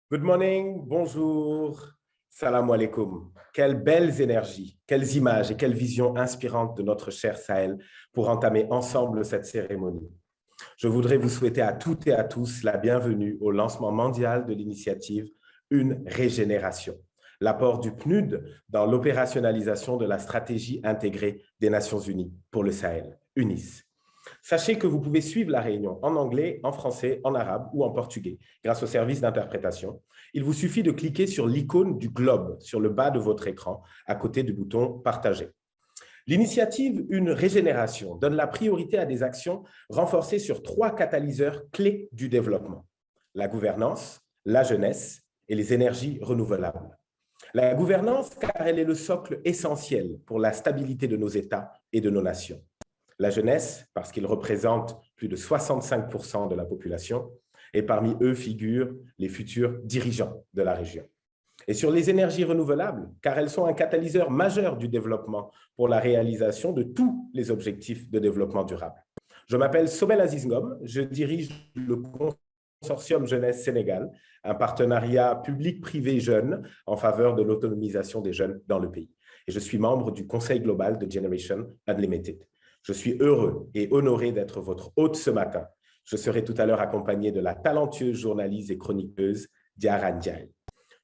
Good morning, bonjour, salam alaikum. Quelles belles énergies, quelles images et quelles visions inspirantes de notre cher Sahel pour entamer ensemble cette cérémonie. Je voudrais vous souhaiter à toutes et à tous la bienvenue au lancement mondial de l'initiative Une Régénération, l'apport du PNUD dans l'opérationnalisation de la stratégie intégrée des Nations Unies pour le Sahel, UNIS. Sachez que vous pouvez suivre la réunion en anglais, en français, en arabe ou en portugais grâce au service d'interprétation. Il vous suffit de cliquer sur l'icône du globe sur le bas de votre écran à côté du bouton « Partager ». L'initiative Une Régénération donne la priorité à des actions renforcées sur 3 catalyseurs clés du développement: la gouvernance, la jeunesse et les énergies renouvelables. La gouvernance, car elle est le socle essentiel pour la stabilité de nos États et de nos nations. La jeunesse, parce qu'ils représentent plus de 65% de la population, et parmi eux figurent les futurs dirigeants de la région. Et sur les énergies renouvelables, car elles sont un catalyseur majeur du développement pour la réalisation de tous les objectifs de développement durable. Je m'appelle Sobel Aziz Ngom, je dirige le Consortium Jeunesse Sénégal, un partenariat public-privé jeune en faveur de l'autonomisation des jeunes dans le pays. Et je suis membre du Conseil global de Generation Unlimited. Je suis heureux et honoré d'être votre hôte ce matin. Je serai tout à l'heure accompagné de la talentueuse journaliste et chroniqueuse Diarra Ndiaye.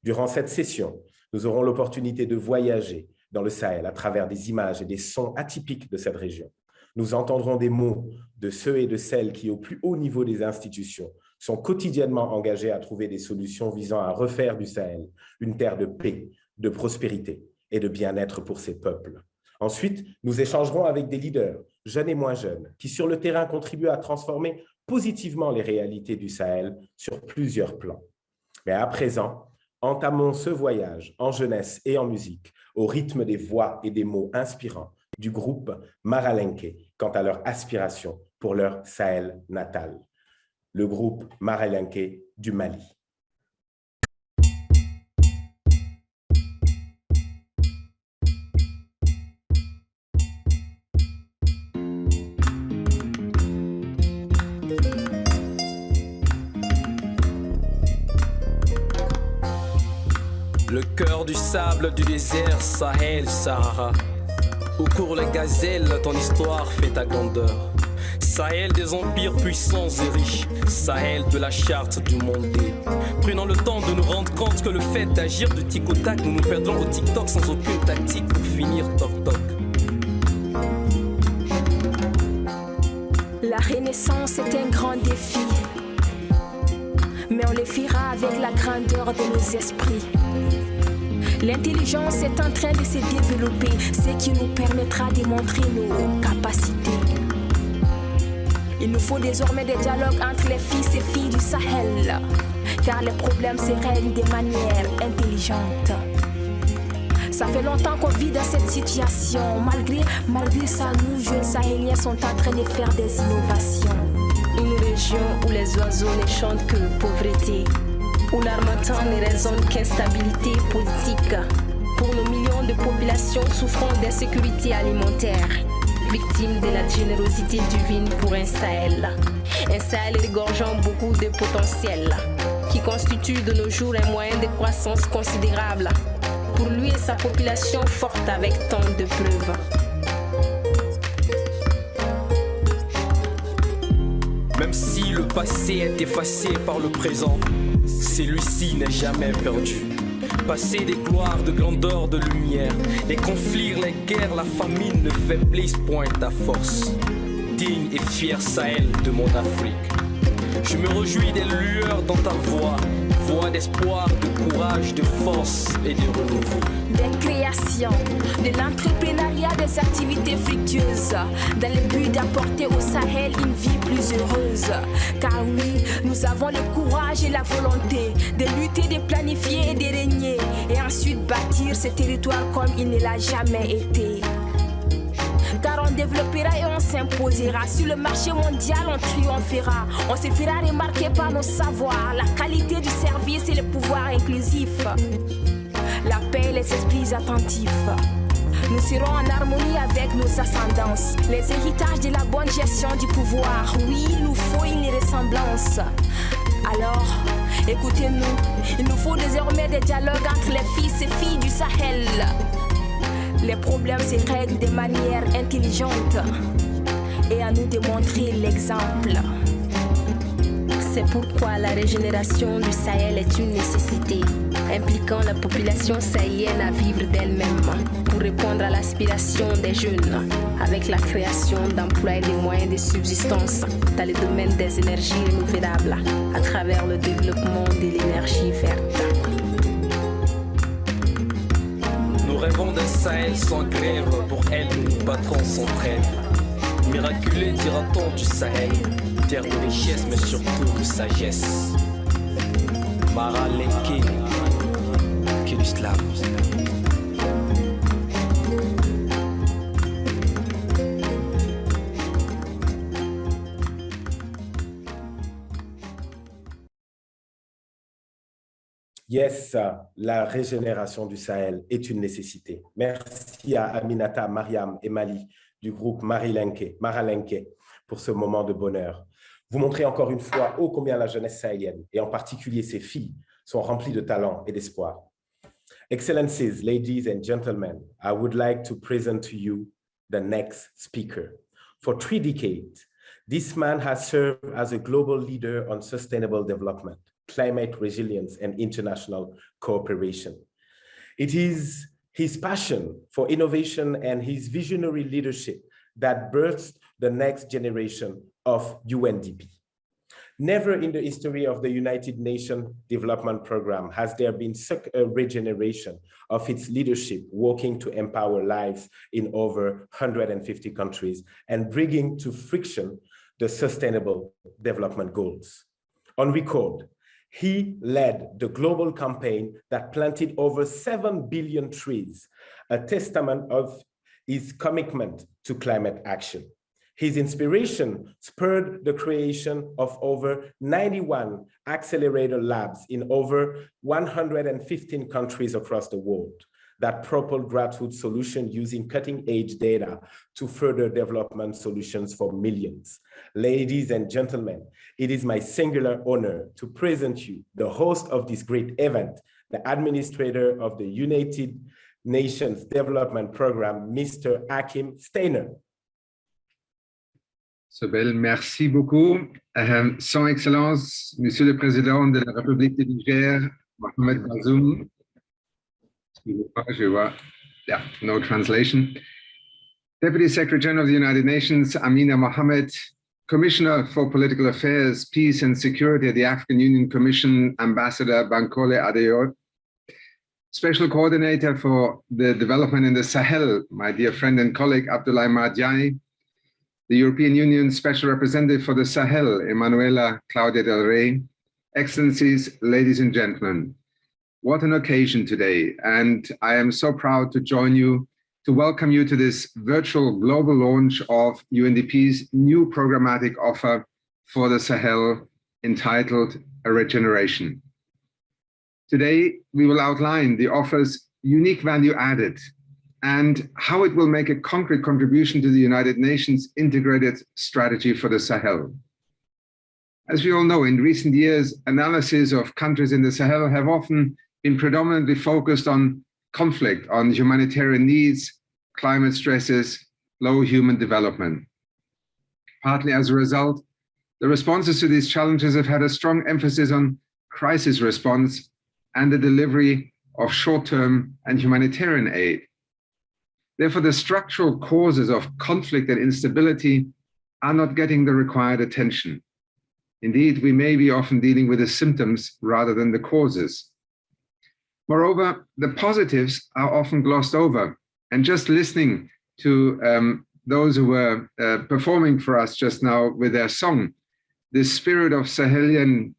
Durant cette session, nous aurons l'opportunité de voyager dans le Sahel à travers des images et des sons atypiques de cette région. Nous entendrons des mots de ceux et de celles qui, au plus haut niveau des institutions, sont quotidiennement engagés à trouver des solutions visant à refaire du Sahel une terre de paix, de prospérité et de bien-être pour ses peuples. Ensuite, nous échangerons avec des leaders, jeunes et moins jeunes, qui sur le terrain contribuent à transformer positivement les réalités du Sahel sur plusieurs plans. Mais à présent, entamons ce voyage en jeunesse et en musique au rythme des voix et des mots inspirants du groupe Maralenke quant à leur aspiration pour leur Sahel natal. Le groupe Maralenke du Mali. Le cœur du sable du désert, Sahel, Sahara. Où courent les gazelles, ton histoire fait ta grandeur. Sahel des empires puissants et riches, Sahel de la charte du monde. Prenons le temps de nous rendre compte que le fait d'agir de tic au tac, nous nous perdrons au TikTok sans aucune tactique pour finir toc-toc. La renaissance est un grand défi, mais on le fera avec la grandeur de nos esprits. L'intelligence est en train de se développer, ce qui nous permettra de montrer nos capacités. Il nous faut désormais des dialogues entre les fils et filles du Sahel, car les problèmes se règlent de manière intelligente. Ça fait longtemps qu'on vit dans cette situation, malgré ça, nous jeunes Sahéliens sont en train de faire des innovations. Une région où les oiseaux ne chantent que pauvreté, où l'harmattan ne résonne qu'instabilité politique. Pour nos millions de populations souffrant d'insécurité alimentaire, victimes de la générosité divine pour un Sahel regorgeant beaucoup de potentiel, qui constitue de nos jours un moyen de croissance considérable pour lui et sa population forte avec tant de preuves. Même si le passé est effacé par le présent, celui-ci n'est jamais perdu. Passé des gloires de grandeur, de lumière, les conflits, les guerres, la famine ne faiblissent point ta force. Digne et fier Sahel de mon Afrique. Je me réjouis des lueurs dans ta voix, voix d'espoir, de courage, de force et de renouveau. Des créations, de l'entrepreneuriat, des activités fructueuses, dans le but d'apporter au Sahel une vie plus heureuse. Car oui, nous avons le courage et la volonté de lutter, de planifier et de régner, et ensuite bâtir ce territoire comme il ne l'a jamais été. Car on développera et on s'imposera. Sur le marché mondial, on triomphera. On se fera remarquer par nos savoirs, la qualité du service et le pouvoir inclusif. La paix et les esprits attentifs. Nous serons en harmonie avec nos ascendances. Les héritages de la bonne gestion du pouvoir. Oui, il nous faut une ressemblance. Alors, Écoutez-nous, il nous faut désormais des dialogues entre les fils et filles du Sahel. Les problèmes se règlent de manière intelligente et à nous de montrer l'exemple. C'est pourquoi la régénération du Sahel est une nécessité, impliquant la population sahélienne à vivre d'elle-même pour répondre à l'aspiration des jeunes, avec la création d'emplois et des moyens de subsistance dans le domaine des énergies renouvelables, à travers le développement de l'énergie verte. Nous rêvons d'un Sahel sans grève, pour elle nous nous battrons sans trêve. Miraculé dira-t-on du Sahel, terre de richesse mais surtout de sagesse. Mara Lenke, que du slam. Yes, la régénération du Sahel est une nécessité. Merci à Aminata, Mariam et Mali du groupe Mara Lenke pour ce moment de bonheur. Vous montrez encore une fois ô combien la jeunesse sahélienne, et en particulier ses filles, sont remplies de talent et d'espoir. Excellencies, ladies and gentlemen, I would like to present to you the next speaker. For 3 decades, this man has served as a global leader on sustainable development, climate resilience, and international cooperation. It is his passion for innovation and his visionary leadership that birthed the next generation of UNDP. Never in the history of the United Nations Development Programme has there been such a regeneration of its leadership working to empower lives in over 150 countries and bringing to fruition the Sustainable Development Goals. On record, he led the global campaign that planted over 7 billion trees, a testament of his commitment to climate action. His inspiration spurred the creation of over 91 accelerator labs in over 115 countries across the world that propelled grassroots solutions using cutting-edge data to further development solutions for millions. Ladies and gentlemen, it is my singular honor to present you the host of this great event, the administrator of the United Nations Development Programme, Mr. Hakim Steiner. Sobel, merci beaucoup. Son Excellence, Monsieur le Président de la République du Niger, Mohamed Bazoum. Je vois, yeah, no translation. Deputy Secretary General of the United Nations, Amina Mohammed, Commissioner for Political Affairs, Peace and Security at the African Union Commission, Ambassador Bankole Adeyor, Special Coordinator for the Development in the Sahel, my dear friend and colleague Abdoulaye Madiaye, the European Union Special Representative for the Sahel, Emanuela Claudia Del Rey, Excellencies, ladies and gentlemen, what an occasion today, and I am so proud to join you to welcome you to this virtual global launch of UNDP's new programmatic offer for the Sahel entitled A Regeneration. Today, we will outline the offer's unique value added and how it will make a concrete contribution to the United Nations integrated strategy for the Sahel. As we all know, in recent years, analyses of countries in the Sahel have often been predominantly focused on conflict, on humanitarian needs, climate stresses, low human development. Partly as a result, the responses to these challenges have had a strong emphasis on crisis response and the delivery of short-term and humanitarian aid. Therefore, the structural causes of conflict and instability are not getting the required attention. Indeed, we may be often dealing with the symptoms rather than the causes. Moreover, the positives are often glossed over. And just listening to those who were performing for us just now with their song, this spirit of Sahelian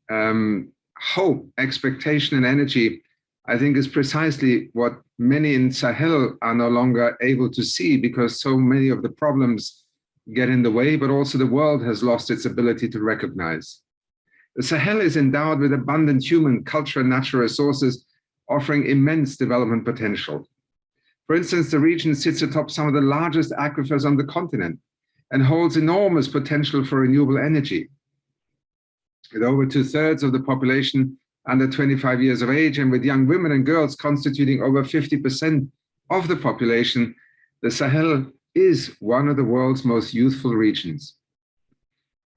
hope, expectation, and energy, I think is precisely what many in Sahel are no longer able to see because so many of the problems get in the way, but also the world has lost its ability to recognize. The Sahel is endowed with abundant human, cultural, and natural resources, offering immense development potential. For instance, the region sits atop some of the largest aquifers on the continent and holds enormous potential for renewable energy. With over 2/3 of the population under 25 years of age, and with young women and girls constituting over 50% of the population, the Sahel is one of the world's most youthful regions.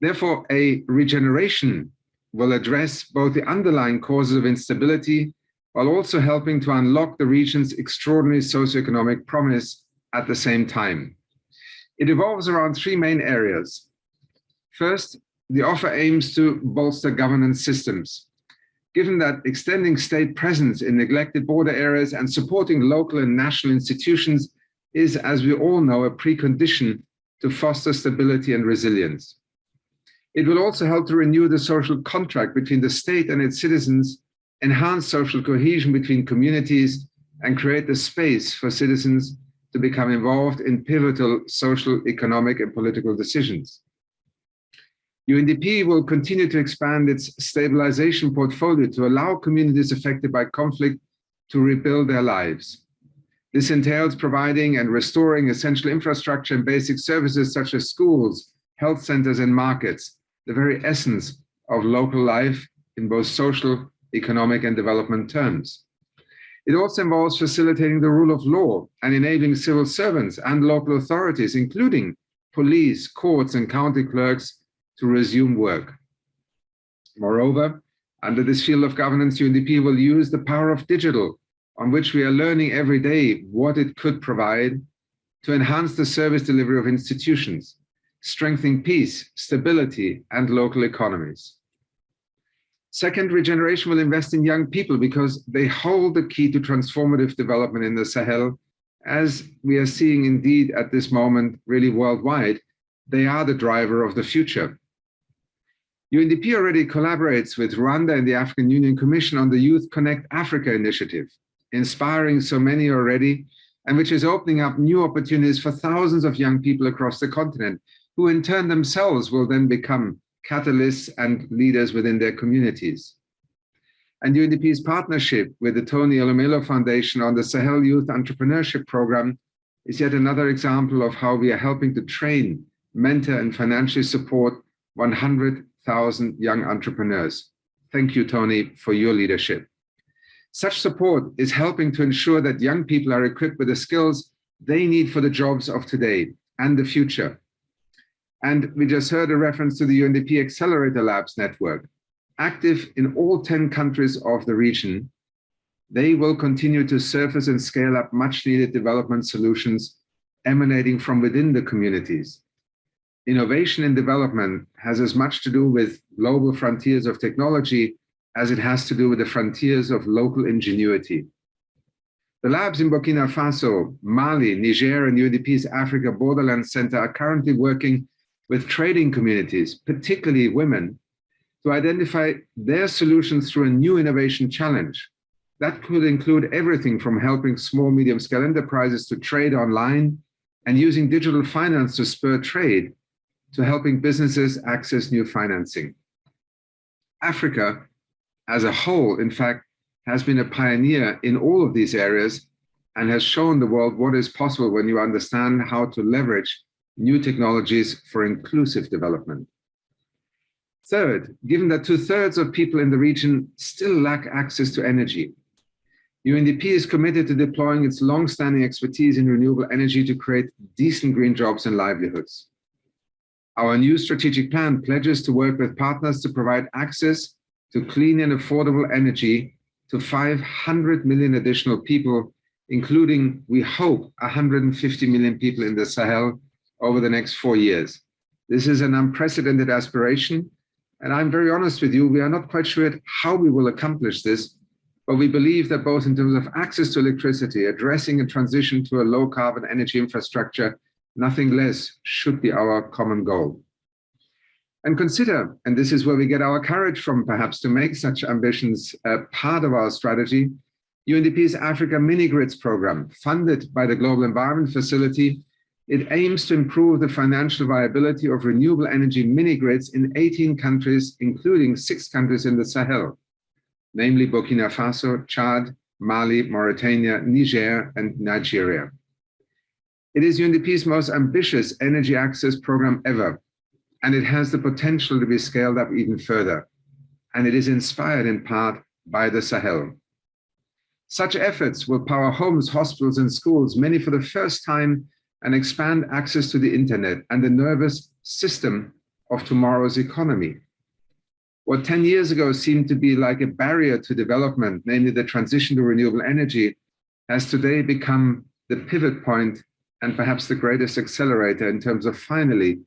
Therefore, a regeneration will address both the underlying causes of instability while also helping to unlock the region's extraordinary socioeconomic promise at the same time. It evolves around three main areas. First, the offer aims to bolster governance systems. Given that extending state presence in neglected border areas and supporting local and national institutions is, as we all know, a precondition to foster stability and resilience. It will also help to renew the social contract between the state and its citizens, enhance social cohesion between communities, and create the space for citizens to become involved in pivotal social, economic, and political decisions. UNDP will continue to expand its stabilization portfolio to allow communities affected by conflict to rebuild their lives. This entails providing and restoring essential infrastructure and basic services such as schools, health centers, and markets, the very essence of local life in both social, economic, and development terms. It also involves facilitating the rule of law and enabling civil servants and local authorities, including police, courts, and county clerks, to resume work. Moreover, under this field of governance, UNDP will use the power of digital, on which we are learning every day what it could provide, to enhance the service delivery of institutions, strengthening peace, stability, and local economies. Second, Regeneration will invest in young people because they hold the key to transformative development in the Sahel, as we are seeing indeed at this moment, really worldwide. They are the driver of the future. UNDP already collaborates with Rwanda and the African Union Commission on the Youth Connect Africa initiative, inspiring so many already, and which is opening up new opportunities for thousands of young people across the continent, who in turn themselves will then become catalysts and leaders within their communities. And UNDP's partnership with the Tony Elumelu Foundation on the Sahel Youth Entrepreneurship Program is yet another example of how we are helping to train, mentor, and financially support 100,000 young entrepreneurs. Thank you, Tony, for your leadership. Such support is helping to ensure that young people are equipped with the skills they need for the jobs of today and the future. And we just heard a reference to the UNDP Accelerator Labs network. Active in all 10 countries of the region, they will continue to surface and scale up much needed development solutions emanating from within the communities. Innovation and development has as much to do with global frontiers of technology as it has to do with the frontiers of local ingenuity. The labs in Burkina Faso, Mali, Niger, and UNDP's Africa Borderland Center are currently working with trading communities, particularly women, to identify their solutions through a new innovation challenge. That could include everything from helping small, medium-scale enterprises to trade online and using digital finance to spur trade, to helping businesses access new financing. Africa as a whole, in fact, has been a pioneer in all of these areas and has shown the world what is possible when you understand how to leverage new technologies for inclusive development. Third, given that 2/3 of people in the region still lack access to energy, UNDP is committed to deploying its long-standing expertise in renewable energy to create decent green jobs and livelihoods. Our new strategic plan pledges to work with partners to provide access to clean and affordable energy to 500 million additional people, including, we hope, 150 million people in the Sahel over the next 4 years. This is an unprecedented aspiration, and I'm very honest with you, we are not quite sure how we will accomplish this, but we believe that both in terms of access to electricity, addressing a transition to a low-carbon energy infrastructure, nothing less should be our common goal. And consider, and this is where we get our courage from perhaps to make such ambitions part of our strategy, UNDP's Africa Mini-Grids program, funded by the Global Environment Facility. It aims to improve the financial viability of renewable energy mini-grids in 18 countries, including 6 countries in the Sahel, namely Burkina Faso, Chad, Mali, Mauritania, Niger, and Nigeria. It is UNDP's most ambitious energy access program ever, and it has the potential to be scaled up even further. And it is inspired in part by the Sahel. Such efforts will power homes, hospitals, and schools, many for the first time, and expand access to the internet and the nervous system of tomorrow's economy. What 10 years ago seemed to be like a barrier to development, namely the transition to renewable energy, has today become the pivot point and perhaps the greatest accelerator in terms of finally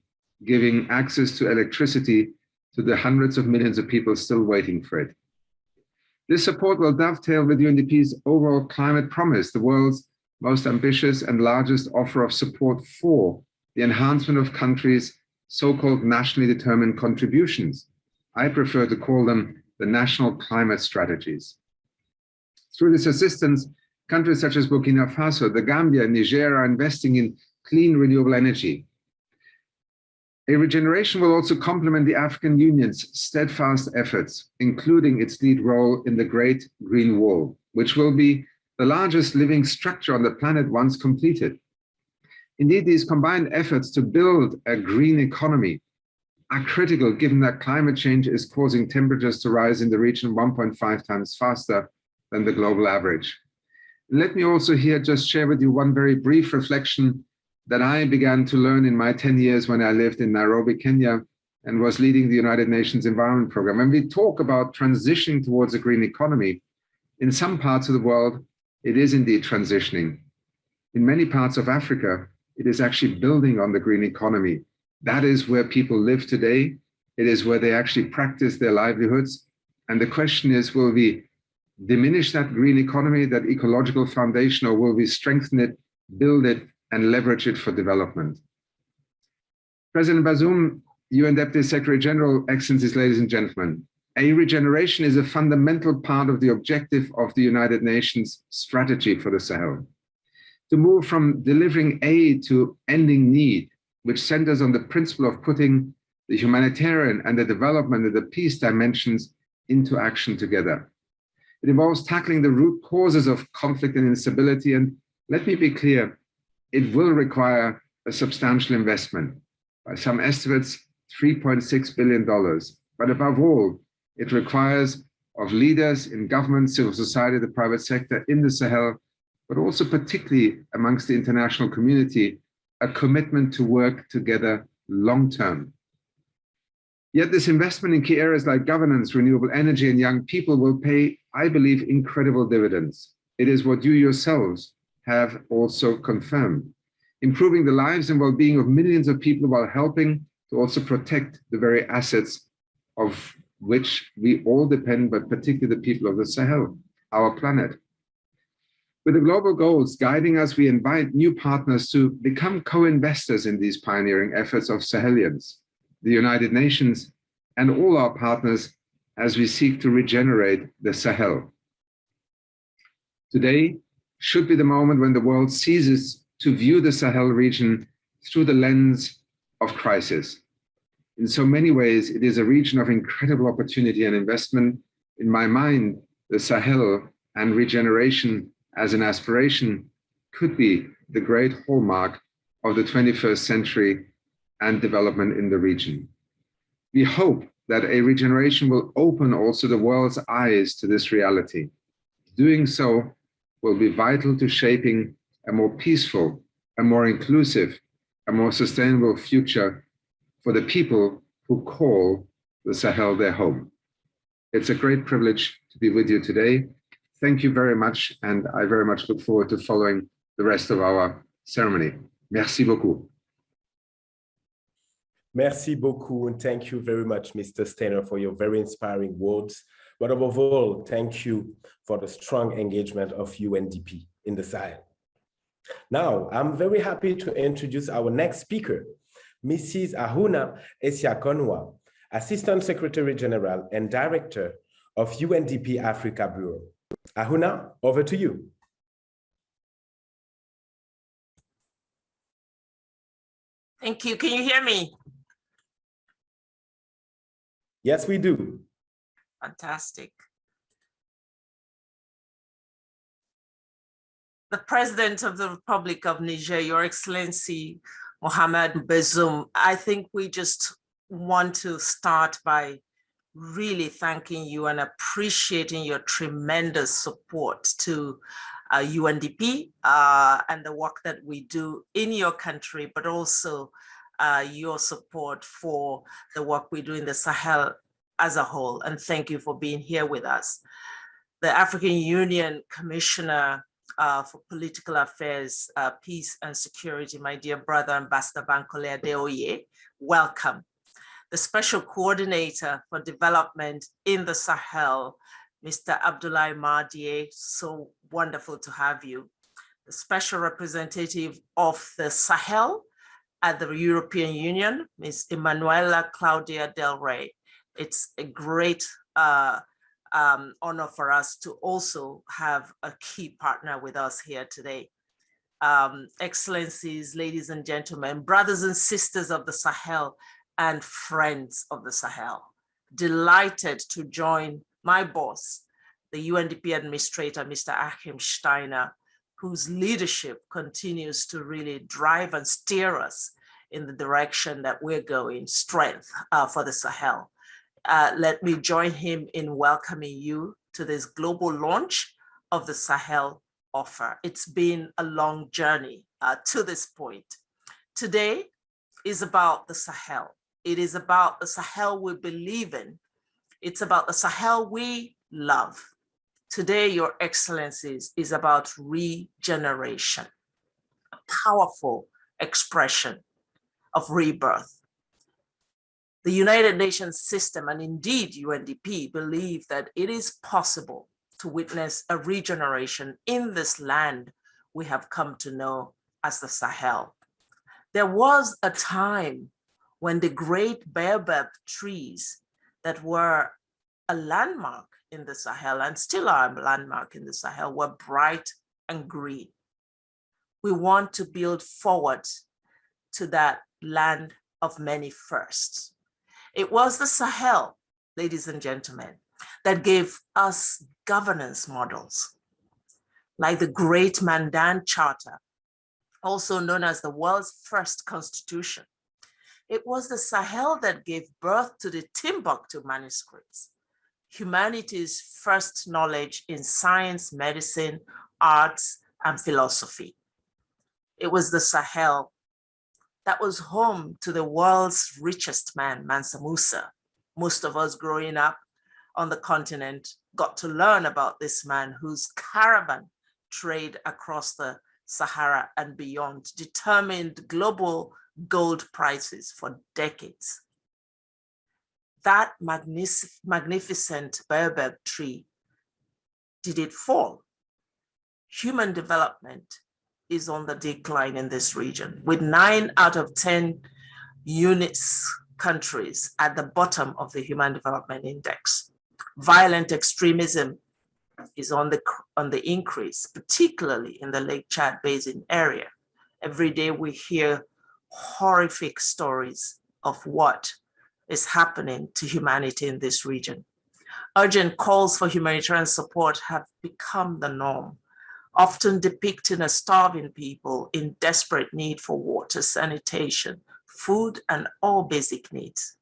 giving access to electricity to the hundreds of millions of people still waiting for it. This support will dovetail with UNDP's overall climate promise, the world's most ambitious and largest offer of support for the enhancement of countries' so-called nationally determined contributions. I prefer to call them the national climate strategies. Through this assistance, countries such as Burkina Faso, the Gambia, and Niger are investing in clean renewable energy. A Regeneration will also complement the African Union's steadfast efforts, including its lead role in the Great Green Wall, which will be the largest living structure on the planet once completed. Indeed, these combined efforts to build a green economy are critical, given that climate change is causing temperatures to rise in the region 1.5 times faster than the global average. Let me also here just share with you one very brief reflection that I began to learn in my 10 years when I lived in Nairobi, Kenya, and was leading the United Nations Environment Program. When we talk about transitioning towards a green economy, in some parts of the world, it is indeed transitioning. In many parts of Africa, it is actually building on the green economy. That is where people live today. It is where they actually practice their livelihoods. And the question is, will we diminish that green economy, that ecological foundation, or will we strengthen it, build it, and leverage it for development? President Bazoum, UN Deputy Secretary General, Excellencies, ladies and gentlemen, a regeneration is a fundamental part of the objective of the United Nations strategy for the Sahel. To move from delivering aid to ending need, which centers on the principle of putting the humanitarian and the development and the peace dimensions into action together. It involves tackling the root causes of conflict and instability, and let me be clear, it will require a substantial investment. By some estimates, $3.6 billion. But above all, it requires of leaders in government, civil society, the private sector in the Sahel, but also particularly amongst the international community, a commitment to work together long-term. Yet this investment in key areas like governance, renewable energy, and young people will pay, I believe, incredible dividends. It is what you yourselves have also confirmed, improving the lives and well-being of millions of people while helping to also protect the very assets of which we all depend, but particularly the people of the Sahel, our planet. With the global goals guiding us, we invite new partners to become co-investors in these pioneering efforts of Sahelians, the United Nations, and all our partners as we seek to regenerate the Sahel. Today should be the moment when the world ceases to view the Sahel region through the lens of crisis. In so many ways, it is a region of incredible opportunity and investment. In my mind, the Sahel and regeneration as an aspiration could be the great hallmark of the 21st century and development in the region. We hope that a regeneration will open also the world's eyes to this reality. Doing so will be vital to shaping a more peaceful, a more inclusive, a more sustainable future for the people who call the Sahel their home. It's a great privilege to be with you today. Thank you very much, and I very much look forward to following the rest of our ceremony. Merci beaucoup. Merci beaucoup, and thank you very much, Mr. Steiner, for your very inspiring words. But above all, thank you for the strong engagement of UNDP in the Sahel. Now, I'm very happy to introduce our next speaker, Mrs. Ahuna Esiakonwa, Assistant Secretary General and Director of UNDP Africa Bureau. Ahuna, over to you. Thank you. Can you hear me? Yes, we do. Fantastic. The President of the Republic of Niger, Your Excellency Mohamed Bazoum, I think we just want to start by really thanking you and appreciating your tremendous support to UNDP and the work that we do in your country, but also your support for the work we do in the Sahel as a whole. And thank you for being here with us. The African Union Commissioner for Political Affairs, Peace and Security, my dear brother, Ambassador Bankole Adeoye, welcome. The Special Coordinator for Development in the Sahel, Mr. Abdoulaye Mardie, so wonderful to have you. The Special Representative of the Sahel at the European Union, Ms. Emanuela Claudia Del Rey. It's a great honor for us to also have a key partner with us here today. Excellencies, ladies and gentlemen, brothers and sisters of the Sahel and friends of the Sahel, delighted to join my boss, the UNDP administrator, Mr. Achim Steiner, whose leadership continues to really drive and steer us in the direction that we're going, strength for the Sahel. Let me join him in welcoming you to this global launch of the Sahel offer. It's been a long journey to this point. Today is about the Sahel. It is about the Sahel we believe in. It's about the Sahel we love. Today, Your Excellencies, is about regeneration, a powerful expression of rebirth. The United Nations system, and indeed UNDP, believe that it is possible to witness a regeneration in this land we have come to know as the Sahel. There was a time when the great baobab trees that were a landmark in the Sahel and still are a landmark in the Sahel were bright and green. We want to build forward to that land of many firsts. It was the Sahel, ladies and gentlemen, that gave us governance models like the Great Mandan Charter, also known as the world's first constitution. It was the Sahel that gave birth to the Timbuktu manuscripts, humanity's first knowledge in science, medicine, arts, and philosophy. It was the Sahel that was home to the world's richest man, Mansa Musa. Most of us growing up on the continent got to learn about this man whose caravan trade across the Sahara and beyond determined global gold prices for decades. That magnificent baobab tree, did it fall? Human development is on the decline in this region, with 9 out of 10 countries at the bottom of the Human Development Index. Violent extremism is on the increase, particularly in the Lake Chad Basin area. Every day we hear horrific stories of what is happening to humanity in this region. Urgent calls for humanitarian support have become the norm, often depicting a starving people in desperate need for water, sanitation, food, and all basic needs.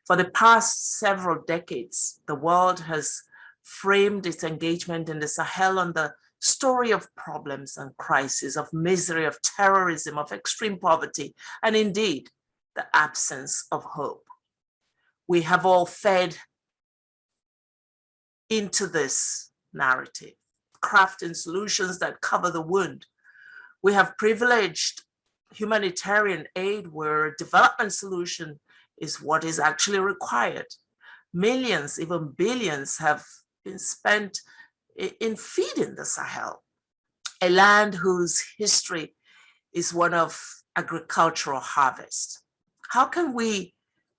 For the past several decades, the world has framed its engagement in the Sahel on the story of problems and crises, of misery, of terrorism, of extreme poverty, and indeed, the absence of hope. We have all fed into this narrative, crafting solutions that cover the wound. We have privileged humanitarian aid where development solution is what is actually required. Millions, even billions have been spent in feeding the Sahel, a land whose history is one of agricultural harvest. How can we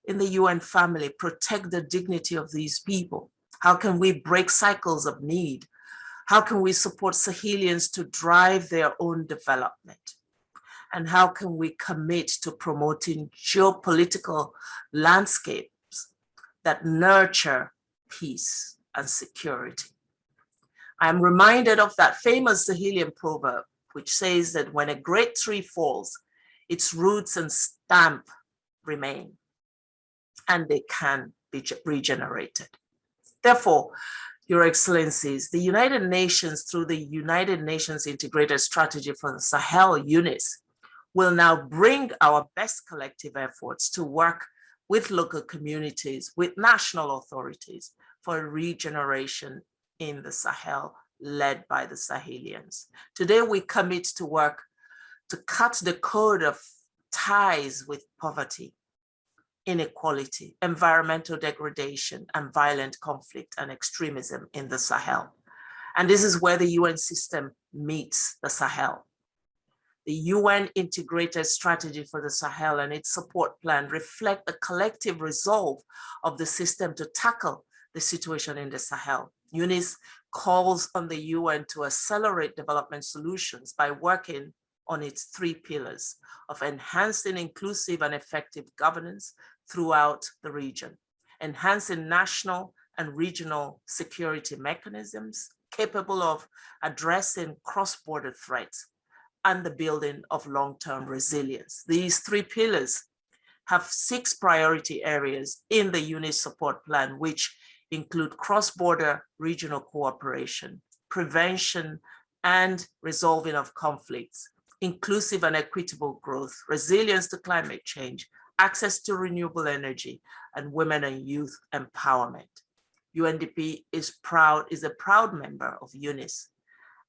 in the UN family protect the dignity of these people? How can we break cycles of need? How can we support Sahelians to drive their own development? And how can we commit to promoting geopolitical landscapes that nurture peace and security? I'm reminded of that famous Sahelian proverb, which says that when a great tree falls, its roots and stamp remain, and they can be regenerated. Therefore, Your Excellencies, the United Nations, through the United Nations Integrated Strategy for the Sahel, UNIS, will now bring our best collective efforts to work with local communities, with national authorities for regeneration in the Sahel, led by the Sahelians. Today, we commit to work to cut the cord of ties with poverty, inequality, environmental degradation, and violent conflict and extremism in the Sahel. And this is where the UN system meets the Sahel. The UN Integrated Strategy for the Sahel and its support plan reflect the collective resolve of the system to tackle the situation in the Sahel. UNIS calls on the UN to accelerate development solutions by working on its 3 pillars of enhancing inclusive and effective governance throughout the region, enhancing national and regional security mechanisms capable of addressing cross-border threats, and the building of long-term resilience. These 3 pillars have 6 priority areas in the UNIS support plan, which include cross-border regional cooperation, prevention and resolving of conflicts, inclusive and equitable growth, resilience to climate change, access to renewable energy, and women and youth empowerment. UNDP is a proud member of UNIS,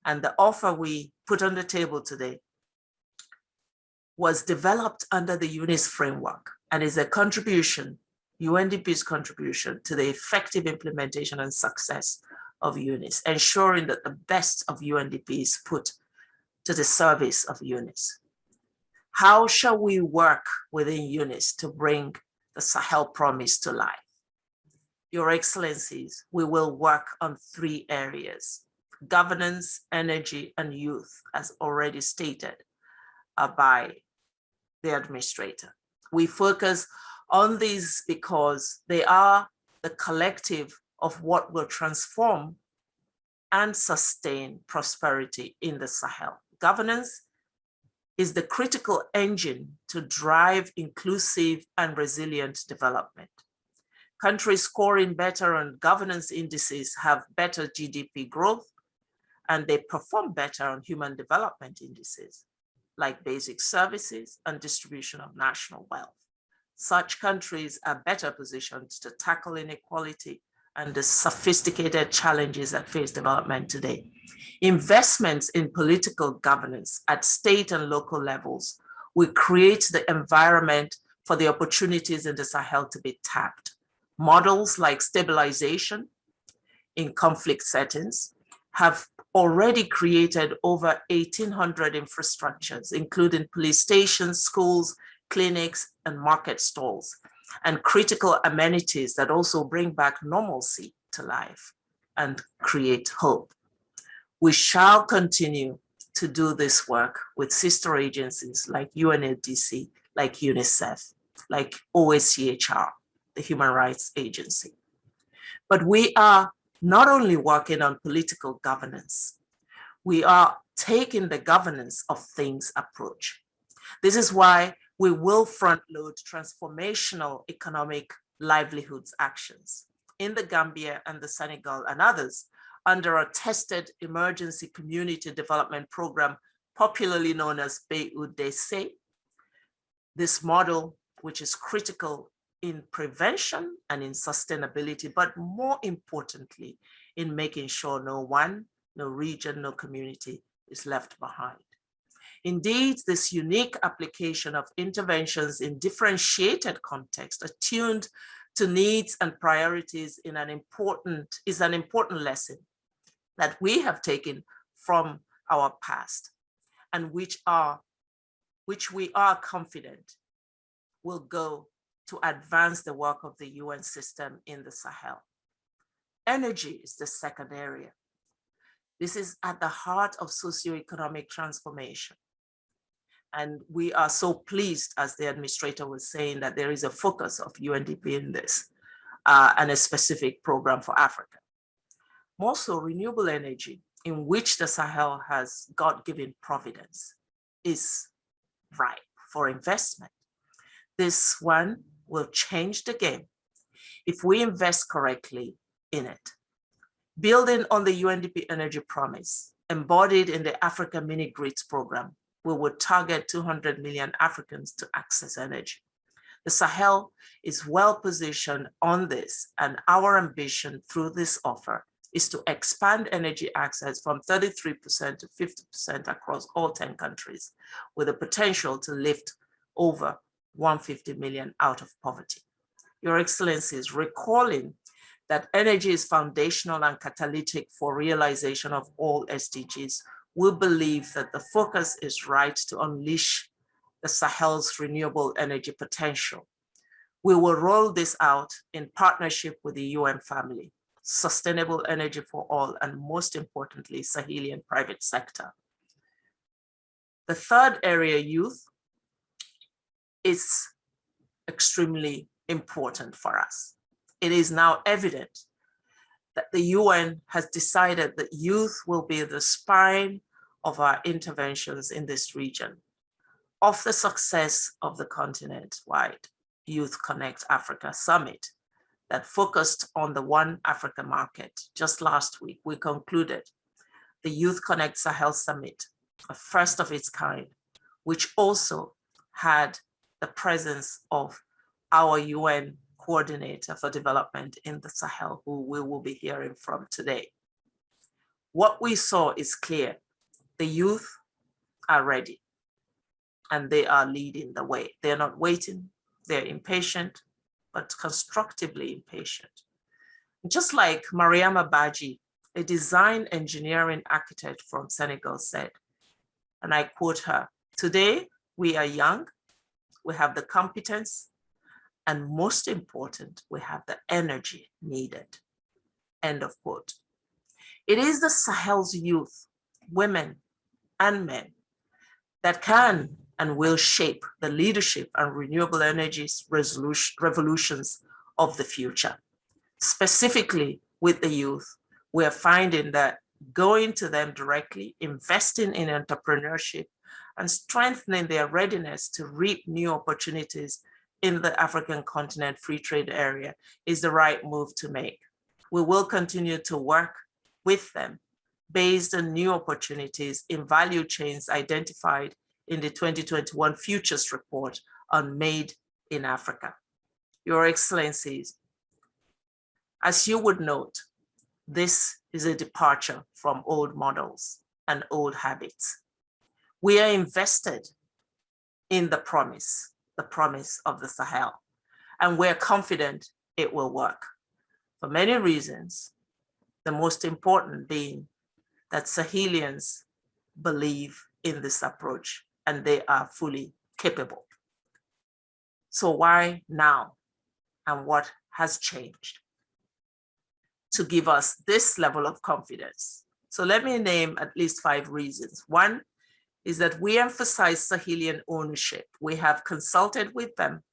and the offer we put on the table today was developed under the UNIS framework and is a contribution, UNDP's contribution to the effective implementation and success of UNIS, ensuring that the best of UNDP is put to the service of UNIS. How shall we work within UNIS to bring the Sahel promise to life? Your Excellencies, we will work on 3 areas: governance, energy, and youth, as already stated by the administrator. We focus on these because they are the collective of what will transform and sustain prosperity in the Sahel. Governance is the critical engine to drive inclusive and resilient development. Countries scoring better on governance indices have better GDP growth, and they perform better on human development indices, like basic services and distribution of national wealth. Such countries are better positioned to tackle inequality and the sophisticated challenges that face development today. Investments in political governance at state and local levels will create the environment for the opportunities in the Sahel to be tapped. Models like stabilization in conflict settings have already created over 1,800 infrastructures, including police stations, schools, clinics, and market stalls, and critical amenities that also bring back normalcy to life and create hope. We shall continue to do this work with sister agencies like UNDP, like UNICEF, like OHCHR, the Human Rights Agency. But we are not only working on political governance, we are taking the governance of things approach. This is why we will front load transformational economic livelihoods actions in the Gambia and the Senegal and others under a tested emergency community development program, popularly known as BUDC. This model, which is critical in prevention and in sustainability, but more importantly, in making sure no one, no region, no community is left behind. Indeed, this unique application of interventions in differentiated contexts attuned to needs and priorities is an important lesson that we have taken from our past and which we are confident will go to advance the work of the UN system in the Sahel. Energy is the second area. This is at the heart of socioeconomic transformation. And we are so pleased, as the administrator was saying, that there is a focus of UNDP in this and a specific program for Africa. More so, renewable energy, in which the Sahel has God-given providence, is ripe for investment. This one will change the game if we invest correctly in it. Building on the UNDP Energy Promise, embodied in the Africa Mini-Grids program, we would target 200 million Africans to access energy. The Sahel is well positioned on this, and our ambition through this offer is to expand energy access from 33% to 50% across all 10 countries, with the potential to lift over 150 million out of poverty. Your Excellencies, recalling that energy is foundational and catalytic for realization of all SDGs, we believe that the focus is right to unleash the Sahel's renewable energy potential. We will roll this out in partnership with the UN family, sustainable energy for all, and most importantly, Sahelian private sector. The third area, youth, is extremely important for us. It is now evident that the UN has decided that youth will be the spine of our interventions in this region. Of the success of the continent-wide Youth Connect Africa Summit that focused on the One Africa market, just last week, we concluded the Youth Connect Sahel Summit, a first of its kind, which also had the presence of our UN coordinator for development in the Sahel, who we will be hearing from today. What we saw is clear. The youth are ready and they are leading the way. They're not waiting, they're impatient, but constructively impatient. Just like Mariama Badji, a design engineering architect from Senegal, said, and I quote her, "Today we are young, we have the competence, and most important, we have the energy needed." End of quote. It is the Sahel's youth, women and men, that can and will shape the leadership and renewable energies revolutions of the future. Specifically with the youth, we are finding that going to them directly, investing in entrepreneurship, and strengthening their readiness to reap new opportunities in the African continent free trade area is the right move to make. We will continue to work with them based on new opportunities in value chains identified in the 2021 Futures Report on Made in Africa. Your Excellencies, as you would note, this is a departure from old models and old habits. We are invested in the promise of the Sahel, and we're confident it will work for many reasons, the most important being that Sahelians believe in this approach and they are fully capable. So why now, and what has changed to give us this level of confidence? So let me name at least 5 reasons. One is that we emphasize Sahelian ownership. We have consulted with them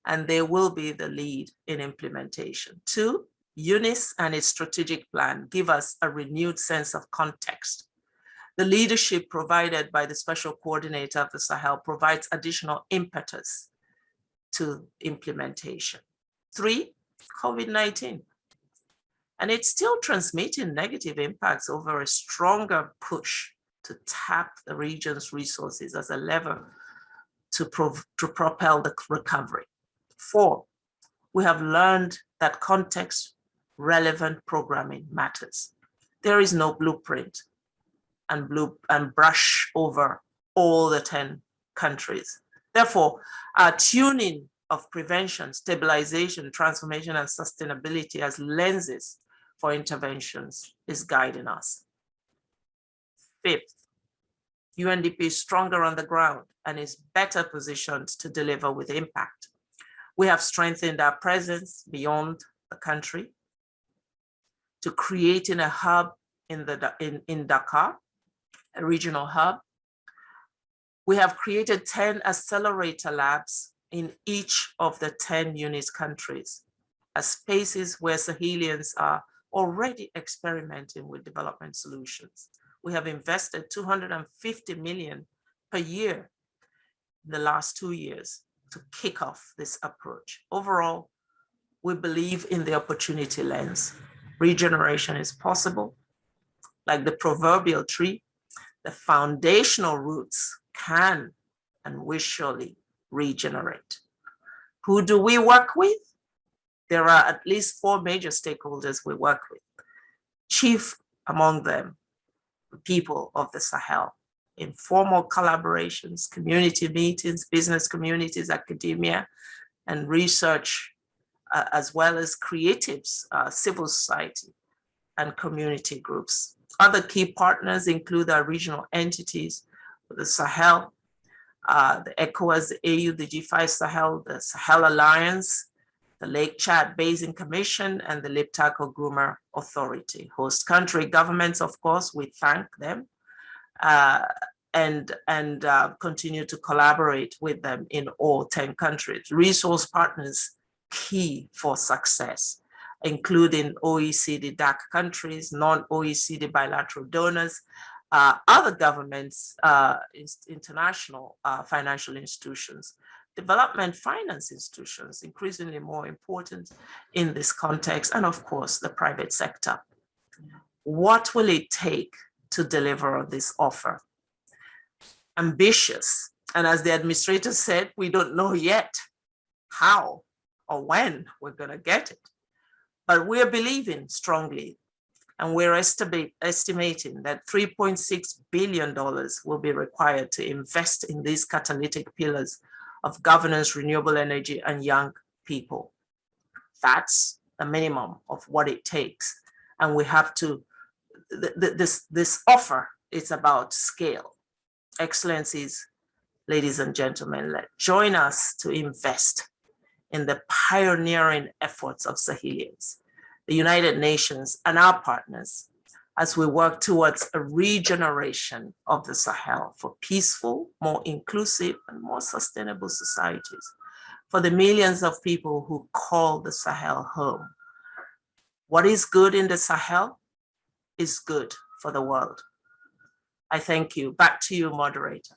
and they will be the lead in implementation. 2, UNIS and its strategic plan give us a renewed sense of context. The leadership provided by the Special Coordinator of the Sahel provides additional impetus to implementation. 3, COVID-19. And it's still transmitting negative impacts over a stronger push to tap the region's resources as a lever to propel the recovery. 4, we have learned that context-relevant programming matters. There is no blueprint and brush over all the 10 countries. Therefore, our tuning of prevention, stabilization, transformation, and sustainability as lenses for interventions is guiding us. 5th, UNDP is stronger on the ground and is better positioned to deliver with impact. We have strengthened our presence beyond the country to creating a hub in Dakar, a regional hub. We have created 10 accelerator labs in each of the 10 UNIS countries as spaces where Sahelians are already experimenting with development solutions. We have invested 250 million per year in the last 2 years to kick off this approach. Overall, we believe in the opportunity lens. Regeneration is possible. Like the proverbial tree, the foundational roots can and will surely regenerate. Who do we work with? There are at least 4 major stakeholders we work with. Chief among them, the people of the Sahel. Informal collaborations, community meetings, business communities, academia, and research, as well as creatives, civil society, and community groups. Other key partners include our regional entities, the Sahel, the ECOWAS, the AU, the G5 Sahel, the Sahel Alliance, the Lake Chad Basin Commission, and the Liptako Groomer Authority. Host country governments, of course, we thank them and continue to collaborate with them in all 10 countries. Resource partners, key for success, including OECD DAC countries, non-OECD bilateral donors, other governments, international financial institutions, development finance institutions, increasingly more important in this context, and of course, the private sector. What will it take to deliver on this offer? Ambitious, and as the administrator said, we don't know yet how or when we're gonna get it. But we're believing strongly, and we're estimating that $3.6 billion will be required to invest in these catalytic pillars of governance, renewable energy, and young people. That's the minimum of what it takes. And we have to, this offer is about scale. Excellencies, ladies and gentlemen, join us to invest in the pioneering efforts of Sahelians, the United Nations, and our partners as we work towards a regeneration of the Sahel for peaceful, more inclusive, and more sustainable societies, for the millions of people who call the Sahel home. What is good in the Sahel is good for the world. I thank you. Back to you, moderator.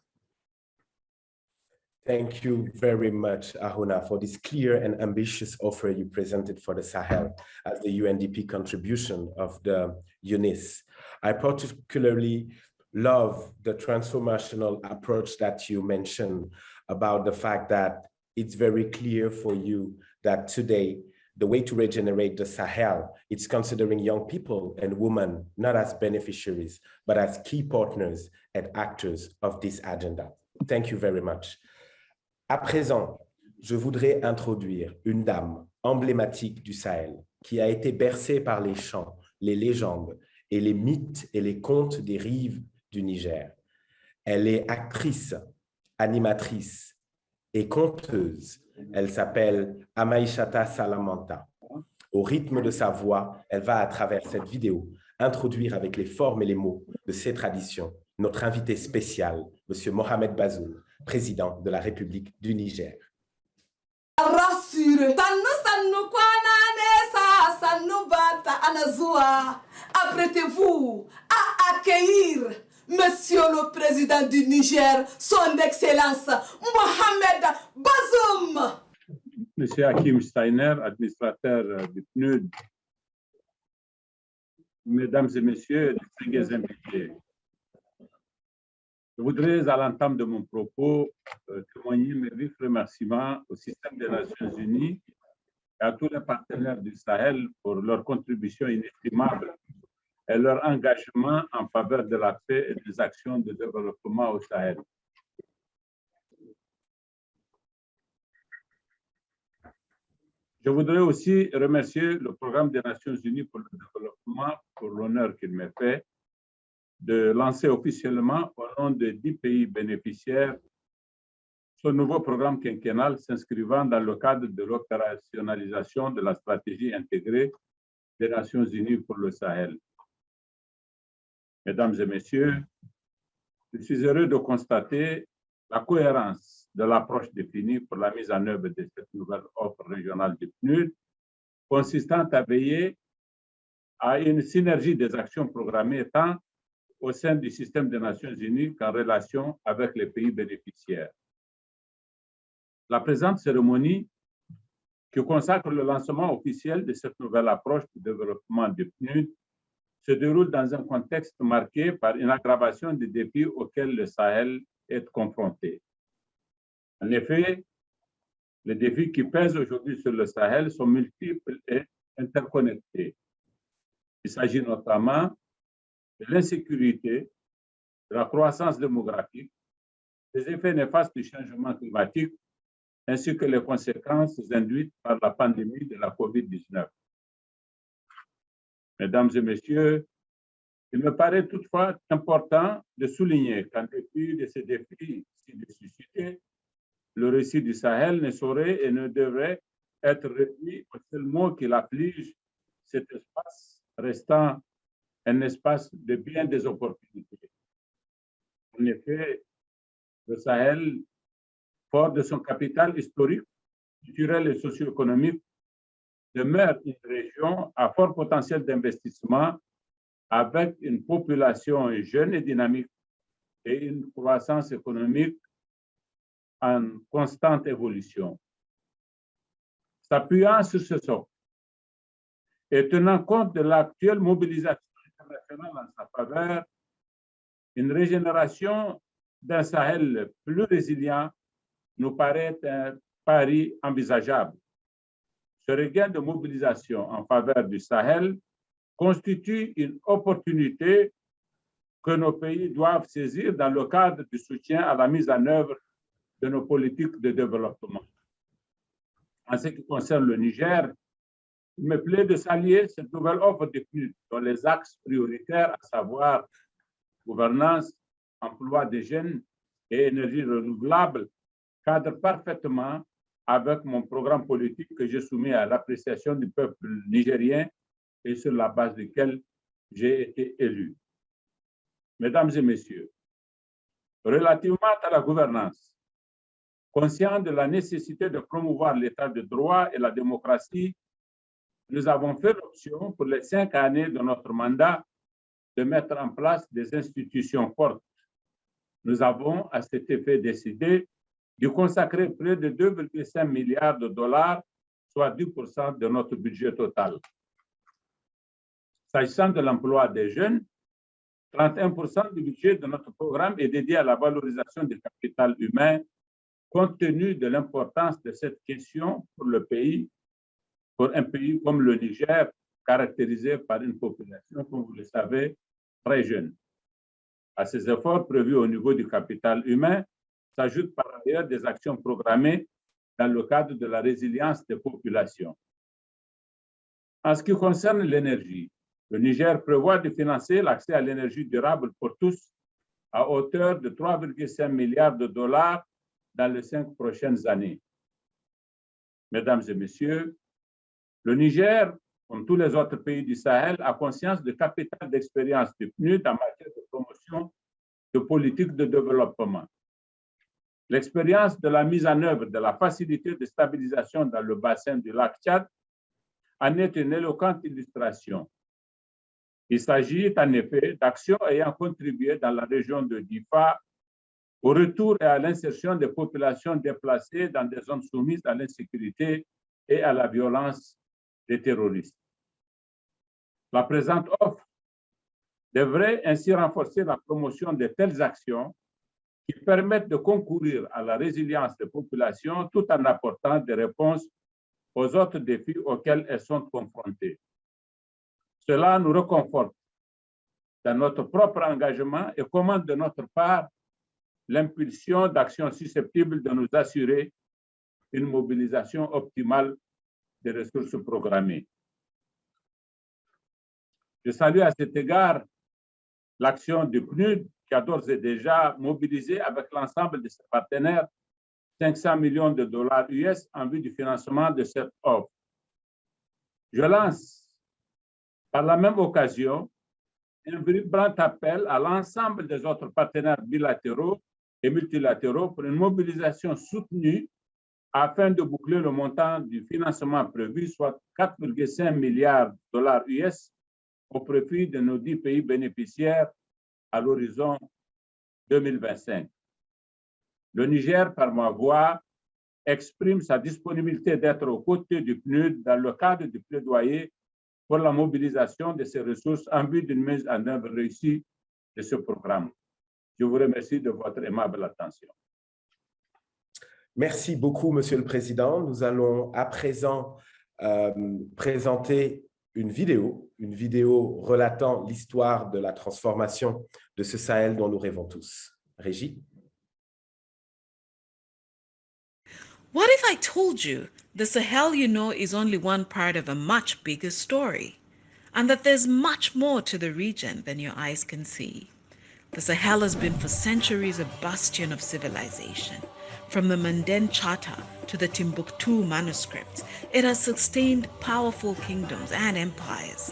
Thank you very much, Ahona, for this clear and ambitious offer you presented for the Sahel as the UNDP contribution of the UNIS. I particularly love the transformational approach that you mentioned about the fact that it's very clear for you that today, the way to regenerate the Sahel, it's considering young people and women not as beneficiaries, but as key partners and actors of this agenda. Thank you very much. À présent, je voudrais introduire une dame emblématique du Sahel qui a été bercée par les chants, les légendes et les mythes et les contes des rives du Niger. Elle est actrice, animatrice et conteuse. Elle s'appelle Amaïchata Salamanta. Au rythme de sa voix, elle va à travers cette vidéo introduire avec les formes et les mots de ces traditions notre invité spécial, M. Mohamed Bazoum, président de la République du Niger. Apprêtez-vous à accueillir Monsieur le Président du Niger, Son Excellence Mohamed Bazoum. Monsieur Hakim Steiner, administrateur du PNUD, Mesdames et Messieurs, distingués invités, je voudrais, à l'entame de mon propos, témoigner mes vifs remerciements au système des Nations Unies et à tous les partenaires du Sahel pour leur contribution inestimable et leur engagement en faveur de la paix et des actions de développement au Sahel. Je voudrais aussi remercier le Programme des Nations Unies pour le développement pour l'honneur qu'il m'est fait de lancer officiellement au nom de 10 pays bénéficiaires ce nouveau programme quinquennal s'inscrivant dans le cadre de l'opérationnalisation de la stratégie intégrée des Nations Unies pour le Sahel. Mesdames et Messieurs, je suis heureux de constater la cohérence de l'approche définie pour la mise en œuvre de cette nouvelle offre régionale du PNUD, consistant à veiller à une synergie des actions programmées tant au sein du système des Nations Unies qu'en relation avec les pays bénéficiaires. La présente cérémonie qui consacre le lancement officiel de cette nouvelle approche du développement du PNUD se déroule dans un contexte marqué par une aggravation des défis auxquels le Sahel est confronté. En effet, les défis qui pèsent aujourd'hui sur le Sahel sont multiples et interconnectés. Il s'agit notamment de l'insécurité, de la croissance démographique, des effets néfastes du changement climatique, ainsi que les conséquences induites par la pandémie de la COVID-19. Mesdames et messieurs, il me paraît toutefois important de souligner qu'en dépit de ces défis suscités, le récit du Sahel ne saurait et ne devrait être réduit au seul mot qui l'afflige, cet espace restant un espace de bien des opportunités. En effet, le Sahel, fort de son capital historique, culturel et socio-économique, demeure une région à fort potentiel d'investissement avec une population jeune et dynamique et une croissance économique en constante évolution. S'appuyant sur ce socle et tenant compte de l'actuelle mobilisation internationale en sa faveur, une régénération d'un Sahel plus résilient nous paraît un pari envisageable. Ce regain de mobilisation en faveur du Sahel constitue une opportunité que nos pays doivent saisir dans le cadre du soutien à la mise en œuvre de nos politiques de développement. En ce qui concerne le Niger, il me plaît de saluer cette nouvelle offre de PNUD dont les axes prioritaires, à savoir gouvernance, emploi des jeunes et énergie renouvelable, cadrent parfaitement avec mon programme politique que j'ai soumis à l'appréciation du peuple nigérien et sur la base duquel j'ai été élu. Mesdames et messieurs, relativement à la gouvernance, conscient de la nécessité de promouvoir l'état de droit et la démocratie, nous avons fait l'option pour les 5 années de notre mandat de mettre en place des institutions fortes. Nous avons à cet effet décidé de consacrer près de 2,5 milliards de dollars, soit 10% de notre budget total. S'agissant de l'emploi des jeunes, 31% du budget de notre programme est dédié à la valorisation du capital humain, compte tenu de l'importance de cette question pour le pays, pour un pays comme le Niger, caractérisé par une population, comme vous le savez, très jeune. À ces efforts prévus au niveau du capital humain s'ajoutent par ailleurs des actions programmées dans le cadre de la résilience des populations. En ce qui concerne l'énergie, le Niger prévoit de financer l'accès à l'énergie durable pour tous à hauteur de 3,5 milliards de dollars dans les 5 prochaines années. Mesdames et messieurs, le Niger, comme tous les autres pays du Sahel, a conscience du capital d'expérience du PNUD en matière de promotion de politique de développement. L'expérience de la mise en œuvre de la facilité de stabilisation dans le bassin du lac Tchad en est une éloquente illustration. Il s'agit en effet d'actions ayant contribué dans la région de Difa au retour et à l'insertion des populations déplacées dans des zones soumises à l'insécurité et à la violence des terroristes. La présente offre devrait ainsi renforcer la promotion de telles actions qui permettent de concourir à la résilience des populations tout en apportant des réponses aux autres défis auxquels elles sont confrontées. Cela nous reconforte dans notre propre engagement et commande de notre part l'impulsion d'actions susceptibles de nous assurer une mobilisation optimale des ressources programmées. Je salue à cet égard l'action du PNUD qui a d'ores et déjà mobilisé avec l'ensemble de ses partenaires 500 millions de dollars US en vue du financement de cette offre. Je lance par la même occasion un vibrant appel à l'ensemble des autres partenaires bilatéraux et multilatéraux pour une mobilisation soutenue afin de boucler le montant du financement prévu, soit 4,5 milliards de dollars US au profit de nos 10 pays bénéficiaires à l'horizon 2025. Le Niger, par ma voix, exprime sa disponibilité d'être aux côtés du PNUD dans le cadre du plaidoyer pour la mobilisation de ces ressources en vue d'une mise en œuvre réussie de ce programme. Je vous remercie de votre aimable attention. Merci beaucoup, Monsieur le Président. Nous allons à présent présenter une vidéo relatant l'histoire de la transformation de ce Sahel dont nous rêvons tous. Régie. What if I told you the Sahel you know is only one part of a much bigger story, and that there's much more to the region than your eyes can see? The Sahel has been for centuries a bastion of civilization. From the Manden Charter to the Timbuktu manuscripts, it has sustained powerful kingdoms and empires.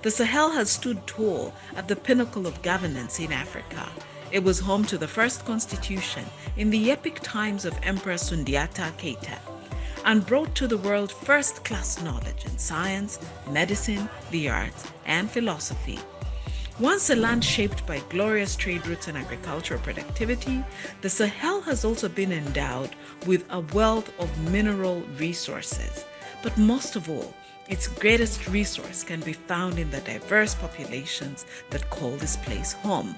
The Sahel has stood tall at the pinnacle of governance in Africa. It was home to the first constitution in the epic times of Emperor Sundiata Keita, and brought to the world first-class knowledge in science, medicine, the arts, and philosophy. Once a land shaped by glorious trade routes and agricultural productivity, the Sahel has also been endowed with a wealth of mineral resources. But most of all, its greatest resource can be found in the diverse populations that call this place home.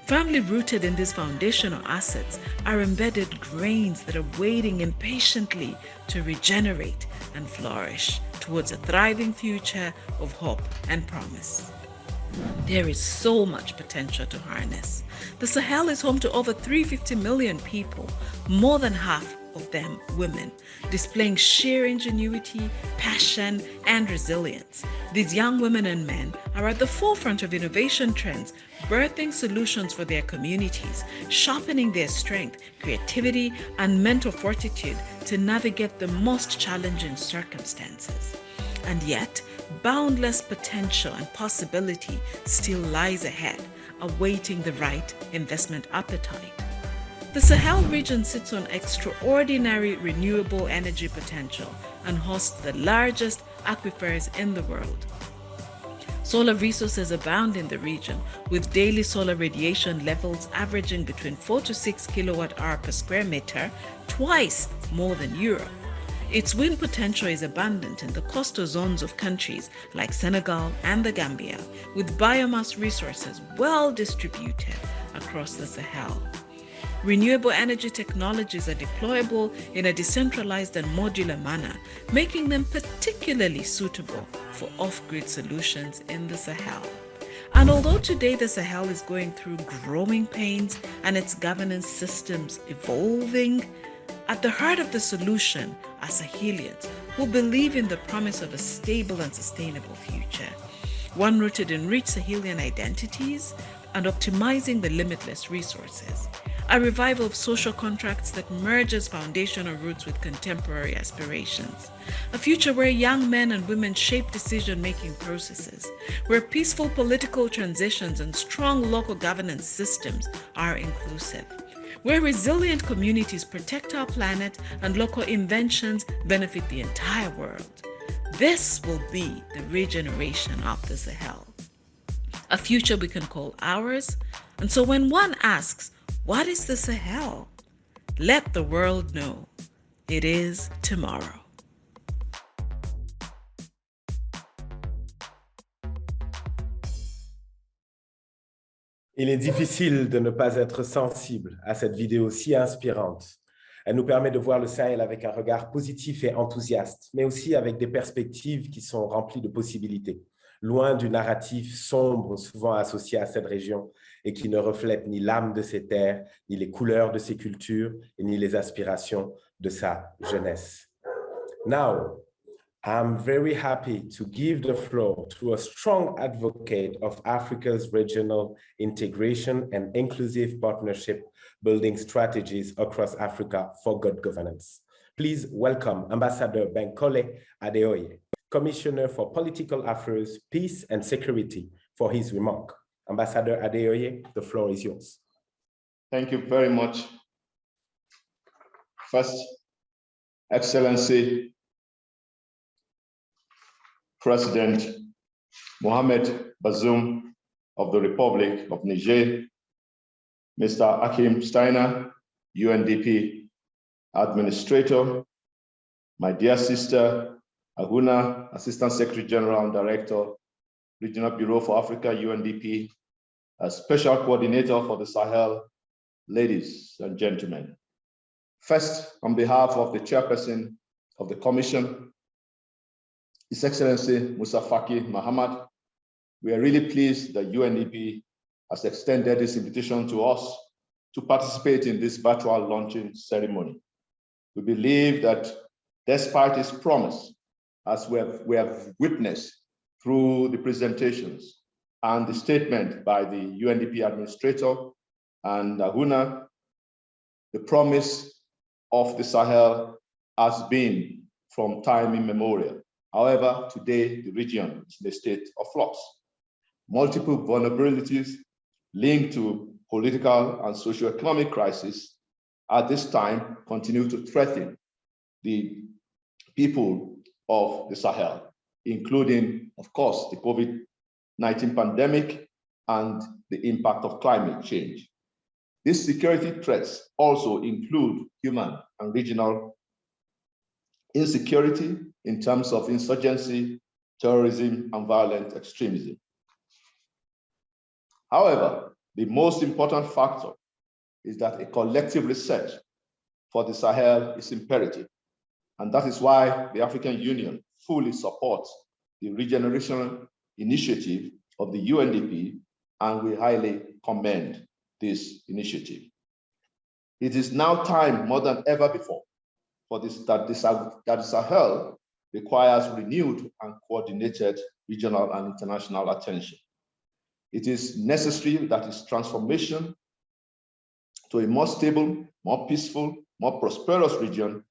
Firmly rooted in these foundational assets are embedded grains that are waiting impatiently to regenerate and flourish towards a thriving future of hope and promise. There is so much potential to harness. The Sahel is home to over 350 million people, more than half of them women, displaying sheer ingenuity, passion, and resilience. These young women and men are at the forefront of innovation trends, birthing solutions for their communities, sharpening their strength, creativity, and mental fortitude to navigate the most challenging circumstances. And yet, boundless potential and possibility still lies ahead, awaiting the right investment appetite. The Sahel region sits on extraordinary renewable energy potential and hosts the largest aquifers in the world. Solar resources abound in the region, with daily solar radiation levels averaging between 4 to 6 kilowatt-hour per square meter, twice more than Europe. Its wind potential is abundant in the coastal zones of countries like Senegal and the Gambia, with biomass resources well distributed across the Sahel. Renewable energy technologies are deployable in a decentralized and modular manner, making them particularly suitable for off-grid solutions in the Sahel. And although today the Sahel is going through growing pains and its governance systems evolving, at the heart of the solution are Sahelians who believe in the promise of a stable and sustainable future, one rooted in rich Sahelian identities and optimizing the limitless resources. A revival of social contracts that merges foundational roots with contemporary aspirations. A future where young men and women shape decision-making processes, where peaceful political transitions and strong local governance systems are inclusive, where resilient communities protect our planet and local inventions benefit the entire world. This will be the regeneration of the Sahel, a future we can call ours. And so when one asks, what is the Sahel? Let the world know it is tomorrow. Il est difficile de ne pas être sensible à cette vidéo si inspirante. Elle nous permet de voir le Sahel avec un regard positif et enthousiaste, mais aussi avec des perspectives qui sont remplies de possibilités, loin du narratif sombre souvent associé à cette région et qui ne reflète ni l'âme de ses terres, ni les couleurs de ses cultures, et ni les aspirations de sa jeunesse. Now, I'm very happy to give the floor to a strong advocate of Africa's regional integration and inclusive partnership building strategies across Africa for good governance. Please welcome Ambassador Bankole Adeoye, Commissioner for Political Affairs, Peace and Security, for his remark. Ambassador Adeoye, the floor is yours. Thank you very much. First, Excellency President Mohamed Bazoum of the Republic of Niger, Mr. Akim Steiner, UNDP, Administrator, my dear sister, Ahuna, Assistant Secretary General and Director, Regional Bureau for Africa, UNDP, a Special Coordinator for the Sahel, ladies and gentlemen. First, on behalf of the Chairperson of the Commission, His Excellency Musa Faki Mahamat, we are really pleased that UNDP has extended this invitation to us to participate in this virtual launching ceremony. We believe that despite its promise, as we have witnessed through the presentations and the statement by the UNDP Administrator and Ahuna, the promise of the Sahel has been from time immemorial. However, today the region is in a state of flux. Multiple vulnerabilities linked to political and socio-economic crisis at this time continue to threaten the people of the Sahel, including, of course, the COVID-19 pandemic and the impact of climate change. These security threats also include human and regional insecurity in terms of insurgency, terrorism, and violent extremism. However, the most important factor is that a collective research for the Sahel is imperative. And that is why the African Union fully supports the Regeneration initiative of the UNDP, and we highly commend this initiative. It is now time more than ever before for that the Sahel requires renewed and coordinated regional and international attention. It is necessary that its transformation to a more stable, more peaceful, more prosperous region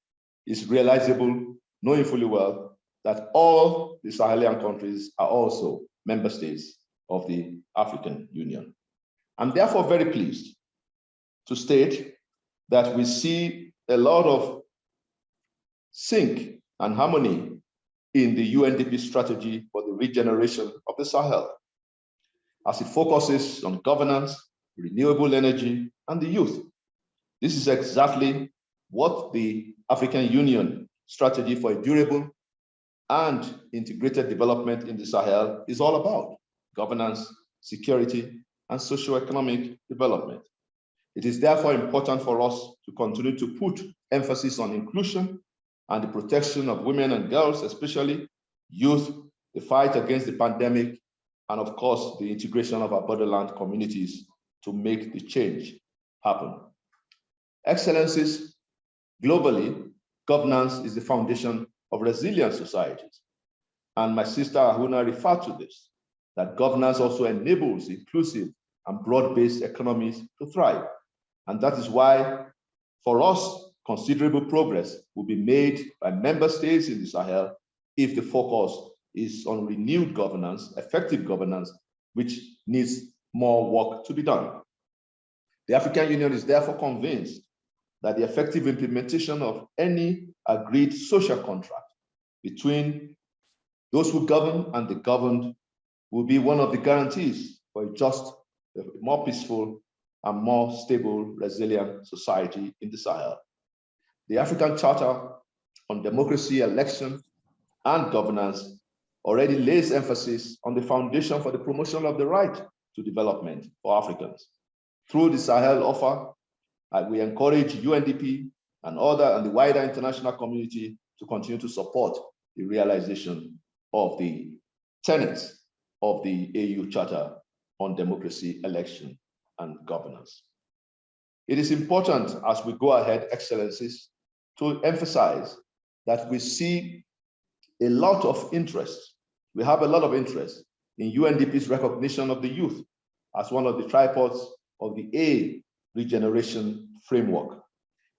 is realizable, knowing fully well that all the Sahelian countries are also member states of the African Union. I'm therefore very pleased to state that we see a lot of sync and harmony in the UNDP strategy for the regeneration of the Sahel, as it focuses on governance, renewable energy, and the youth. This is exactly what the African Union strategy for a durable and integrated development in the Sahel is all about: governance, security, and socio-economic development. It is therefore important for us to continue to put emphasis on inclusion and the protection of women and girls, especially youth, the fight against the pandemic, and of course, the integration of our borderland communities to make the change happen. Excellencies, globally, governance is the foundation of resilient societies. And my sister Ahuna referred to this, that governance also enables inclusive and broad-based economies to thrive. And that is why, for us, considerable progress will be made by member states in the Sahel if the focus is on renewed governance, effective governance, which needs more work to be done. The African Union is therefore convinced that the effective implementation of any agreed social contract between those who govern and the governed will be one of the guarantees for a just, more peaceful, and more stable, resilient society in the Sahel. The African Charter on Democracy, Election, and Governance already lays emphasis on the foundation for the promotion of the right to development for Africans. Through the Sahel offer, we encourage UNDP and the wider international community to continue to support the realization of the tenets of the AU Charter on Democracy, Election, and Governance. It is important as we go ahead, Excellencies, to emphasize that we see a lot of interest. We have a lot of interest in UNDP's recognition of the youth as one of the tripods of the A Regeneration framework.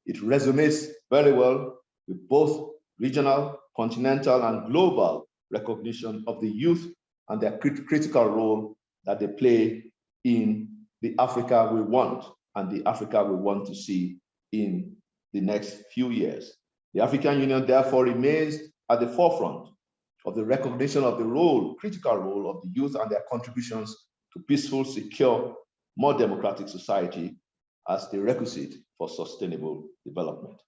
It resonates very well with both regional, continental, and global recognition of the youth and their critical role that they play in the Africa we want and the Africa we want to see in the next few years. The African Union therefore remains at the forefront of the recognition of the critical role of the youth and their contributions to peaceful, secure, more democratic society as the requisite for sustainable development.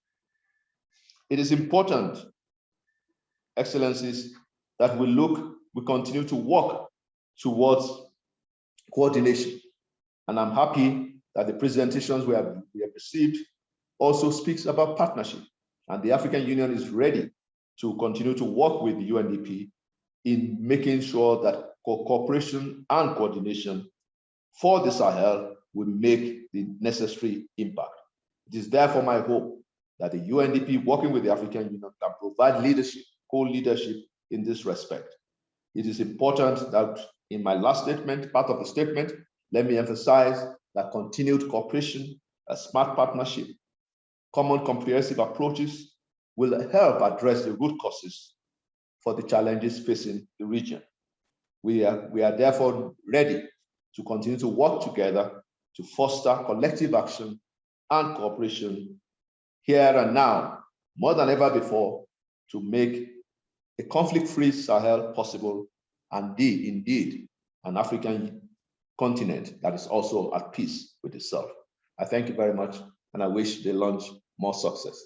It is important, Excellencies, that we continue to work towards coordination. And I'm happy that the presentations we have received also speaks about partnership. And the African Union is ready to continue to work with the UNDP in making sure that cooperation and coordination for the Sahel will make the necessary impact. It is therefore my hope that the UNDP, working with the African Union, can provide leadership, co-leadership in this respect. It is important that in my last statement, part of the statement, let me emphasize that continued cooperation, a smart partnership, common comprehensive approaches will help address the root causes for the challenges facing the region. We are therefore ready to continue to work together to foster collective action and cooperation here and now, more than ever before, to make a conflict-free Sahel possible and indeed an African continent that is also at peace with itself. I thank you very much, and I wish the launch more success.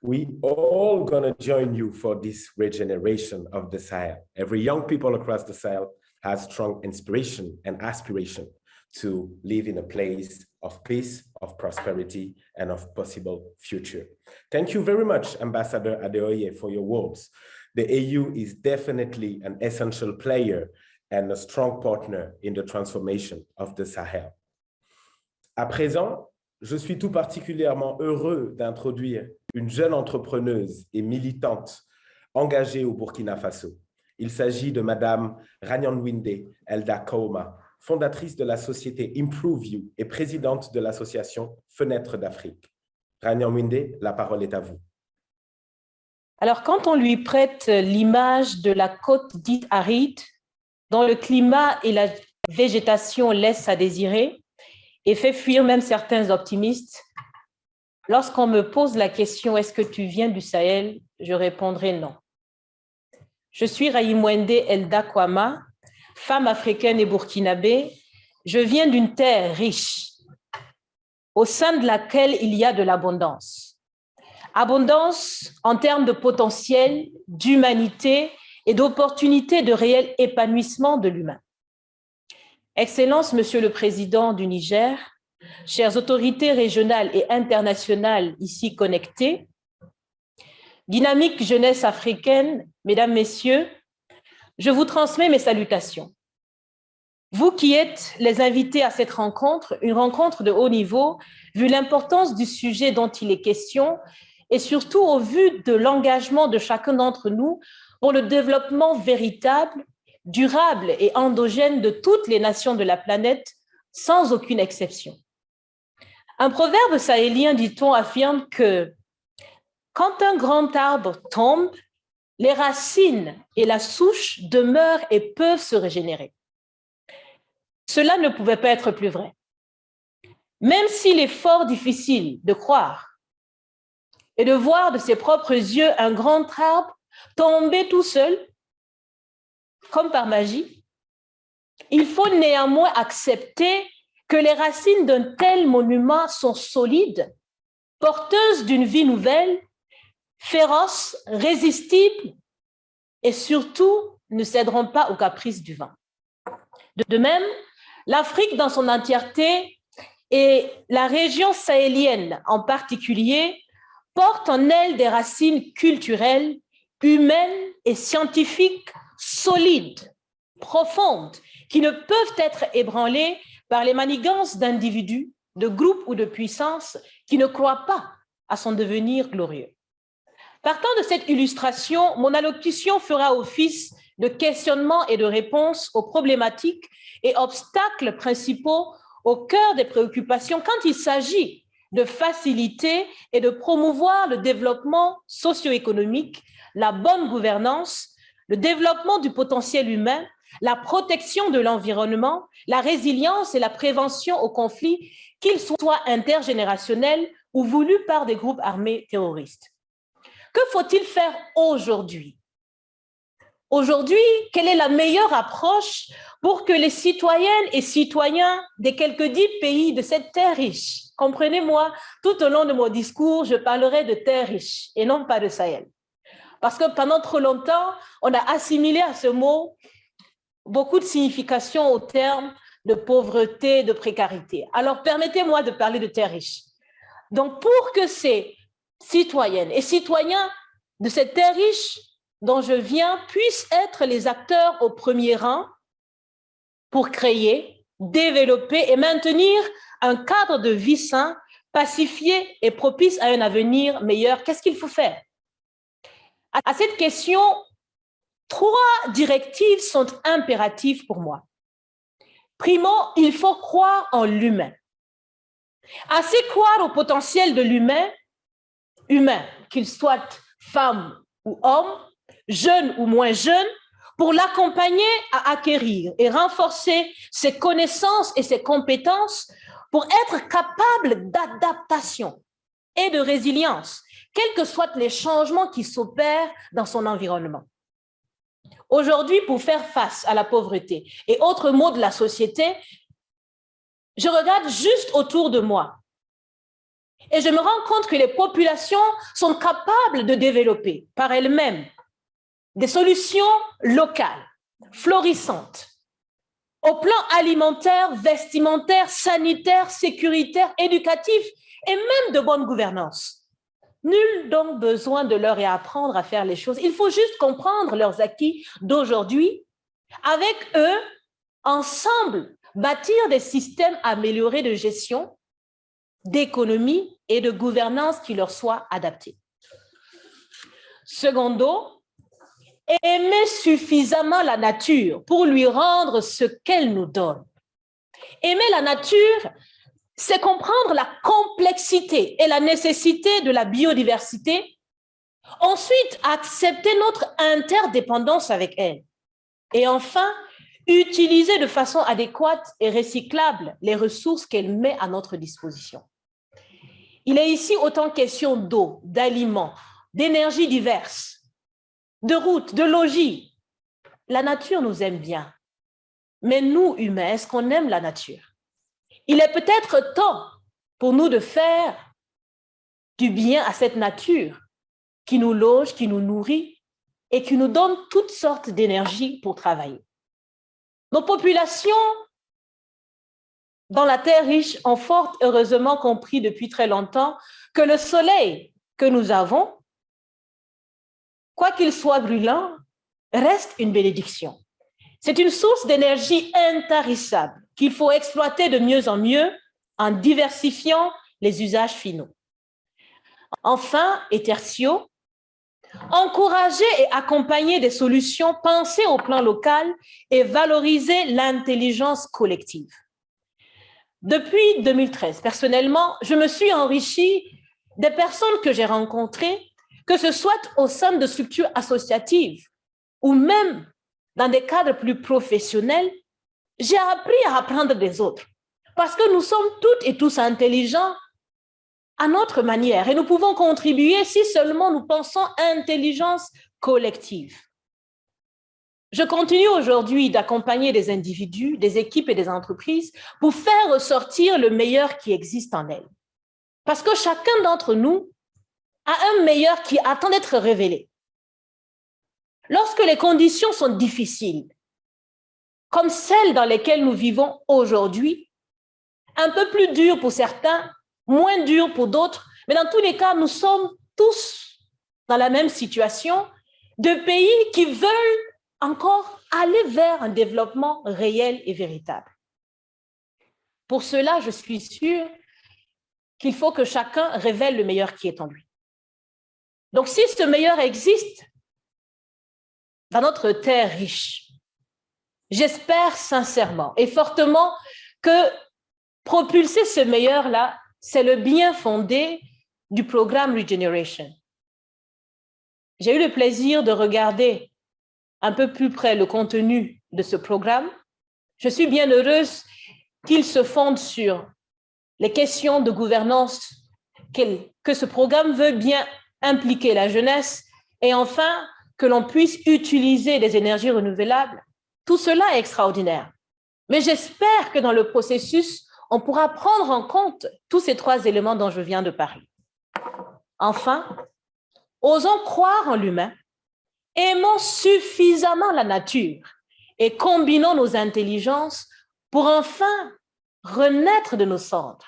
We all gonna join you for this regeneration of the Sahel. Every young people across the Sahel has strong inspiration and aspiration to live in a place of peace, of prosperity, and of possible future. Thank you very much, Ambassador Adeoye, for your words. The AU is definitely an essential player and a strong partner in the transformation of the Sahel. À présent, je suis tout particulièrement heureux d'introduire une jeune entrepreneuse et militante engagée au Burkina Faso. Il s'agit de Madame Ranyanwinde Elda Kaoma, fondatrice de la société Improve You et présidente de l'association Fenêtre d'Afrique. Ranyanwinde, la parole est à vous. Alors, quand on lui prête l'image de la côte dite aride, dont le climat et la végétation laissent à désirer et fait fuir même certains optimistes, lorsqu'on me pose la question « Est-ce que tu viens du Sahel ?», je répondrai non. Je suis Ranyanwinde Elda Kaoma, femme africaine et burkinabé. Je viens d'une terre riche, au sein de laquelle il y a de l'abondance. Abondance en termes de potentiel, d'humanité et d'opportunités de réel épanouissement de l'humain. Excellence, Monsieur le Président du Niger, chères autorités régionales et internationales ici connectées, dynamique jeunesse africaine, Mesdames, Messieurs, je vous transmets mes salutations. Vous qui êtes les invités à cette rencontre, une rencontre de haut niveau, vu l'importance du sujet dont il est question et surtout au vu de l'engagement de chacun d'entre nous pour le développement véritable, durable et endogène de toutes les nations de la planète, sans aucune exception. Un proverbe sahélien, dit-on, affirme que quand un grand arbre tombe, les racines et la souche demeurent et peuvent se régénérer. Cela ne pouvait pas être plus vrai. Même s'il est fort difficile de croire et de voir de ses propres yeux un grand arbre tomber tout seul, comme par magie, il faut néanmoins accepter que les racines d'un tel monument sont solides, porteuses d'une vie nouvelle, féroces, résistibles et surtout ne céderont pas aux caprices du vent. De même, l'Afrique dans son entièreté et la région sahélienne en particulier portent en elles des racines culturelles, humaines et scientifiques solides, profondes, qui ne peuvent être ébranlées par les manigances d'individus, de groupes ou de puissances qui ne croient pas à son devenir glorieux. Partant de cette illustration, mon allocution fera office de questionnement et de réponse aux problématiques et obstacles principaux au cœur des préoccupations quand il s'agit de faciliter et de promouvoir le développement socio-économique, la bonne gouvernance, le développement du potentiel humain, la protection de l'environnement, la résilience et la prévention aux conflits, qu'ils soient intergénérationnels ou voulus par des groupes armés terroristes. Que faut-il faire aujourd'hui? Aujourd'hui, quelle est la meilleure approche pour que les citoyennes et citoyens des quelques 10 pays de cette terre riche, comprenez-moi, tout au long de mon discours, je parlerai de terre riche et non pas de Sahel. Parce que pendant trop longtemps, on a assimilé à ce mot beaucoup de significations au terme de pauvreté, de précarité. Alors, permettez-moi de parler de terre riche. Donc, pour que ces citoyennes et citoyens de cette terre riche dont je viens puissent être les acteurs au premier rang pour créer, développer et maintenir un cadre de vie sain, pacifié et propice à un avenir meilleur, qu'est-ce qu'il faut faire? À cette question, 3 directives sont impératives pour moi. Primo, il faut croire en l'humain. Assez croire au potentiel de l'humain, qu'il soit femme ou homme, jeune ou moins jeune, pour l'accompagner à acquérir et renforcer ses connaissances et ses compétences pour être capable d'adaptation et de résilience, quels que soient les changements qui s'opèrent dans son environnement. Aujourd'hui, pour faire face à la pauvreté et autres maux de la société, je regarde juste autour de moi et je me rends compte que les populations sont capables de développer par elles-mêmes des solutions locales, florissantes, au plan alimentaire, vestimentaire, sanitaire, sécuritaire, éducatif et même de bonne gouvernance. Nul donc besoin de leur réapprendre à faire les choses. Il faut juste comprendre leurs acquis d'aujourd'hui. Avec eux, ensemble, bâtir des systèmes améliorés de gestion, d'économie et de gouvernance qui leur soient adaptés. Secondo, aimer suffisamment la nature pour lui rendre ce qu'elle nous donne. Aimer la nature, c'est comprendre la complexité et la nécessité de la biodiversité. Ensuite, accepter notre interdépendance avec elle. Et enfin, utiliser de façon adéquate et recyclable les ressources qu'elle met à notre disposition. Il est ici autant question d'eau, d'aliments, d'énergies diverses, de routes, de logis. La nature nous aime bien. Mais nous, humains, est-ce qu'on aime la nature? Il est peut-être temps pour nous de faire du bien à cette nature qui nous loge, qui nous nourrit et qui nous donne toutes sortes d'énergie pour travailler. Nos populations dans la terre riche ont fort heureusement compris depuis très longtemps que le soleil que nous avons, quoi qu'il soit brûlant, reste une bénédiction. C'est une source d'énergie intarissable qu'il faut exploiter de mieux en mieux en diversifiant les usages finaux. Enfin, et tertio, encourager et accompagner des solutions pensées au plan local et valoriser l'intelligence collective. Depuis 2013, personnellement, je me suis enrichie des personnes que j'ai rencontrées, que ce soit au sein de structures associatives ou même dans des cadres plus professionnels. J'ai appris à apprendre des autres parce que nous sommes toutes et tous intelligents à notre manière et nous pouvons contribuer si seulement nous pensons à intelligence collective. Je continue aujourd'hui d'accompagner des individus, des équipes et des entreprises pour faire ressortir le meilleur qui existe en elles. Parce que chacun d'entre nous a un meilleur qui attend d'être révélé. Lorsque les conditions sont difficiles, comme celles dans lesquelles nous vivons aujourd'hui, un peu plus dures pour certains, moins dures pour d'autres, mais dans tous les cas, nous sommes tous dans la même situation de pays qui veulent encore aller vers un développement réel et véritable. Pour cela, je suis sûre qu'il faut que chacun révèle le meilleur qui est en lui. Donc, si ce meilleur existe dans notre terre riche, j'espère sincèrement et fortement que propulser ce meilleur-là, c'est le bien fondé du programme Regeneration. J'ai eu le plaisir de regarder un peu plus près le contenu de ce programme. Je suis bien heureuse qu'il se fonde sur les questions de gouvernance, que ce programme veut bien impliquer la jeunesse et enfin que l'on puisse utiliser des énergies renouvelables. Tout cela est extraordinaire. Mais j'espère que dans le processus, on pourra prendre en compte tous ces trois éléments dont je viens de parler. Enfin, osons croire en l'humain, aimons suffisamment la nature et combinons nos intelligences pour enfin renaître de nos cendres,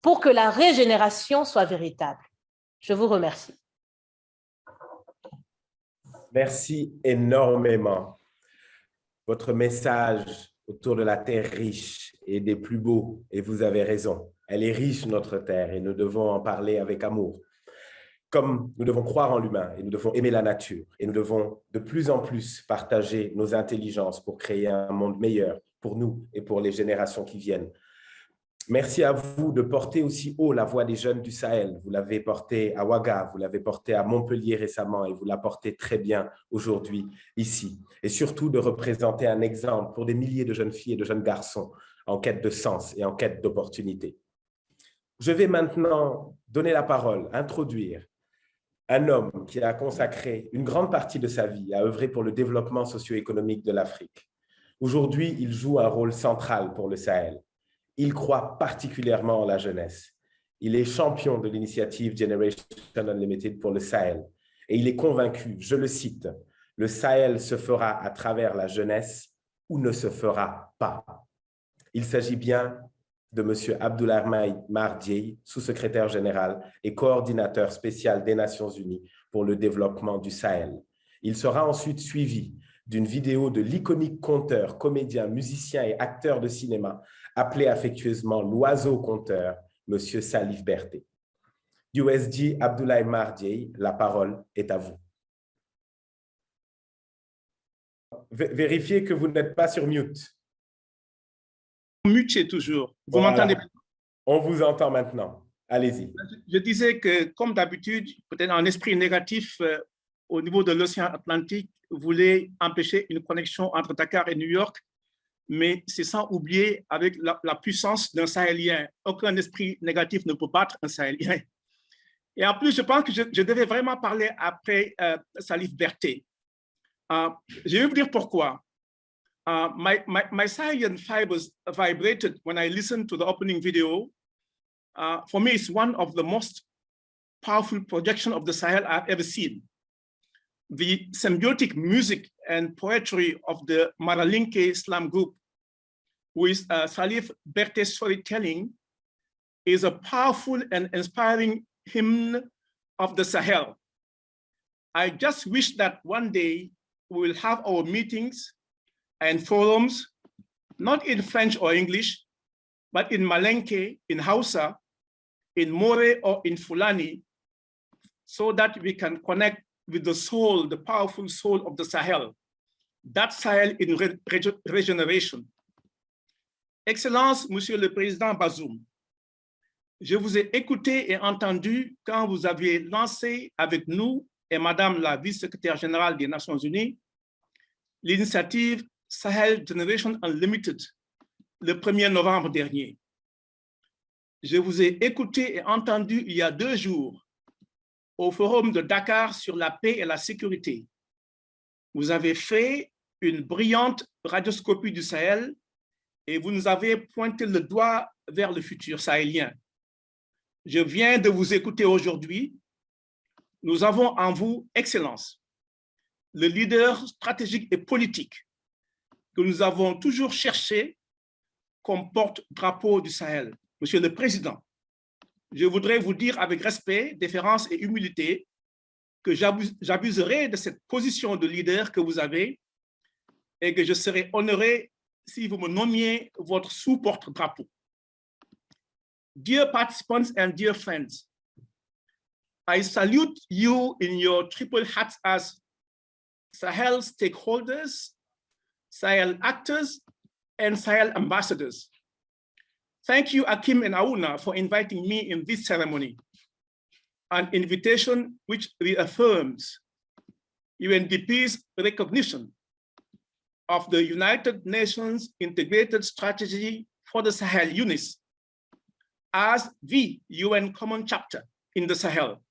pour que la régénération soit véritable. Je vous remercie. Merci énormément. Votre message autour de la terre riche est des plus beaux, et vous avez raison. Elle est riche, notre terre, et nous devons en parler avec amour. Comme nous devons croire en l'humain, et nous devons aimer la nature, et nous devons de plus en plus partager nos intelligences pour créer un monde meilleur pour nous et pour les générations qui viennent. Merci à vous de porter aussi haut la voix des jeunes du Sahel. Vous l'avez porté à Ouaga, vous l'avez porté à Montpellier récemment et vous la portez très bien aujourd'hui ici. Et surtout de représenter un exemple pour des milliers de jeunes filles et de jeunes garçons en quête de sens et en quête d'opportunités. Je vais maintenant donner la parole, introduire un homme qui a consacré une grande partie de sa vie à œuvrer pour le développement socio-économique de l'Afrique. Aujourd'hui, il joue un rôle central pour le Sahel. Il croit particulièrement en la jeunesse. Il est champion de l'initiative Generation Unlimited pour le Sahel. Et il est convaincu, je le cite, « Le Sahel se fera à travers la jeunesse ou ne se fera pas ». Il s'agit bien de M. Abdoulaye Mardieye, sous-secrétaire général et coordinateur spécial des Nations Unies pour le développement du Sahel. Il sera ensuite suivi d'une vidéo de l'iconique conteur, comédien, musicien et acteur de cinéma, appelé affectueusement l'oiseau conteur, M. Salif Berté. USG Abdoulaye Mardieye, la parole est à vous. Vérifiez que vous n'êtes pas sur mute. Muté toujours. Vous Voilà. m'entendez? On vous entend maintenant. Allez-y. Je disais que, comme d'habitude, peut-être un esprit négatif au niveau de l'océan Atlantique voulait empêcher une connexion entre Dakar et New York, mais c'est sans oublier avec la puissance d'un Sahélien. Aucun esprit négatif ne peut battre un Sahélien. Et en plus, je pense que je devais vraiment parler après Salif Berté. Je vais vous dire pourquoi. My Sahelian fibers vibrated when I listened to the opening video. For me, it's one of the most powerful projections of the Sahel I've ever seen. The symbiotic music and poetry of the Maralinke Slam group with Salif Berté's storytelling is a powerful and inspiring hymn of the Sahel. I just wish that one day we will have our meetings and forums, not in French or English, but in Malenke, in Hausa, in More or in Fulani, so that we can connect with the soul, the powerful soul of the Sahel, that Sahel in regeneration. Excellence, Monsieur le Président Bazoum, je vous ai écouté et entendu quand vous aviez lancé avec nous et Madame la vice-secrétaire générale des Nations Unies l'initiative Sahel Generation Unlimited le 1er novembre dernier. Je vous ai écouté et entendu il y a 2 jours au Forum de Dakar sur la paix et la sécurité. Vous avez fait une brillante radioscopie du Sahel et vous nous avez pointé le doigt vers le futur sahélien. Je viens de vous écouter aujourd'hui. Nous avons en vous, Excellence, le leader stratégique et politique que nous avons toujours cherché comme porte-drapeau du Sahel. Monsieur le Président, je voudrais vous dire avec respect, déférence et humilité que j'abuserai de cette position de leader que vous avez et que je serai honoré si vous me nommiez votre sous-porte-drapeau. Dear participants and dear friends, I salute you in your triple hats as Sahel stakeholders, Sahel actors, and Sahel ambassadors. Thank you, Akim and Aouna, for inviting me in this ceremony, an invitation which reaffirms UNDP's recognition of the United Nations Integrated Strategy for the Sahel UNIS as the UN Common Chapter in the Sahel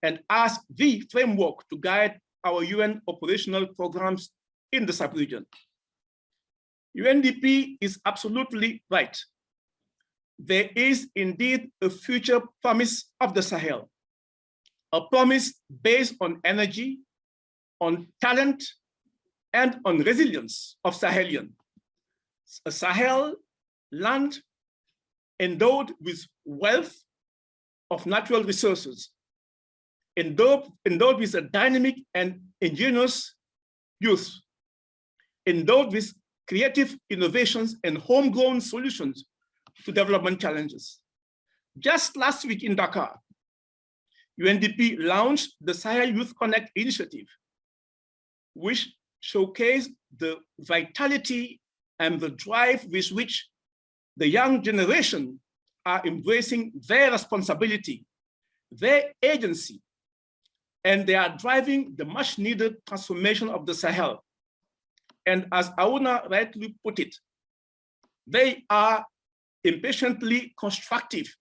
and as the framework to guide our UN operational programs in the sub-region. UNDP is absolutely right. There is indeed a future promise of the Sahel, a promise based on energy, on talent, and on resilience of Sahelian. A Sahel land endowed with wealth of natural resources, endowed with a dynamic and ingenious youth, endowed with creative innovations and homegrown solutions to development challenges. Just last week in Dakar, UNDP launched the Sahel Youth Connect initiative, which showcased the vitality and the drive with which the young generation are embracing their responsibility, their agency, and they are driving the much needed transformation of the Sahel. And as Aouna rightly put it, they are impatiently constructive.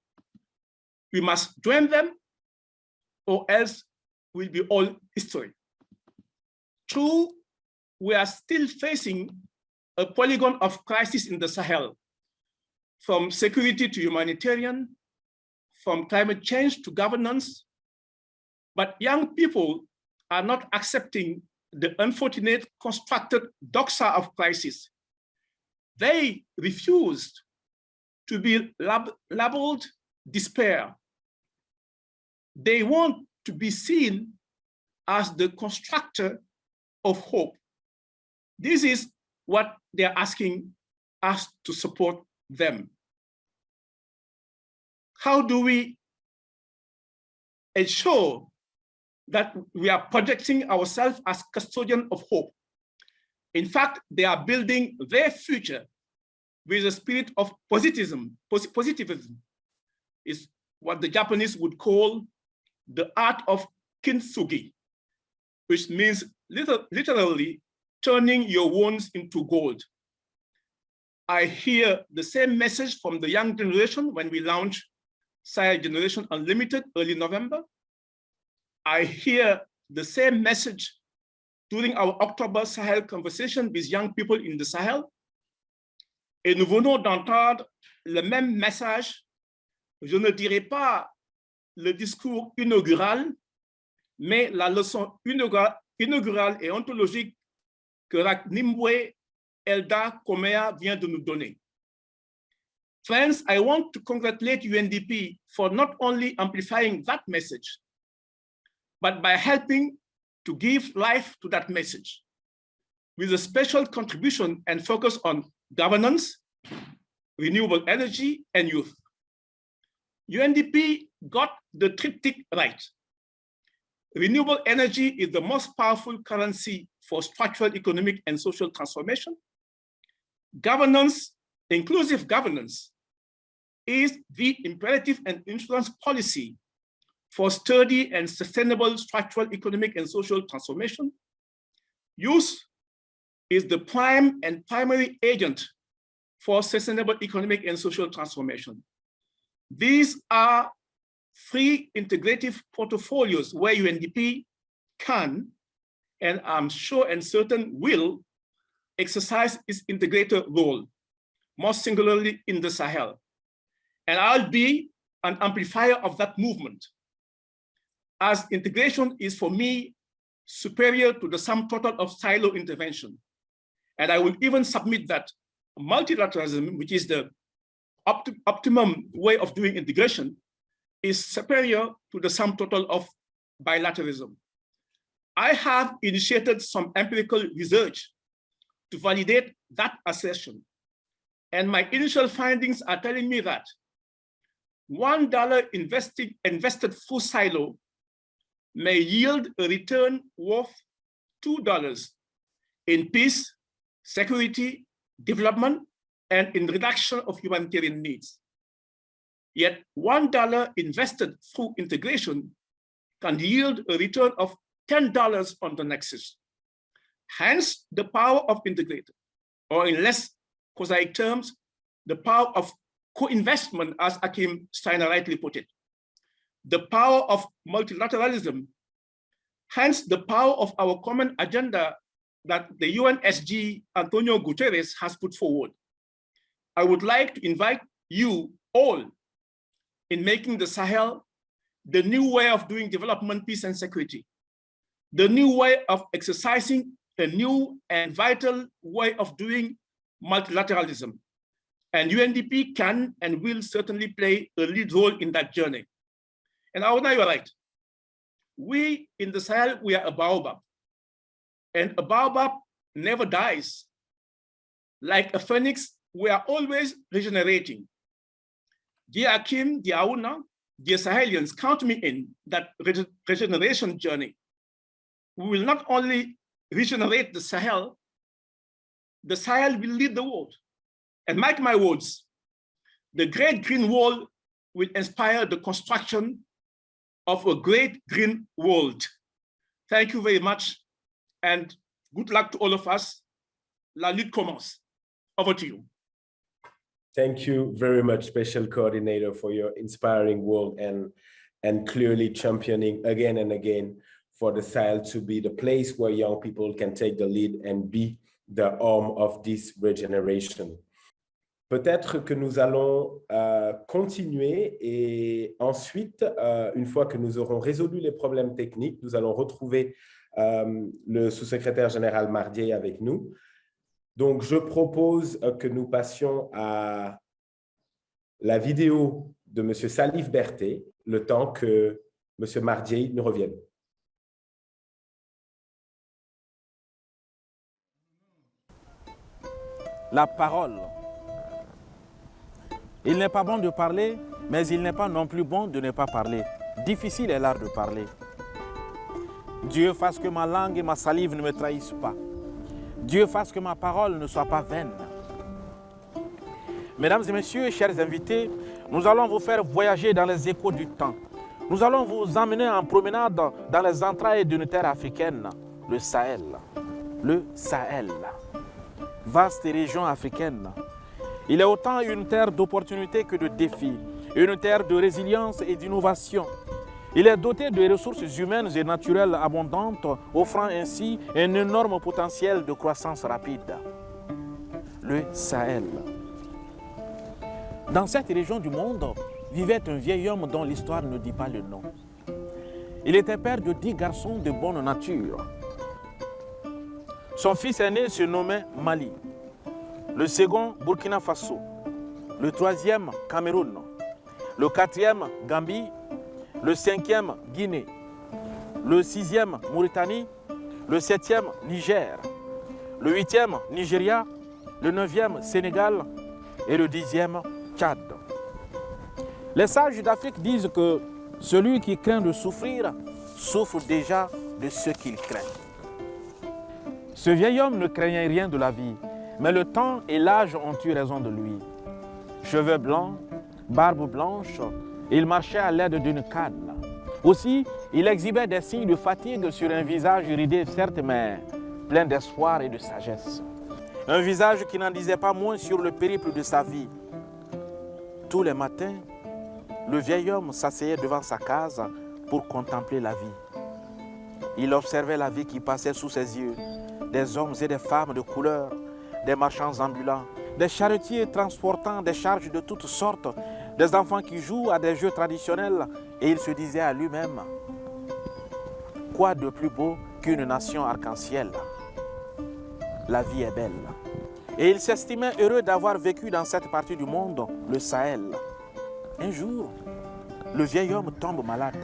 We must join them or else we'll be all history. True, we are still facing a polygon of crisis in the Sahel, from security to humanitarian, from climate change to governance. But young people are not accepting the unfortunate constructed doxa of crisis. They refused to be labeled despair. They want to be seen as the constructor of hope. This is what they're asking us to support them. How do we ensure that we are projecting ourselves as custodian of hope? In fact, they are building their future with a spirit of positivism. Positivism is what the Japanese would call the art of kintsugi, which means literally turning your wounds into gold. I hear the same message from the young generation when we launched Sahel Generation Unlimited early November. I hear the same message during our October Sahel conversation with young people in the Sahel. Et nous venons d'entendre le même message, je ne dirais pas le discours inaugural, mais la leçon inaugurale et ontologique que Raknimbwe Elda Komea vient de nous donner. Friends, I want to congratulate UNDP for not only amplifying that message, but by helping to give life to that message with a special contribution and focus on governance, renewable energy, and youth. UNDP got the triptych right. Renewable energy is the most powerful currency for structural, economic, and social transformation. Governance, inclusive governance, is the imperative and influence policy for sturdy and sustainable structural, economic, and social transformation. Youth is the prime and primary agent for sustainable economic and social transformation. These are three integrative portfolios where UNDP can, and I'm sure and certain will, exercise its integrator role, most singularly in the Sahel. And I'll be an amplifier of that movement, as integration is for me superior to the sum total of silo intervention. And I will even submit that multilateralism, which is the optimum way of doing integration, is superior to the sum total of bilateralism. I have initiated some empirical research to validate that assertion. And my initial findings are telling me that $1 invested through silo may yield a return worth $2 in peace, security, development, and in reduction of humanitarian needs. Yet $1 invested through integration can yield a return of $10 on the nexus. Hence, the power of integrated, or in less prosaic terms, the power of co-investment, as Akim Steiner rightly put it, the power of multilateralism, hence the power of our common agenda that the UNSG Antonio Guterres has put forward. I would like to invite you all in making the Sahel the new way of doing development, peace, and security, the new way of exercising a new and vital way of doing multilateralism. And UNDP can and will certainly play a lead role in that journey. And Aona, you're right. We in the Sahel, we are a baobab. And a baobab never dies. Like a phoenix, we are always regenerating. Dear Akim, dear Aona, dear Sahelians, count me in that regeneration journey. We will not only regenerate the Sahel will lead the world. And mark my words, the Great Green Wall will inspire the construction of a great green world. Thank you very much, and good luck to all of us. La lutte commence. Over to you. Thank you very much, Special Coordinator, for your inspiring work and clearly championing again and again for the Sahel to be the place where young people can take the lead and be the arm of this regeneration. Peut-être que nous allons continuer et ensuite, une fois que nous aurons résolu les problèmes techniques, nous allons retrouver le sous-secrétaire général Mardier avec nous. Donc, je propose que nous passions à la vidéo de M. Salif Berthé, le temps que M. Mardier nous revienne. La parole. Il n'est pas bon de parler, mais il n'est pas non plus bon de ne pas parler. Difficile est l'art de parler. Dieu fasse que ma langue et ma salive ne me trahissent pas. Dieu fasse que ma parole ne soit pas vaine. Mesdames et messieurs, chers invités, nous allons vous faire voyager dans les échos du temps. Nous allons vous emmener en promenade dans les entrailles d'une terre africaine, le Sahel. Le Sahel. Vaste région africaine. Il est autant une terre d'opportunités que de défis, une terre de résilience et d'innovation. Il est doté de ressources humaines et naturelles abondantes, offrant ainsi un énorme potentiel de croissance rapide. Le Sahel. Dans cette région du monde, vivait un vieil homme dont l'histoire ne dit pas le nom. Il était père de 10 garçons de bonne nature. Son fils aîné se nommait Mali, le second Burkina Faso, le troisième Cameroun, le quatrième Gambie, le cinquième Guinée, le sixième Mauritanie, le septième Niger, le huitième Nigeria, le neuvième Sénégal et le 10e Tchad. Les sages d'Afrique disent que celui qui craint de souffrir souffre déjà de ce qu'il craint. Ce vieil homme ne craignait rien de la vie, mais le temps et l'âge ont eu raison de lui. Cheveux blancs, barbe blanche, il marchait à l'aide d'une canne. Aussi, il exhibait des signes de fatigue sur un visage ridé, certes, mais plein d'espoir et de sagesse. Un visage qui n'en disait pas moins sur le périple de sa vie. Tous les matins, le vieil homme s'asseyait devant sa case pour contempler la vie. Il observait la vie qui passait sous ses yeux, des hommes et des femmes de couleur, des marchands ambulants, des charretiers transportant des charges de toutes sortes, des enfants qui jouent à des jeux traditionnels, et il se disait à lui-même, quoi de plus beau qu'une nation arc-en-ciel? La vie est belle. Et il s'estimait heureux d'avoir vécu dans cette partie du monde, le Sahel. Un jour, le vieil homme tombe malade.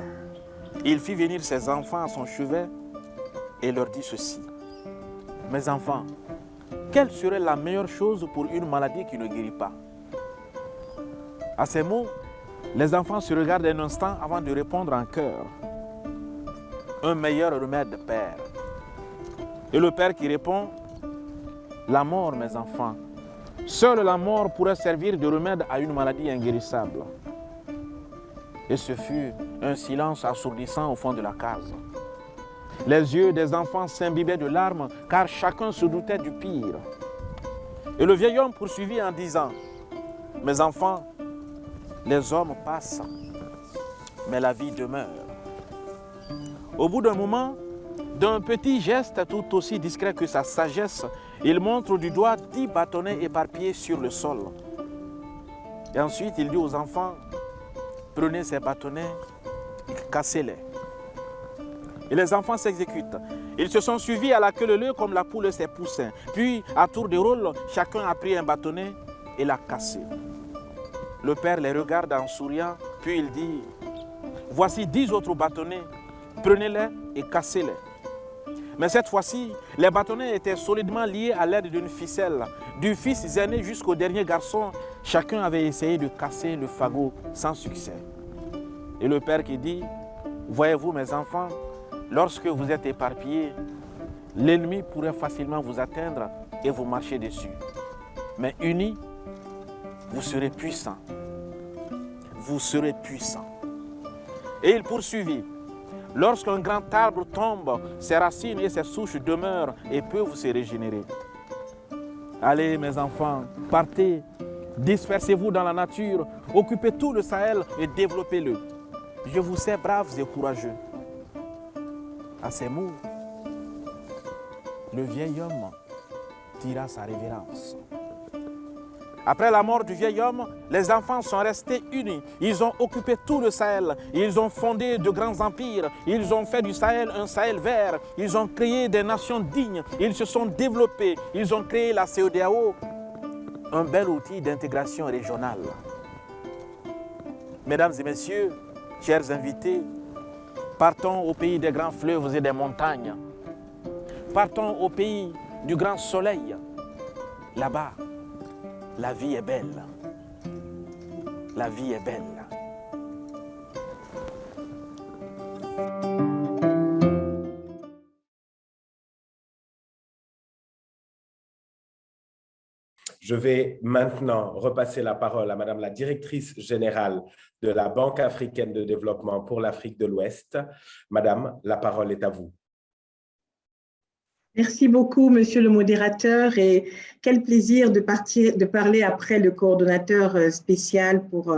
Il fit venir ses enfants à son chevet et leur dit ceci. Mes enfants, quelle serait la meilleure chose pour une maladie qui ne guérit pas? À ces mots, les enfants se regardent un instant avant de répondre en chœur. Un meilleur remède, Père. Et le Père qui répond, la mort, mes enfants. Seule la mort pourrait servir de remède à une maladie inguérissable. Et ce fut un silence assourdissant au fond de la case. Les yeux des enfants s'imbibaient de larmes, car chacun se doutait du pire. Et le vieil homme poursuivit en disant, « Mes enfants, les hommes passent, mais la vie demeure. » Au bout d'un moment, d'un petit geste tout aussi discret que sa sagesse, il montre du doigt 10 bâtonnets éparpillés sur le sol. Et ensuite, il dit aux enfants, « Prenez ces bâtonnets, cassez-les. » Et les enfants s'exécutent. Ils se sont suivis à la queue leu comme la poule ses poussins. Puis, à tour de rôle, chacun a pris un bâtonnet et l'a cassé. Le père les regarde en souriant, puis il dit, « Voici 10 autres bâtonnets, prenez-les et cassez-les. » Mais cette fois-ci, les bâtonnets étaient solidement liés à l'aide d'une ficelle. Du fils aîné jusqu'au dernier garçon, chacun avait essayé de casser le fagot sans succès. Et le père qui dit, « Voyez-vous mes enfants, lorsque vous êtes éparpillés, l'ennemi pourrait facilement vous atteindre et vous marcher dessus. Mais unis, vous serez puissants. Vous serez puissants. » Et il poursuivit. Lorsqu'un grand arbre tombe, ses racines et ses souches demeurent et peuvent se régénérer. Allez mes enfants, partez, dispersez-vous dans la nature, occupez tout le Sahel et développez-le. Je vous sais braves et courageux. À ces mots, le vieil homme tira sa révérence. Après la mort du vieil homme, les enfants sont restés unis. Ils ont occupé tout le Sahel. Ils ont fondé de grands empires. Ils ont fait du Sahel un Sahel vert. Ils ont créé des nations dignes. Ils se sont développés. Ils ont créé la CEDEAO, un bel outil d'intégration régionale. Mesdames et messieurs, chers invités, partons au pays des grands fleuves et des montagnes. Partons au pays du grand soleil. Là-bas, la vie est belle. La vie est belle. Je vais maintenant repasser la parole à Madame la directrice générale de la Banque africaine de développement pour l'Afrique de l'Ouest. Madame, la parole est à vous. Merci beaucoup, Monsieur le modérateur, et quel plaisir de parler après le coordonnateur spécial pour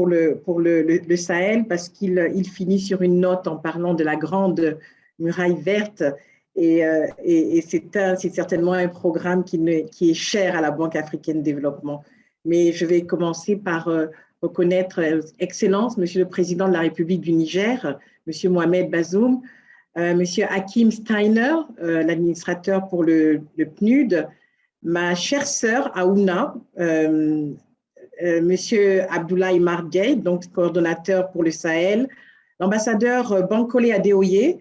le Sahel, parce qu'il finit sur une note en parlant de la grande muraille verte, et c'est certainement un programme qui est cher à la Banque africaine de développement. Mais je vais commencer par reconnaître Excellence, Monsieur le Président de la République du Niger, Monsieur Mohamed Bazoum, Monsieur Hakim Steiner, l'administrateur pour le PNUD, ma chère sœur Aouna, Monsieur Abdoulaye Marguey, donc coordonnateur pour le Sahel, l'ambassadeur Bankole Adeoye,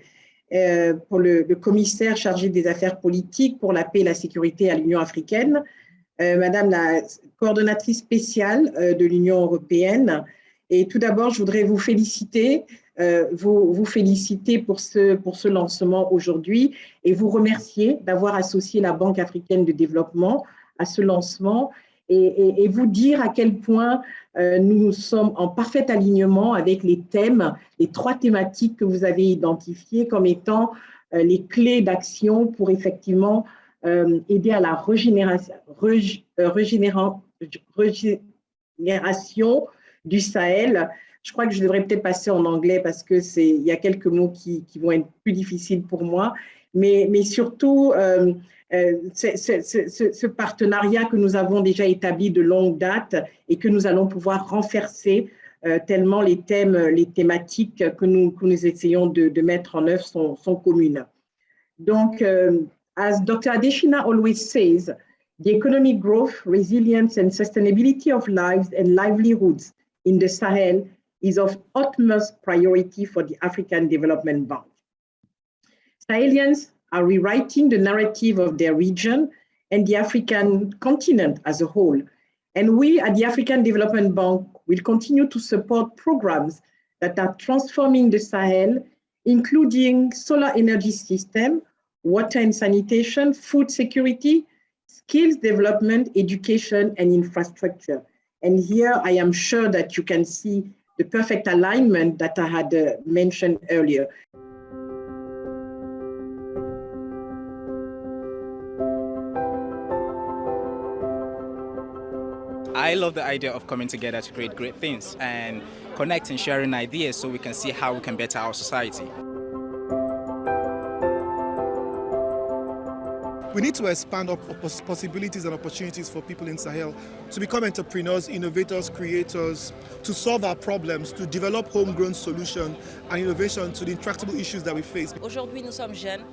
pour le commissaire chargé des affaires politiques pour la paix et la sécurité à l'Union africaine, Madame la coordonnatrice spéciale de l'Union européenne. Et tout d'abord, je voudrais vous féliciter, vous féliciter pour ce lancement aujourd'hui et vous remercier d'avoir associé la Banque africaine de développement à ce lancement et vous dire à quel point nous sommes en parfait alignement avec les thèmes, les 3 thématiques que vous avez identifiées comme étant les clés d'action pour effectivement aider à la régénération du Sahel. Je crois que je devrais peut-être passer en anglais parce que il y a quelques mots qui vont être plus difficiles pour moi, mais surtout ce partenariat que nous avons déjà établi de longue date et que nous allons pouvoir renforcer tellement les thématiques que nous essayons de mettre en œuvre sont communes. Donc, as Dr. Adeshina always says, the economic growth, resilience and sustainability of lives and livelihoods in the Sahel is of utmost priority for the African Development Bank. Sahelians are rewriting the narrative of their region and the African continent as a whole. And we at the African Development Bank will continue to support programs that are transforming the Sahel, including solar energy system, water and sanitation, food security, skills development, education, and infrastructure. And here I am sure that you can see the perfect alignment that I had mentioned earlier. I love the idea of coming together to create great things and connecting, sharing ideas so we can see how we can better our society. We need to expand possibilities and opportunities for people in Sahel to become entrepreneurs, innovators, creators, to solve our problems, to develop homegrown solutions and innovation to the intractable issues that we face. Aujourd'hui, nous sommes jeunes,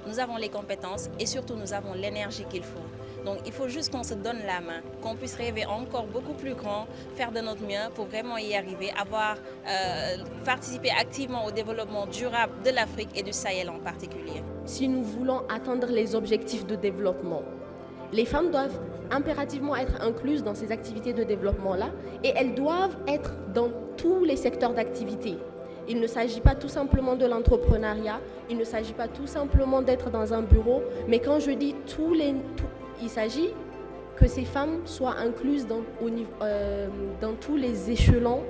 nous avons les compétences et surtout nous avons l'énergie qu'il faut. Donc il faut juste qu'on se donne la main, qu'on puisse rêver encore beaucoup plus grand, faire de notre mieux pour vraiment y arriver, participer activement au développement durable de l'Afrique et du Sahel en particulier. Si nous voulons atteindre les objectifs de développement, les femmes doivent impérativement être incluses dans ces activités de développement-là et elles doivent être dans tous les secteurs d'activité. Il ne s'agit pas tout simplement de l'entrepreneuriat, il ne s'agit pas tout simplement d'être dans un bureau, mais quand je dis il s'agit que ces femmes soient incluses dans tous les échelons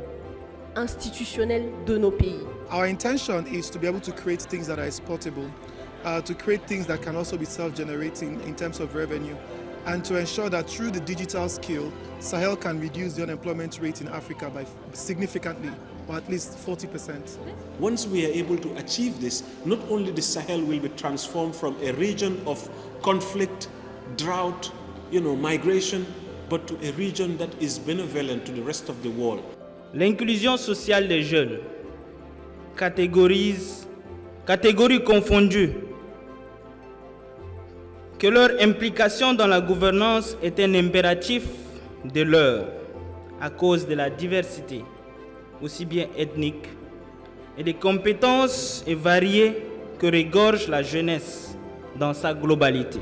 institutionnels de nos pays. Our intention is to be able to create things that are exportable, to create things that can also be self-generating in terms of revenue, and to ensure that through the digital skill, Sahel can reduce the unemployment rate in Africa by significantly, or at least 40%. Once we are able to achieve this, not only the Sahel will be transformed from a region of conflict, drought, migration, but to a region that is benevolent to the rest of the world. L'inclusion sociale des jeunes, catégories confondues, que leur implication dans la gouvernance est un impératif de l'heure à cause de la diversité, aussi bien ethnique, et des compétences variées que regorge la jeunesse dans sa globalité.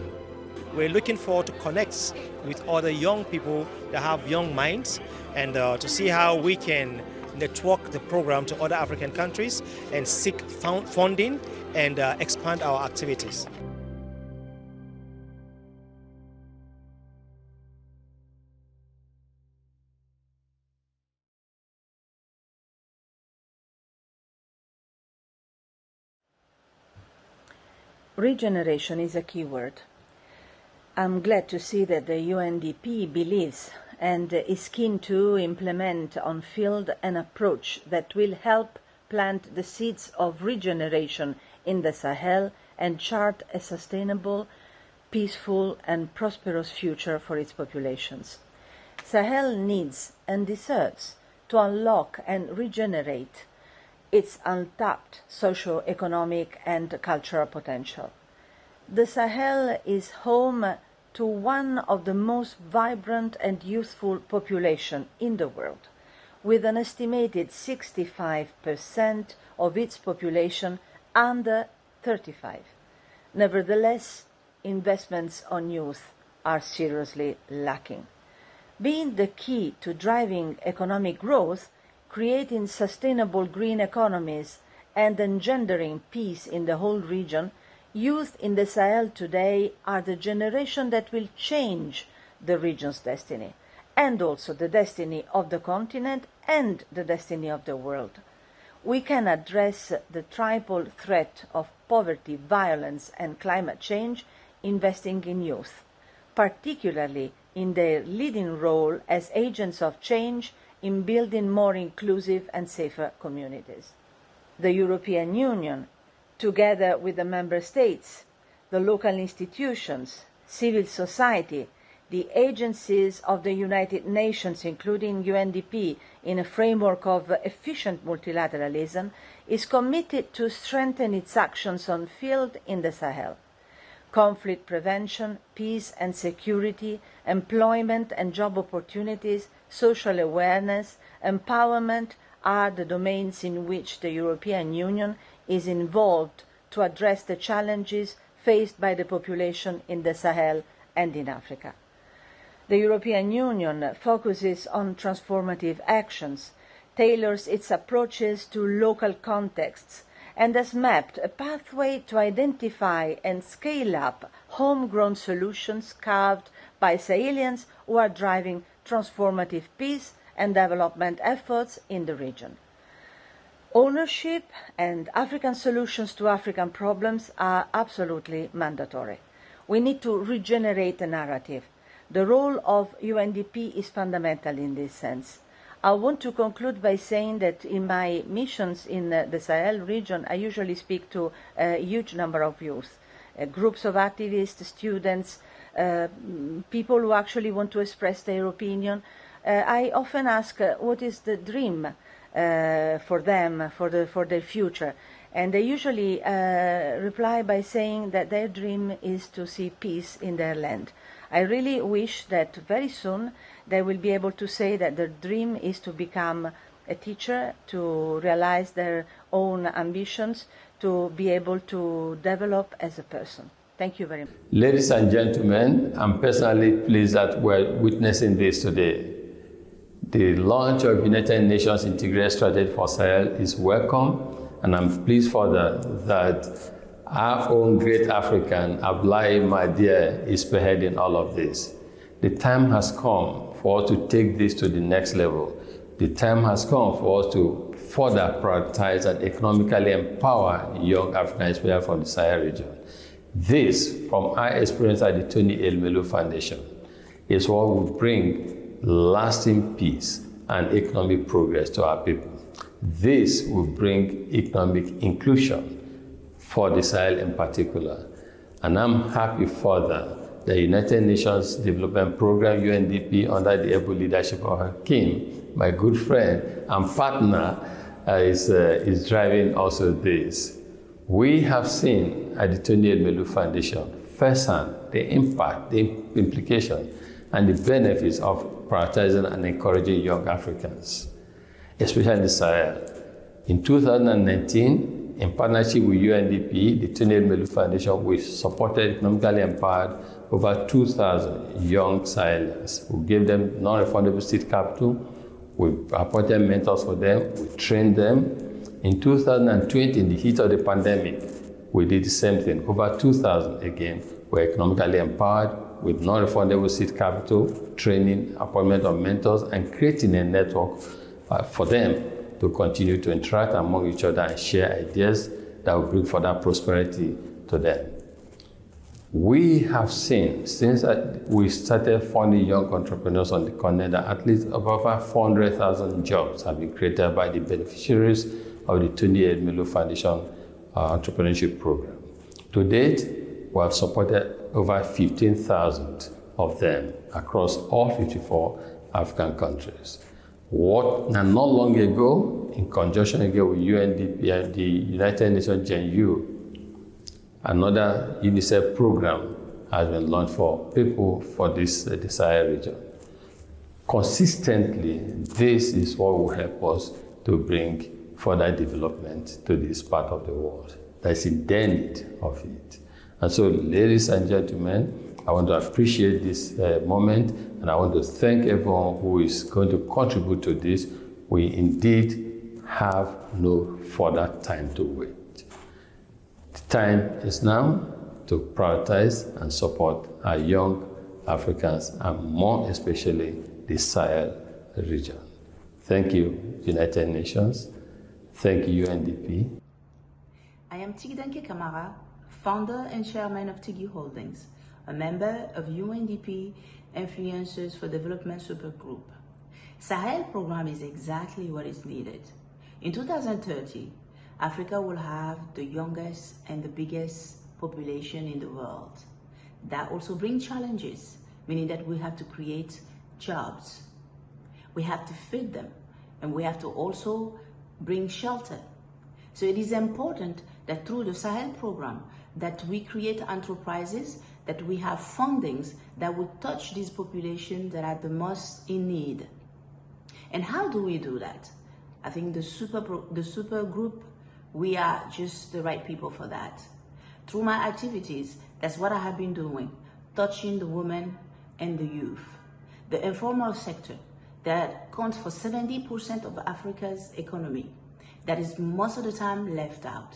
We're looking forward to connect with other young people that have young minds and to see how we can network the program to other African countries and seek funding and expand our activities. Regeneration is a key word. I'm glad to see that the UNDP believes and is keen to implement on field an approach that will help plant the seeds of regeneration in the Sahel and chart a sustainable, peaceful and prosperous future for its populations. Sahel needs and deserves to unlock and regenerate its untapped socio-economic and cultural potential. The Sahel is home to one of the most vibrant and youthful populations in the world, with an estimated 65% of its population under 35. Nevertheless, investments on youth are seriously lacking. Being the key to driving economic growth, creating sustainable green economies, and engendering peace in the whole region, youth in the Sahel today are the generation that will change the region's destiny, and also the destiny of the continent and the destiny of the world. We can address the triple threat of poverty, violence, and climate change investing in youth, particularly in their leading role as agents of change in building more inclusive and safer communities. The European Union, together with the member states, the local institutions, civil society, the agencies of the United Nations, including UNDP, in a framework of efficient multilateralism, is committed to strengthen its actions on field in the Sahel. Conflict prevention, peace and security, employment and job opportunities, social awareness, empowerment are the domains in which the European Union is involved to address the challenges faced by the population in the Sahel and in Africa. The European Union focuses on transformative actions, tailors its approaches to local contexts, and has mapped a pathway to identify and scale up homegrown solutions carved by Sahelians who are driving transformative peace and development efforts in the region. Ownership and African solutions to African problems are absolutely mandatory. We need to regenerate the narrative. The role of UNDP is fundamental in this sense. I want to conclude by saying that in my missions in the Sahel region, I usually speak to a huge number of youth, groups of activists, students, people who actually want to express their opinion. I often ask what is the dream for them, for their future. And they usually reply by saying that their dream is to see peace in their land. I really wish that very soon they will be able to say that their dream is to become a teacher, to realize their own ambitions, to be able to develop as a person. Thank you very much. Ladies and gentlemen, I'm personally pleased that we're witnessing this today. The launch of United Nations Integrated Strategy for Sahel is welcome, and I'm pleased further that our own great African, Ablaye Madia, is spearheading all of this. The time has come for us to take this to the next level. The time has come for us to further prioritize and economically empower young Africans, especially from the Sahel region. This, from our experience at the Tony Elmelu Foundation, is what will bring lasting peace and economic progress to our people. This will bring economic inclusion for the Sahel in particular. And I'm happy further the United Nations Development Program, UNDP, under the able leadership of Hakim, my good friend and partner, is driving also this. We have seen at the Tony Elmelu Foundation firsthand the impact, the implication, and the benefits of prioritizing and encouraging young Africans, especially in the Sahel. In 2019, in partnership with UNDP, the Tony Elmelu Foundation, we supported economically empowered over 2,000 young Sahelians. We gave them non-refundable seed capital, we appointed mentors for them, we trained them. In 2020, in the heat of the pandemic, we did the same thing. Over 2,000 again were economically empowered with non-refundable seed capital, training, appointment of mentors, and creating a network for them to continue to interact among each other and share ideas that will bring further prosperity to them. We have seen, since we started funding young entrepreneurs on the continent, that at least over 400,000 jobs have been created by the beneficiaries of the Tony Elmelu Foundation entrepreneurship program. To date, we have supported over 15,000 of them across all 54 African countries. Not long ago, in conjunction again with UNDP and the United Nations GenU, another UNICEF program has been launched for people for this the Sahel region. Consistently, this is what will help us to bring further development to this part of the world. That's in their need of it. And so, ladies and gentlemen, I want to appreciate this moment, and I want to thank everyone who is going to contribute to this. We indeed have no further time to wait. The time is now to prioritize and support our young Africans, and more especially the Sahel region. Thank you, United Nations. Thank you, UNDP. I am Tigdanke Kamara, founder and chairman of Tigi Holdings, a member of UNDP Influencers for Development Supergroup. Sahel program is exactly what is needed. In 2030, Africa will have the youngest and the biggest population in the world. That also brings challenges, meaning that we have to create jobs. We have to feed them, and we have to also bring shelter. So it is important that through the Sahel program that we create enterprises, that we have fundings that will touch these populations that are the most in need. And how do we do that? I think the super group, we are just the right people for that. Through my activities, that's what I have been doing, touching the women and the youth. The informal sector that accounts for 70% of Africa's economy, that is most of the time left out.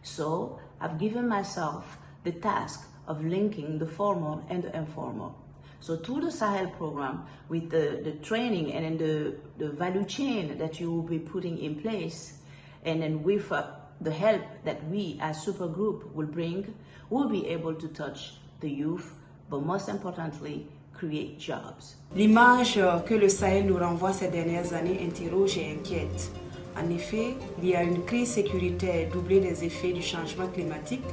So I've given myself the task of linking the formal and the informal. So through the Sahel program, with the training and then the value chain that you will be putting in place, and then with the help that we as Supergroup will bring, we'll be able to touch the youth, but most importantly, create jobs. L'image que le Sahel nous renvoie ces dernières années interroge et inquiète. En effet, il y a une crise sécuritaire doublée des effets du changement climatique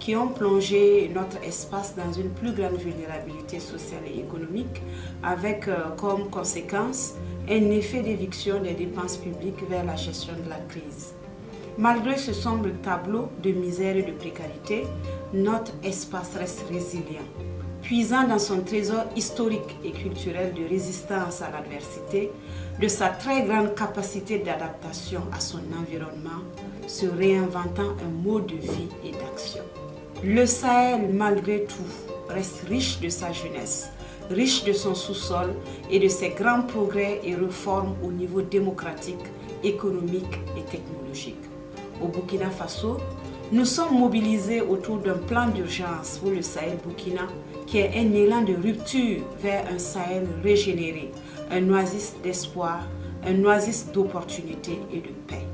qui ont plongé notre espace dans une plus grande vulnérabilité sociale et économique, avec comme conséquence un effet d'éviction des dépenses publiques vers la gestion de la crise. Malgré ce sombre tableau de misère et de précarité, notre espace reste résilient. Puisant dans son trésor historique et culturel de résistance à l'adversité, de sa très grande capacité d'adaptation à son environnement, se réinventant un mode de vie et d'action. Le Sahel, malgré tout, reste riche de sa jeunesse, riche de son sous-sol et de ses grands progrès et réformes au niveau démocratique, économique et technologique. Au Burkina Faso, nous sommes mobilisés autour d'un plan d'urgence pour le Sahel-Burkina qui est un élan de rupture vers un Sahel régénéré, un oasis d'espoir, un oasis d'opportunités et de paix.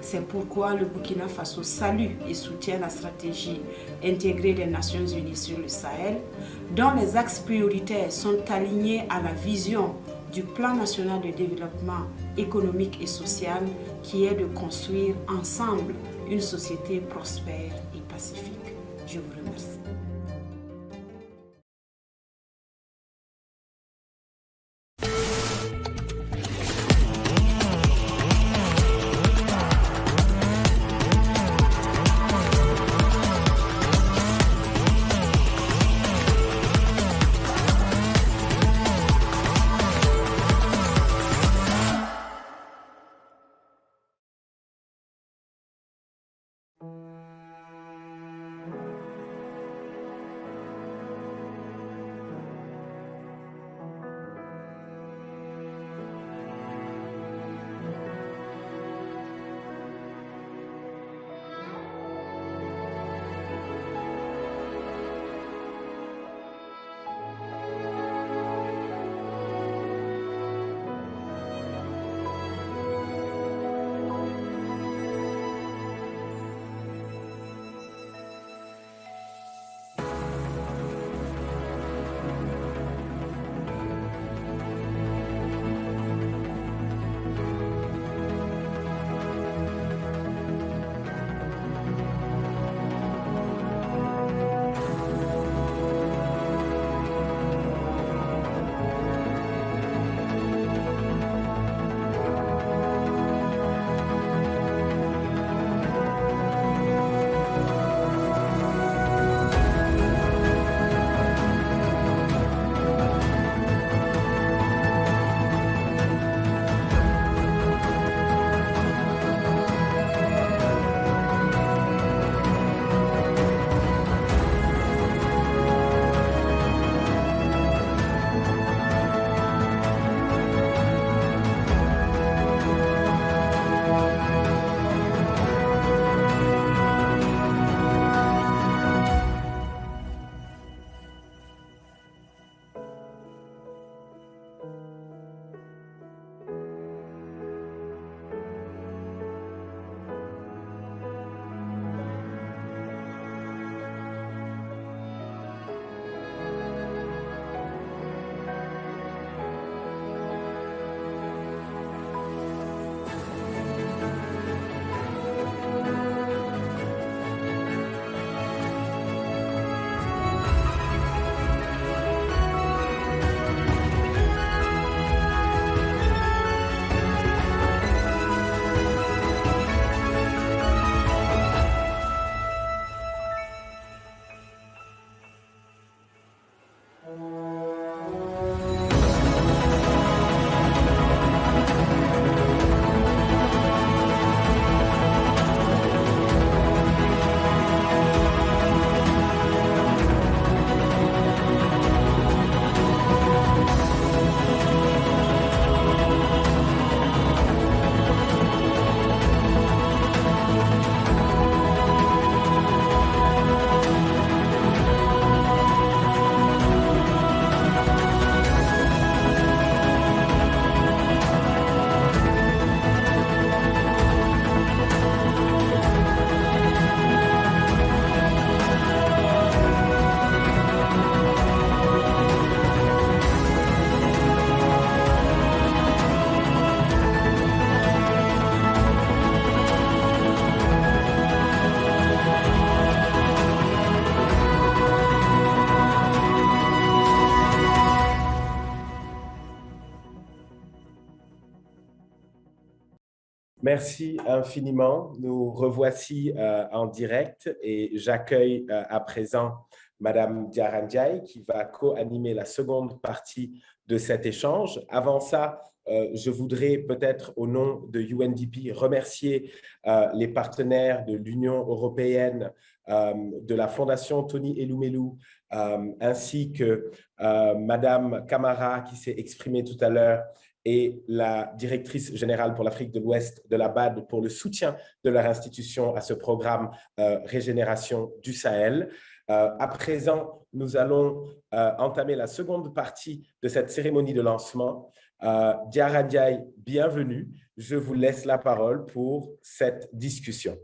C'est pourquoi le Burkina Faso salue et soutient la stratégie intégrée des Nations Unies sur le Sahel, dont les axes prioritaires sont alignés à la vision du Plan national de développement économique et social qui est de construire ensemble une société prospère et pacifique. Je vous remercie. Merci infiniment. Nous revoici en direct et j'accueille à présent Madame Diarandjaye qui va co-animer la seconde partie de cet échange. Avant ça, je voudrais peut-être au nom de UNDP remercier les partenaires de l'Union européenne, de la Fondation Tony Elumelu, ainsi que Madame Camara qui s'est exprimée tout à l'heure et la directrice générale pour l'Afrique de l'Ouest de la BAD pour le soutien de leur institution à ce programme Régénération du Sahel. À présent, nous allons entamer la seconde partie de cette cérémonie de lancement. Diarandjaye, bienvenue. Je vous laisse la parole pour cette discussion.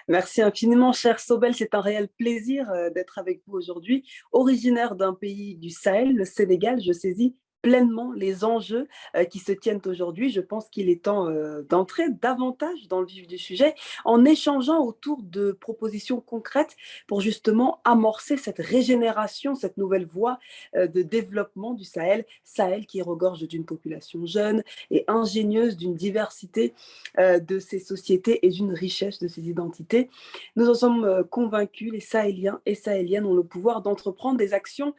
Merci infiniment, cher Sobel. C'est un réel plaisir d'être avec vous aujourd'hui. Originaire d'un pays du Sahel, le Sénégal, je saisis pleinement les enjeux qui se tiennent aujourd'hui. Je pense qu'il est temps d'entrer davantage dans le vif du sujet en échangeant autour de propositions concrètes pour justement amorcer cette régénération, cette nouvelle voie de développement du Sahel. Sahel qui regorge d'une population jeune et ingénieuse, d'une diversité de ses sociétés et d'une richesse de ses identités. Nous en sommes convaincus, les Sahéliens et Sahéliennes ont le pouvoir d'entreprendre des actions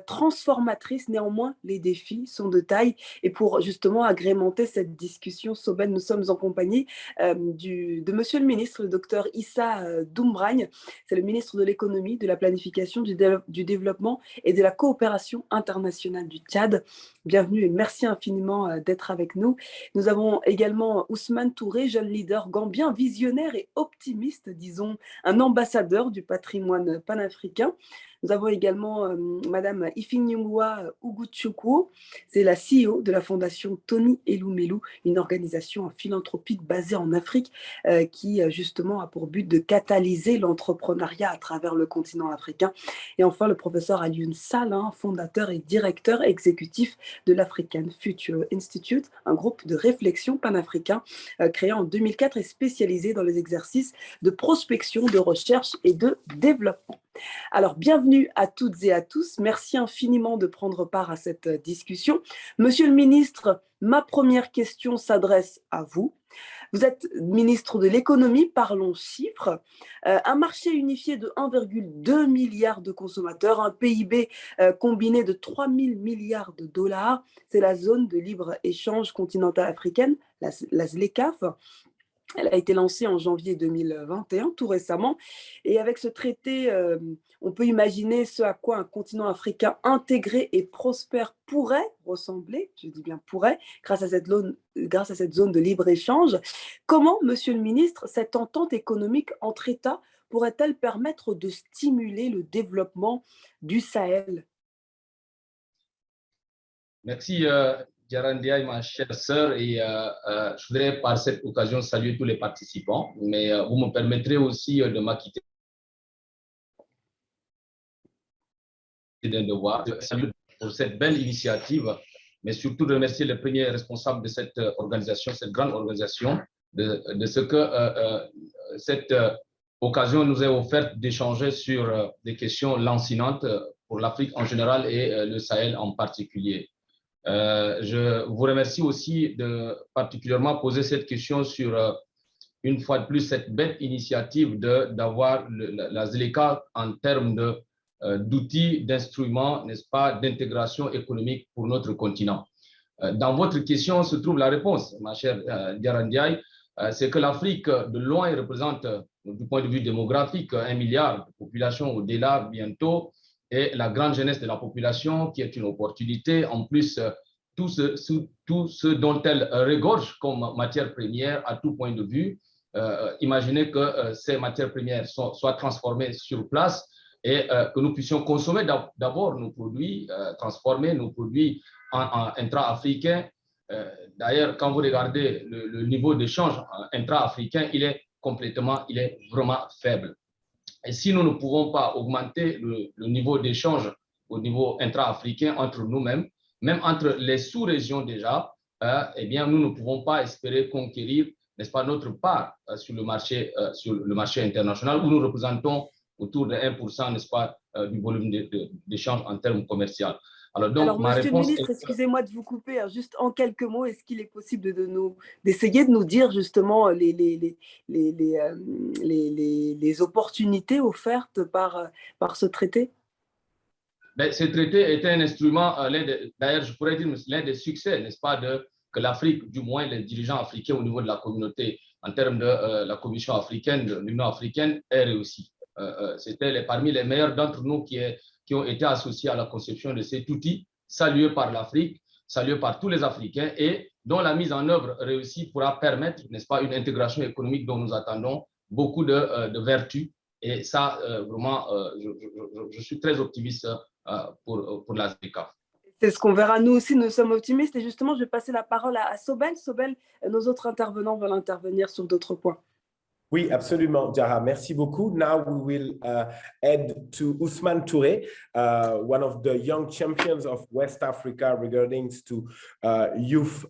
transformatrices. Néanmoins, les défis sont de taille. Et pour justement agrémenter cette discussion, Sobel, nous sommes en compagnie de Monsieur le ministre, le docteur Issa Doumbaragne. C'est le ministre de l'économie, de la planification, du développement et de la coopération internationale du Tchad. Bienvenue et merci infiniment d'être avec nous. Nous avons également Ousmane Touré, jeune leader gambien, visionnaire et optimiste, disons, un ambassadeur du patrimoine panafricain. Nous avons également Madame Ifinyumwa Uguchukwu, c'est la CEO de la Fondation Tony Elumelu, une organisation philanthropique basée en Afrique qui justement a pour but de catalyser l'entrepreneuriat à travers le continent africain. Et enfin, le professeur Alioune Sall, fondateur et directeur exécutif de l'African Future Institute, un groupe de réflexion panafricain créé en 2004 et spécialisé dans les exercices de prospection, de recherche et de développement. Alors, bienvenue à toutes et à tous. Merci infiniment de prendre part à cette discussion. Monsieur le ministre, ma première question s'adresse à vous. Vous êtes ministre de l'économie, parlons chiffres. Un marché unifié de 1,2 milliard de consommateurs, un PIB combiné de 3 000 milliards de dollars. C'est la zone de libre-échange continentale africaine, la ZLECAf. Elle a été lancée en janvier 2021, tout récemment. Et avec ce traité, on peut imaginer ce à quoi un continent africain intégré et prospère pourrait ressembler, je dis bien pourrait, grâce à cette zone de libre-échange. Comment, Monsieur le ministre, cette entente économique entre États pourrait-elle permettre de stimuler le développement du Sahel? Merci. Diarandjaye, ma chère sœur, et je voudrais par cette occasion saluer tous les participants, mais vous me permettrez aussi de m'acquitter d'un devoir, de saluer pour cette belle initiative, mais surtout de remercier les premiers responsables de cette organisation, cette grande organisation, de ce que cette occasion nous est offerte d'échanger sur des questions lancinantes pour l'Afrique en général et le Sahel en particulier. Je vous remercie aussi de particulièrement poser cette question sur, une fois de plus, cette belle initiative d'avoir la ZLECA en termes d'outils, d'instruments, n'est-ce pas, d'intégration économique pour notre continent. Dans votre question se trouve la réponse, ma chère Diarandjaye, c'est que l'Afrique, de loin, représente, du point de vue démographique, 1 milliard de population au-delà bientôt, et la grande jeunesse de la population qui est une opportunité. En plus, tout ce dont elle regorge comme matière première à tout point de vue. Imaginez que ces matières premières soient transformées sur place et que nous puissions consommer d'abord nos produits, transformer nos produits en intra-africains. D'ailleurs, quand vous regardez le niveau d'échange intra-africain, il est vraiment faible. Et si nous ne pouvons pas augmenter le niveau d'échange au niveau intra-africain entre nous-mêmes, même entre les sous-régions déjà, eh bien, nous ne pouvons pas espérer conquérir, n'est-ce pas, notre part sur le marché international où nous représentons autour de 1%, n'est-ce pas, du volume d'échange en termes commerciaux. Alors, Monsieur le ministre, excusez-moi de vous couper, hein, juste en quelques mots, est-ce qu'il est possible d'essayer de nous dire justement les opportunités offertes par ce traité? Ce traité est un instrument, d'ailleurs, je pourrais dire l'un des succès, n'est-ce pas, que l'Afrique, du moins les dirigeants africains au niveau de la communauté, en termes de la Commission africaine, de l'Union africaine, est réussi. C'était parmi les meilleurs d'entre nous qui ont été associés à la conception de cet outil, salué par l'Afrique, salué par tous les Africains, et dont la mise en œuvre réussie pourra permettre, n'est-ce pas, une intégration économique dont nous attendons beaucoup de vertus. Et ça, vraiment, je suis très optimiste pour la ZECAF. C'est ce qu'on verra, nous aussi, nous sommes optimistes. Et justement, je vais passer la parole à Sobel. Sobel, nos autres intervenants veulent intervenir sur d'autres points. Oui, absolument, Jara. Merci beaucoup. Now we will add to Ousmane Touré, one of the young champions of West Africa regarding to youth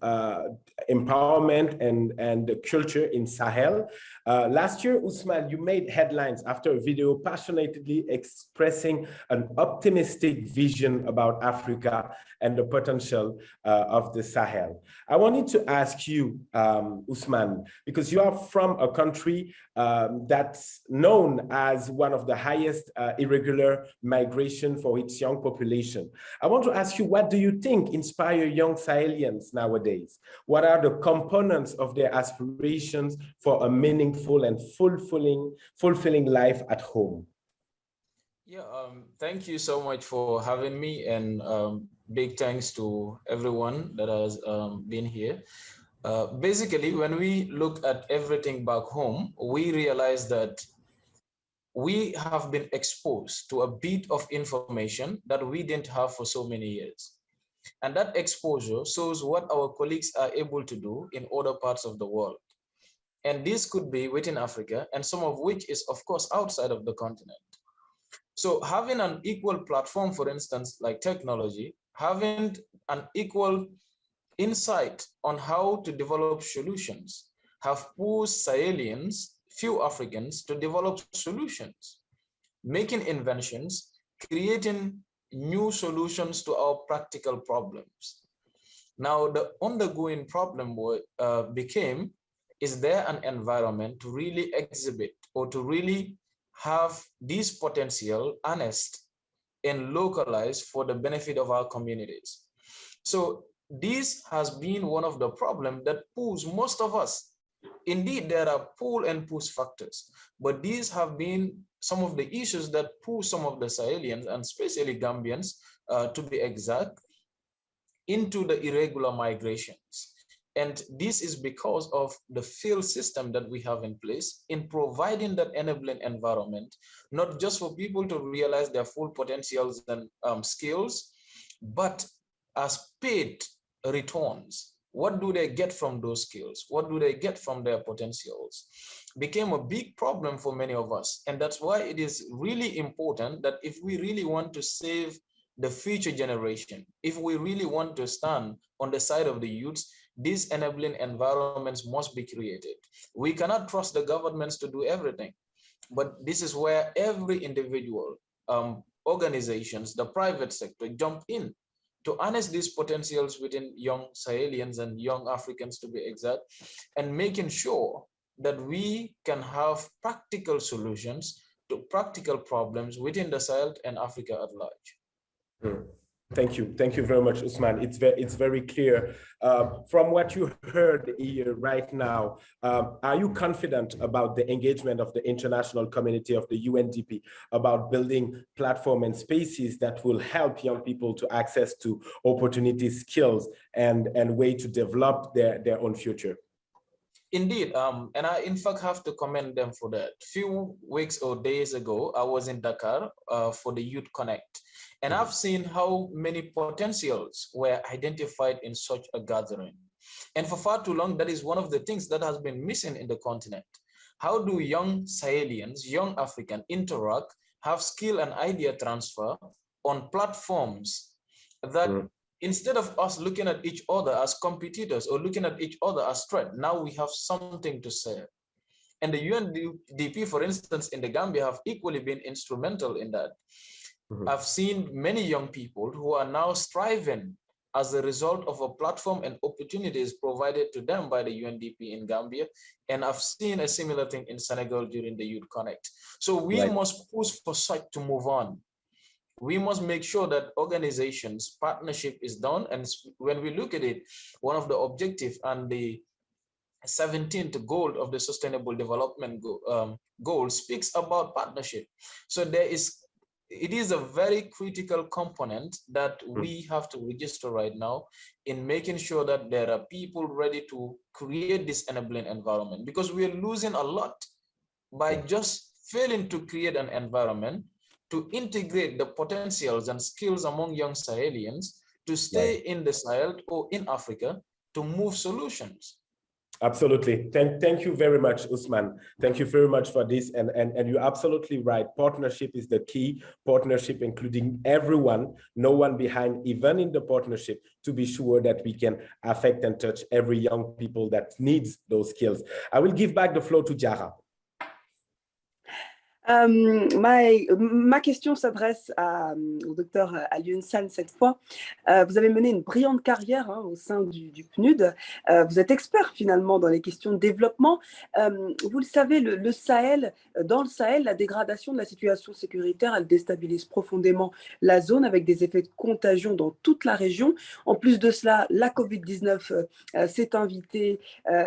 empowerment and the culture in Sahel. Last year, Ousmane, you made headlines after a video passionately expressing an optimistic vision about Africa and the potential of the Sahel. I wanted to ask you, Ousmane, because you are from a country that's known as one of the highest irregular migration for its young population. I want to ask you, what do you think inspire young Sahelians nowadays? What are the components of their aspirations for a meaningful and fulfilling life at home? Yeah, thank you so much for having me, and big thanks to everyone that has been here. Basically, when we look at everything back home, we realize that we have been exposed to a bit of information that we didn't have for so many years. And that exposure shows what our colleagues are able to do in other parts of the world. And this could be within Africa, and some of which is, of course, outside of the continent. So having an equal platform, for instance, like technology, having an equal insight on how to develop solutions have pushed Sahelians, few Africans, to develop solutions, making inventions, creating new solutions to our practical problems. Now, the ongoing problem became, is there an environment to really exhibit or to really have this potential harnessed and localized for the benefit of our communities? So this has been one of the problems that pulls most of us. Indeed, there are pull and push factors, but these have been some of the issues that pull some of the Sahelians, and especially Gambians, to be exact, into the irregular migrations. And this is because of the field system that we have in place in providing that enabling environment, not just for people to realize their full potentials and skills, but as paid returns. What do they get from those skills? What do they get from their potentials? Became a big problem for many of us. And that's why it is really important that if we really want to save the future generation, if we really want to stand on the side of the youths, these enabling environments must be created. We cannot trust the governments to do everything, but this is where every individual, organizations, the private sector jump in to harness these potentials within young Sahelians and young Africans, to be exact, and making sure that we can have practical solutions to practical problems within the Sahel and Africa at large. Thank you very much, Ousmane. It's very clear. From what you heard here right now, are you confident about the engagement of the international community of the UNDP about building platform and spaces that will help young people to access to opportunities, skills, and way to develop their own future? Indeed, and I in fact have to commend them for that. Few weeks or days ago, I was in Dakar for the Youth Connect. And I've seen how many potentials were identified in such a gathering. And for far too long, that is one of the things that has been missing in the continent. How do young Sahelians, young Africans interact, have skill and idea transfer on platforms that instead of us looking at each other as competitors or looking at each other as threat, now we have something to say. And the UNDP, for instance, in the Gambia have equally been instrumental in that. I've seen many young people who are now striving as a result of a platform and opportunities provided to them by the UNDP in Gambia. And I've seen a similar thing in Senegal during the Youth Connect. So we must push for such to move on. We must make sure that organizations, partnership is done. And when we look at it, one of the objectives and the 17th goal of the Sustainable Development Goal speaks about partnership. So it is a very critical component that we have to register right now in making sure that there are people ready to create this enabling environment, because we are losing a lot by just failing to create an environment to integrate the potentials and skills among young Sahelians to stay in the Sahel or in Africa to move solutions. Absolutely. Thank you very much, Usman. Thank you very much for this. And you're absolutely right. Partnership is the key. Partnership, including everyone, no one behind, even in the partnership, to be sure that we can affect and touch every young people that needs those skills. I will give back the floor to Jara. Ma question s'adresse au docteur Alioune Sall cette fois. Vous avez mené une brillante carrière au sein du PNUD. Vous êtes expert finalement dans les questions de développement. Vous le savez, le Sahel, dans le Sahel, la dégradation de la situation sécuritaire, elle déstabilise profondément la zone avec des effets de contagion dans toute la région. En plus de cela, la Covid-19 s'est invitée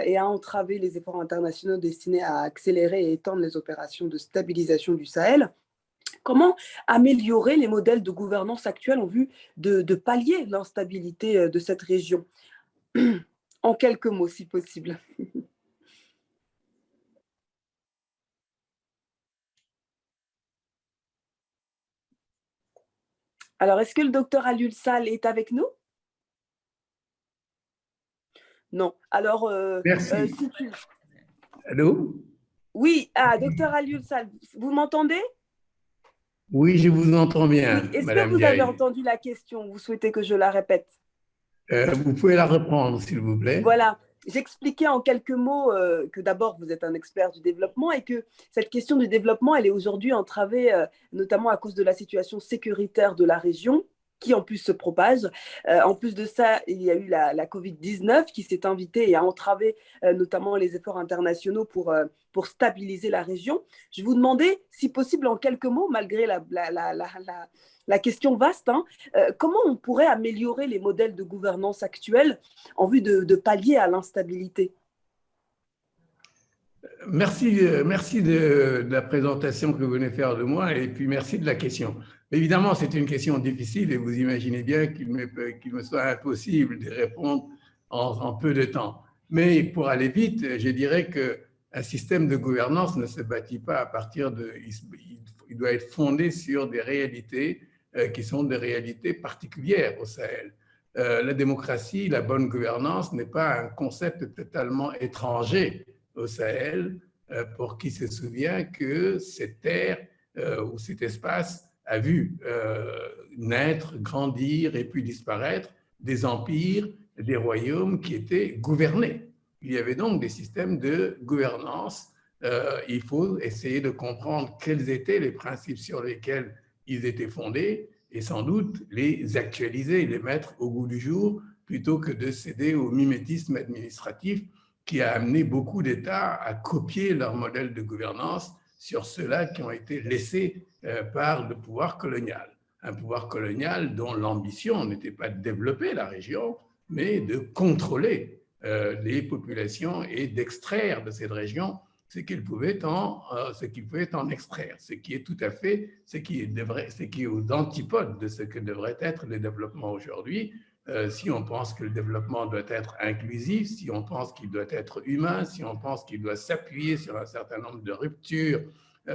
et a entravé les efforts internationaux destinés à accélérer et étendre les opérations de stabilisation du Sahel. Comment améliorer les modèles de gouvernance actuels en vue de pallier l'instabilité de cette région? En quelques mots, si possible. Alors, est-ce que le docteur Alioune Sall est avec nous? Non. Alors, merci. Si tu... Allô? Oui, docteur Alioune Sall, vous m'entendez? Oui, je vous entends bien, oui. Est-ce Madame que vous Diaye. avez entendu la question? Vous souhaitez que je la répète? Vous pouvez la reprendre, s'il vous plaît. Voilà. J'expliquais en quelques mots que d'abord, vous êtes un expert du développement et que cette question du développement, elle est aujourd'hui entravée, notamment à cause de la situation sécuritaire de la région, qui en plus se propage. En plus de ça, il y a eu la Covid-19 qui s'est invitée et a entravé notamment les efforts internationaux pour stabiliser la région. Je vous demandais, si possible, en quelques mots, malgré la question vaste, comment on pourrait améliorer les modèles de gouvernance actuels en vue de pallier à l'instabilité? Merci de la présentation que vous venez faire de moi et puis merci de la question. Évidemment, c'est une question difficile et vous imaginez bien qu'il me soit impossible de répondre en peu de temps. Mais pour aller vite, je dirais qu'un système de gouvernance ne se bâtit pas à partir de... Il doit être fondé sur des réalités qui sont des réalités particulières au Sahel. La démocratie, la bonne gouvernance n'est pas un concept totalement étranger au Sahel, pour qui se souvient que cette terre ou cet espace a vu naître, grandir et puis disparaître des empires, des royaumes qui étaient gouvernés. Il y avait donc des systèmes de gouvernance. Il faut essayer de comprendre quels étaient les principes sur lesquels ils étaient fondés et sans doute les actualiser, les mettre au goût du jour plutôt que de céder au mimétisme administratif qui a amené beaucoup d'États à copier leur modèle de gouvernance sur ceux-là qui ont été laissés par le pouvoir colonial. Un pouvoir colonial dont l'ambition n'était pas de développer la région, mais de contrôler les populations et d'extraire de cette région ce qu'ils pouvaient en extraire, ce qui est tout à fait, ce qui est aux antipodes de ce que devrait être le développement aujourd'hui. Si on pense que le développement doit être inclusif, si on pense qu'il doit être humain, si on pense qu'il doit s'appuyer sur un certain nombre de ruptures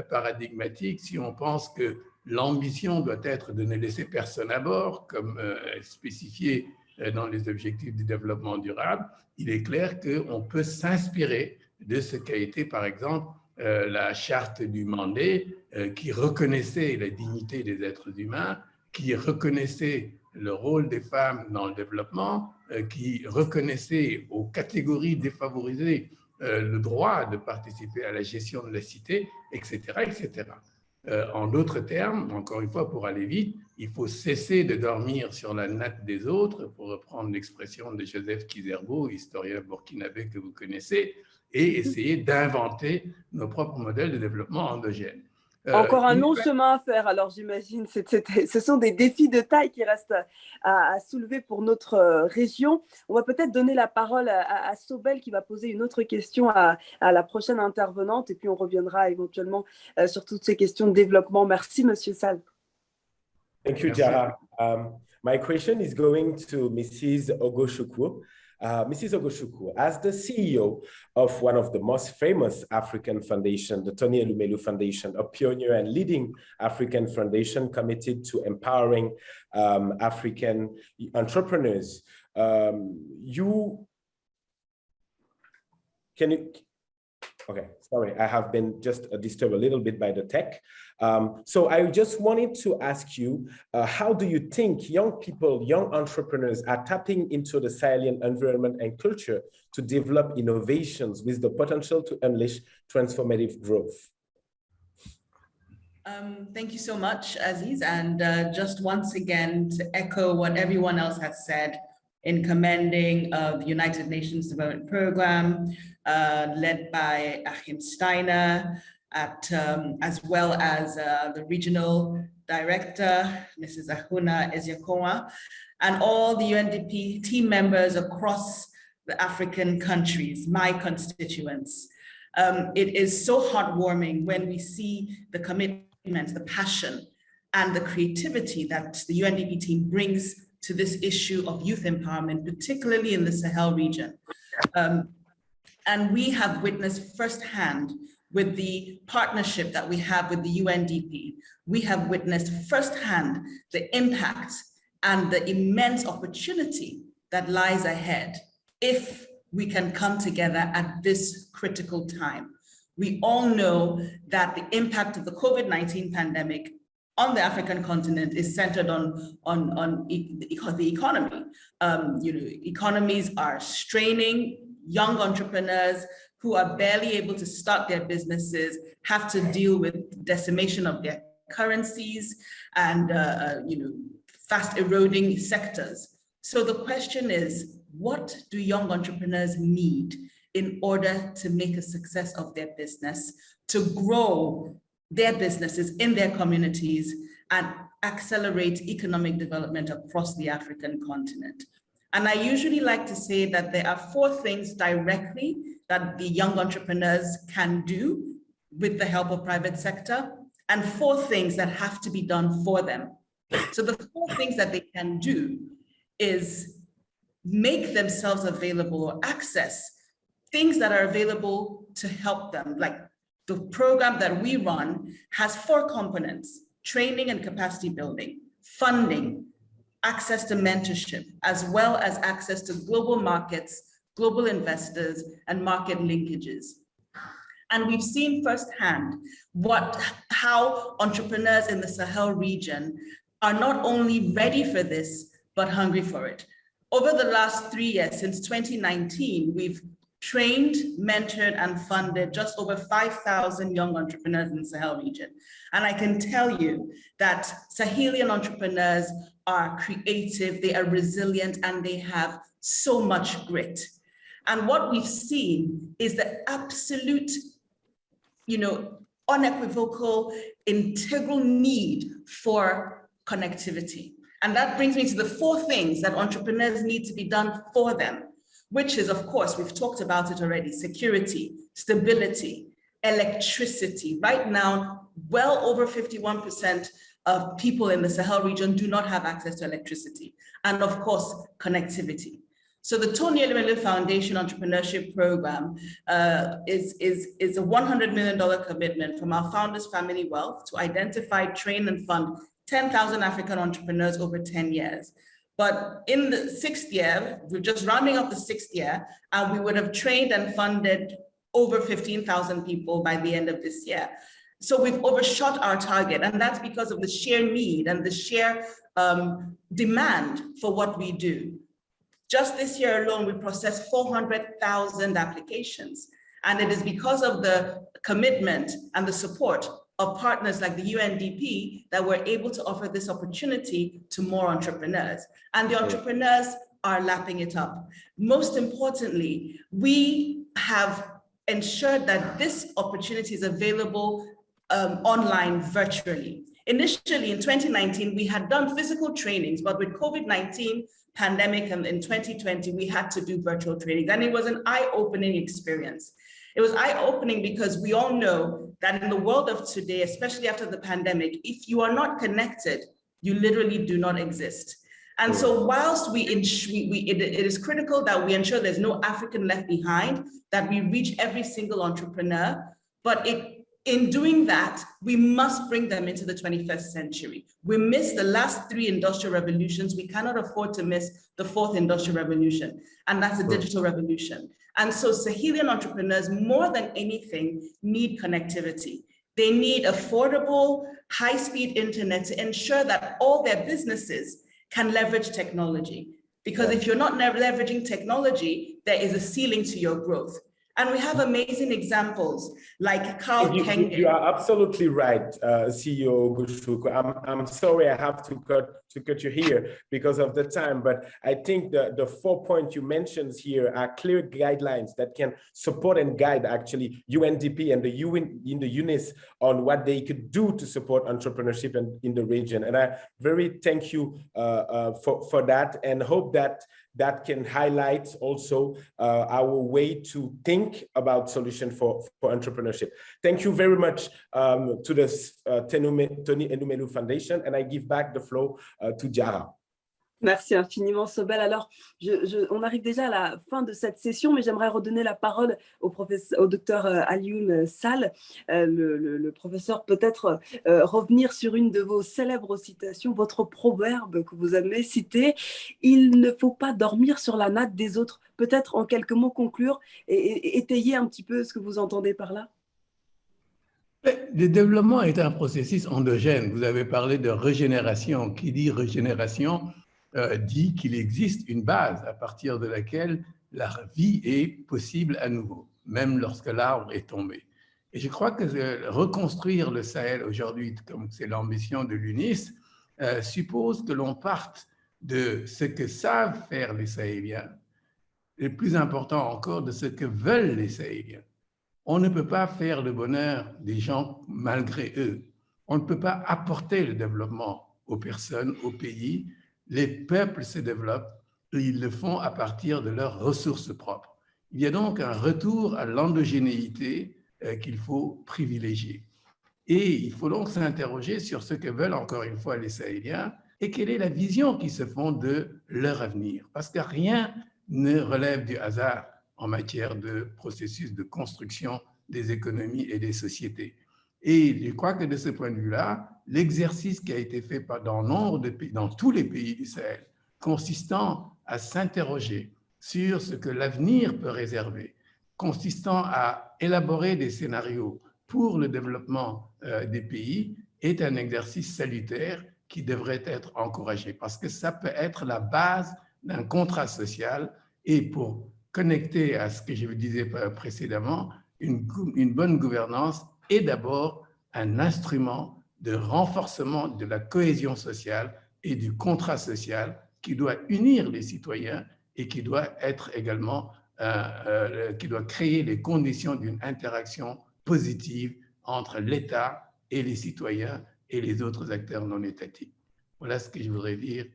paradigmatiques, si on pense que l'ambition doit être de ne laisser personne à bord, comme spécifié dans les objectifs du développement durable, il est clair qu'on peut s'inspirer de ce qu'a été, par exemple, la charte du Mandé, qui reconnaissait la dignité des êtres humains, qui reconnaissait le rôle des femmes dans le développement, qui reconnaissait aux catégories défavorisées le droit de participer à la gestion de la cité, etc., etc. En d'autres termes, encore une fois, pour aller vite, il faut cesser de dormir sur la natte des autres, pour reprendre l'expression de Joseph Kizerbo, historien burkinabé que vous connaissez, et essayer d'inventer nos propres modèles de développement endogènes. Encore un long chemin à faire, alors j'imagine. Ce sont des défis de taille qui restent à soulever pour notre région. On va peut-être donner la parole à Sobel qui va poser une autre question à la prochaine intervenante et puis on reviendra éventuellement sur toutes ces questions de développement. Merci, Monsieur Sall. Thank you, Jara. My question is going to Mrs. Ogochukwu. Mrs. Ogochukwu, as the CEO of one of the most famous African foundations, the Tony Elumelu Foundation, a pioneer and leading African foundation committed to empowering African entrepreneurs, okay, sorry, I have been just disturbed a little bit by the tech. So I just wanted to ask you, how do you think young people, young entrepreneurs are tapping into the Sahelian environment and culture to develop innovations with the potential to unleash transformative growth? Thank you so much, Aziz. And just once again, to echo what everyone else has said in commending the United Nations Development Program, led by Achim Steiner, as well as the regional director, Mrs. Ahuna Eziakoa, and all the UNDP team members across the African countries, my constituents. It is so heartwarming when we see the commitment, the passion, and the creativity that the UNDP team brings to this issue of youth empowerment, particularly in the Sahel region. And we have witnessed firsthand with the partnership that we have with the UNDP, we have witnessed firsthand the impact and the immense opportunity that lies ahead if we can come together at this critical time. We all know that the impact of the COVID-19 pandemic on the African continent is centered on the economy. Economies are straining. Young entrepreneurs who are barely able to start their businesses have to deal with decimation of their currencies and fast eroding sectors. So the question is, what do young entrepreneurs need in order to make a success of their business, to grow their businesses in their communities and accelerate economic development across the African continent? And I usually like to say that there are 4 things directly that the young entrepreneurs can do with the help of private sector, and 4 things that have to be done for them. So the 4 things that they can do is make themselves available or access things that are available to help them. Like the program that we run has 4 components: training and capacity building, funding, access to mentorship, as well as access to global markets, global investors, and market linkages. And we've seen firsthand how entrepreneurs in the Sahel region are not only ready for this, but hungry for it. Over the last 3 years, since 2019, we've trained, mentored, and funded just over 5,000 young entrepreneurs in the Sahel region. And I can tell you that Sahelian entrepreneurs are creative, they are resilient, and they have so much grit. And what we've seen is the absolute, unequivocal, integral need for connectivity. And that brings me to the 4 things that entrepreneurs need to be done for them, which is, of course, we've talked about it already: security, stability, electricity. Right now, well over 51% of people in the Sahel region do not have access to electricity. And of course, connectivity. So the Tony Elumelu Foundation Entrepreneurship Program is a $100 million commitment from our Founders Family Wealth to identify, train, and fund 10,000 African entrepreneurs over 10 years. But in the 6th year, we're just rounding up the 6th year, and we would have trained and funded over 15,000 people by the end of this year. So we've overshot our target, and that's because of the sheer need and the sheer demand for what we do. Just this year alone, we processed 400,000 applications, and it is because of the commitment and the support of partners like the UNDP that were able to offer this opportunity to more entrepreneurs. And the entrepreneurs are lapping it up. Most importantly, we have ensured that this opportunity is available online virtually. Initially in 2019, we had done physical trainings, but with COVID-19 pandemic and in 2020, we had to do virtual trainings. And it was an eye-opening experience. It was eye-opening because we all know that in the world of today, especially after the pandemic, if you are not connected, you literally do not exist. And so whilst it is critical that we ensure there's no African left behind, that we reach every single entrepreneur, but in doing that, we must bring them into the 21st century. We missed the last 3 industrial revolutions. We cannot afford to miss the 4th industrial revolution, and that's the digital revolution. And so Sahelian entrepreneurs, more than anything, need connectivity. They need affordable, high-speed internet to ensure that all their businesses can leverage technology. Because if you're not leveraging technology, there is a ceiling to your growth. And we have amazing examples like Carl Kenge. You are absolutely right, CEO Gushuku. I'm sorry I have to cut you here because of the time, but I think the 4 points you mentioned here are clear guidelines that can support and guide actually UNDP and the UNIS on what they could do to support entrepreneurship in the region. And I very thank you for that, and hope that can highlight also our way to think about solution for entrepreneurship. Thank you very much to the Tony Enumelu Foundation, and I give back the floor to Diarra. Merci infiniment, Sobel. Alors, on arrive déjà à la fin de cette session, mais j'aimerais redonner la parole au docteur Alioune Sall. Le professeur, peut-être revenir sur une de vos célèbres citations, votre proverbe que vous avez cité, « Il ne faut pas dormir sur la natte des autres ». Peut-être en quelques mots conclure et étayer un petit peu ce que vous entendez par là. Le développement est un processus endogène. Vous avez parlé de régénération. Qui dit régénération dit qu'il existe une base à partir de laquelle la vie est possible à nouveau, même lorsque l'arbre est tombé. Et je crois que reconstruire le Sahel aujourd'hui, comme c'est l'ambition de l'UNIS, suppose que l'on parte de ce que savent faire les Sahéliens, et plus important encore, de ce que veulent les Sahéliens. On ne peut pas faire le bonheur des gens malgré eux. On ne peut pas apporter le développement aux personnes, aux pays. Les peuples se développent et ils le font à partir de leurs ressources propres. Il y a donc un retour à l'endogénéité qu'il faut privilégier. Et il faut donc s'interroger sur ce que veulent encore une fois les Sahéliens et quelle est la vision qu'ils se font de leur avenir. Parce que rien ne relève du hasard en matière de processus de construction des économies et des sociétés. Et je crois que de ce point de vue-là, l'exercice qui a été fait dans nombre de pays, dans tous les pays du Sahel, consistant à s'interroger sur ce que l'avenir peut réserver, consistant à élaborer des scénarios pour le développement des pays, est un exercice salutaire qui devrait être encouragé parce que ça peut être la base d'un contrat social. Et pour connecter à ce que je vous disais précédemment, une bonne gouvernance est d'abord un instrument de renforcement de la cohésion sociale et du contrat social qui doit unir les citoyens et qui doit être également, qui doit créer les conditions d'une interaction positive entre l'État et les citoyens et les autres acteurs non étatiques. Voilà ce que je voudrais dire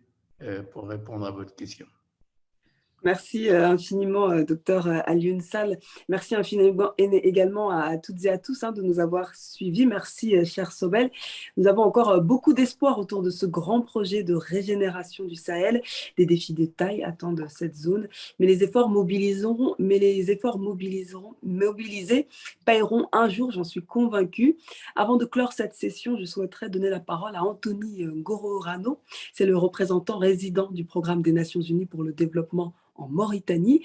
pour répondre à votre question. Merci infiniment, docteur Alioune Sall. Merci infiniment également à toutes et à tous de nous avoir suivis. Merci, cher Sobel. Nous avons encore beaucoup d'espoir autour de ce grand projet de régénération du Sahel. Des défis de taille attendent cette zone, mais les efforts mobilisés paieront un jour, j'en suis convaincue. Avant de clore cette session, je souhaiterais donner la parole à Anthony Gororano. C'est le représentant résident du Programme des Nations Unies pour le développement en Mauritanie.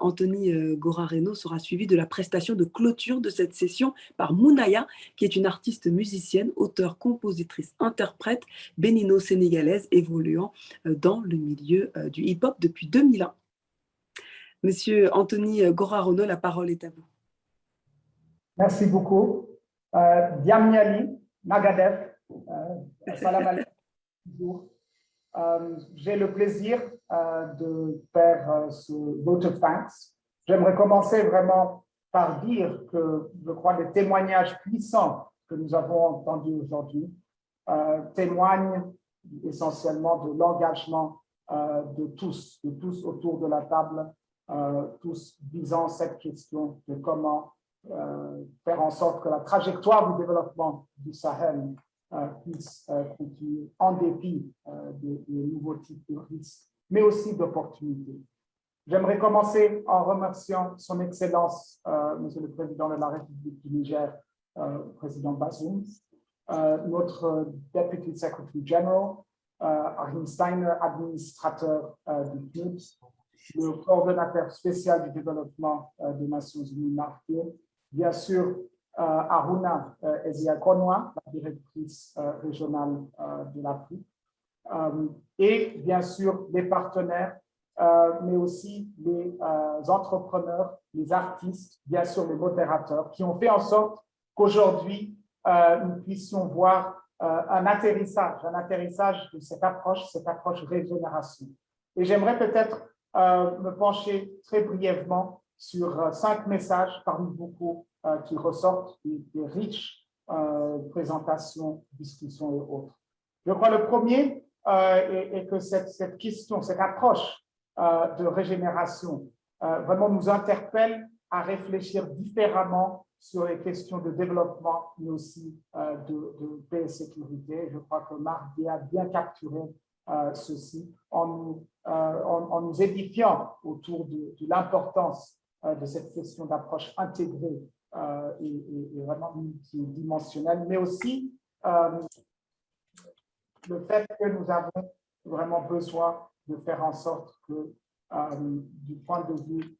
Anthony Gorareno sera suivi de la prestation de clôture de cette session par Mounaya, qui est une artiste musicienne, auteure, compositrice, interprète bénino-sénégalaise évoluant dans le milieu du hip-hop depuis 2001. Monsieur Anthony Gorareno, la parole est à vous. Merci beaucoup. Diamniali, Nagadev, salam alaikum. J'ai le plaisir de faire ce vote of thanks. J'aimerais commencer vraiment par dire que je crois les témoignages puissants que nous avons entendus aujourd'hui témoignent essentiellement de l'engagement de tous autour de la table, tous visant cette question de comment faire en sorte que la trajectoire du développement du Sahel puisse continuer en dépit des nouveaux types de risques, mais aussi d'opportunités. J'aimerais commencer en remerciant son Excellence, Monsieur le Président de la République du Niger, Président Bazoum, notre Deputy Secretary General, Achim Steiner, administrateur du PNUD, le coordonnateur spécial du développement des Nations Unies, Marquet, bien sûr, Aruna Eziakonwa, la directrice régionale de l'Afrique, et bien sûr les partenaires, mais aussi les entrepreneurs, les artistes, bien sûr les modérateurs, qui ont fait en sorte qu'aujourd'hui, nous puissions voir un atterrissage de cette approche régénération. Et j'aimerais peut-être me pencher très brièvement sur 5 messages parmi beaucoup qui ressortent des riches présentations, discussions et autres. Je crois le premier est que cette question, cette approche de régénération vraiment nous interpelle à réfléchir différemment sur les questions de développement, mais aussi de paix et sécurité. Je crois que Marc a bien capturé ceci en nous édifiant autour de l'importance de cette question d'approche intégrée et vraiment multidimensionnelle, mais aussi le fait que nous avons vraiment besoin de faire en sorte que, du point de vue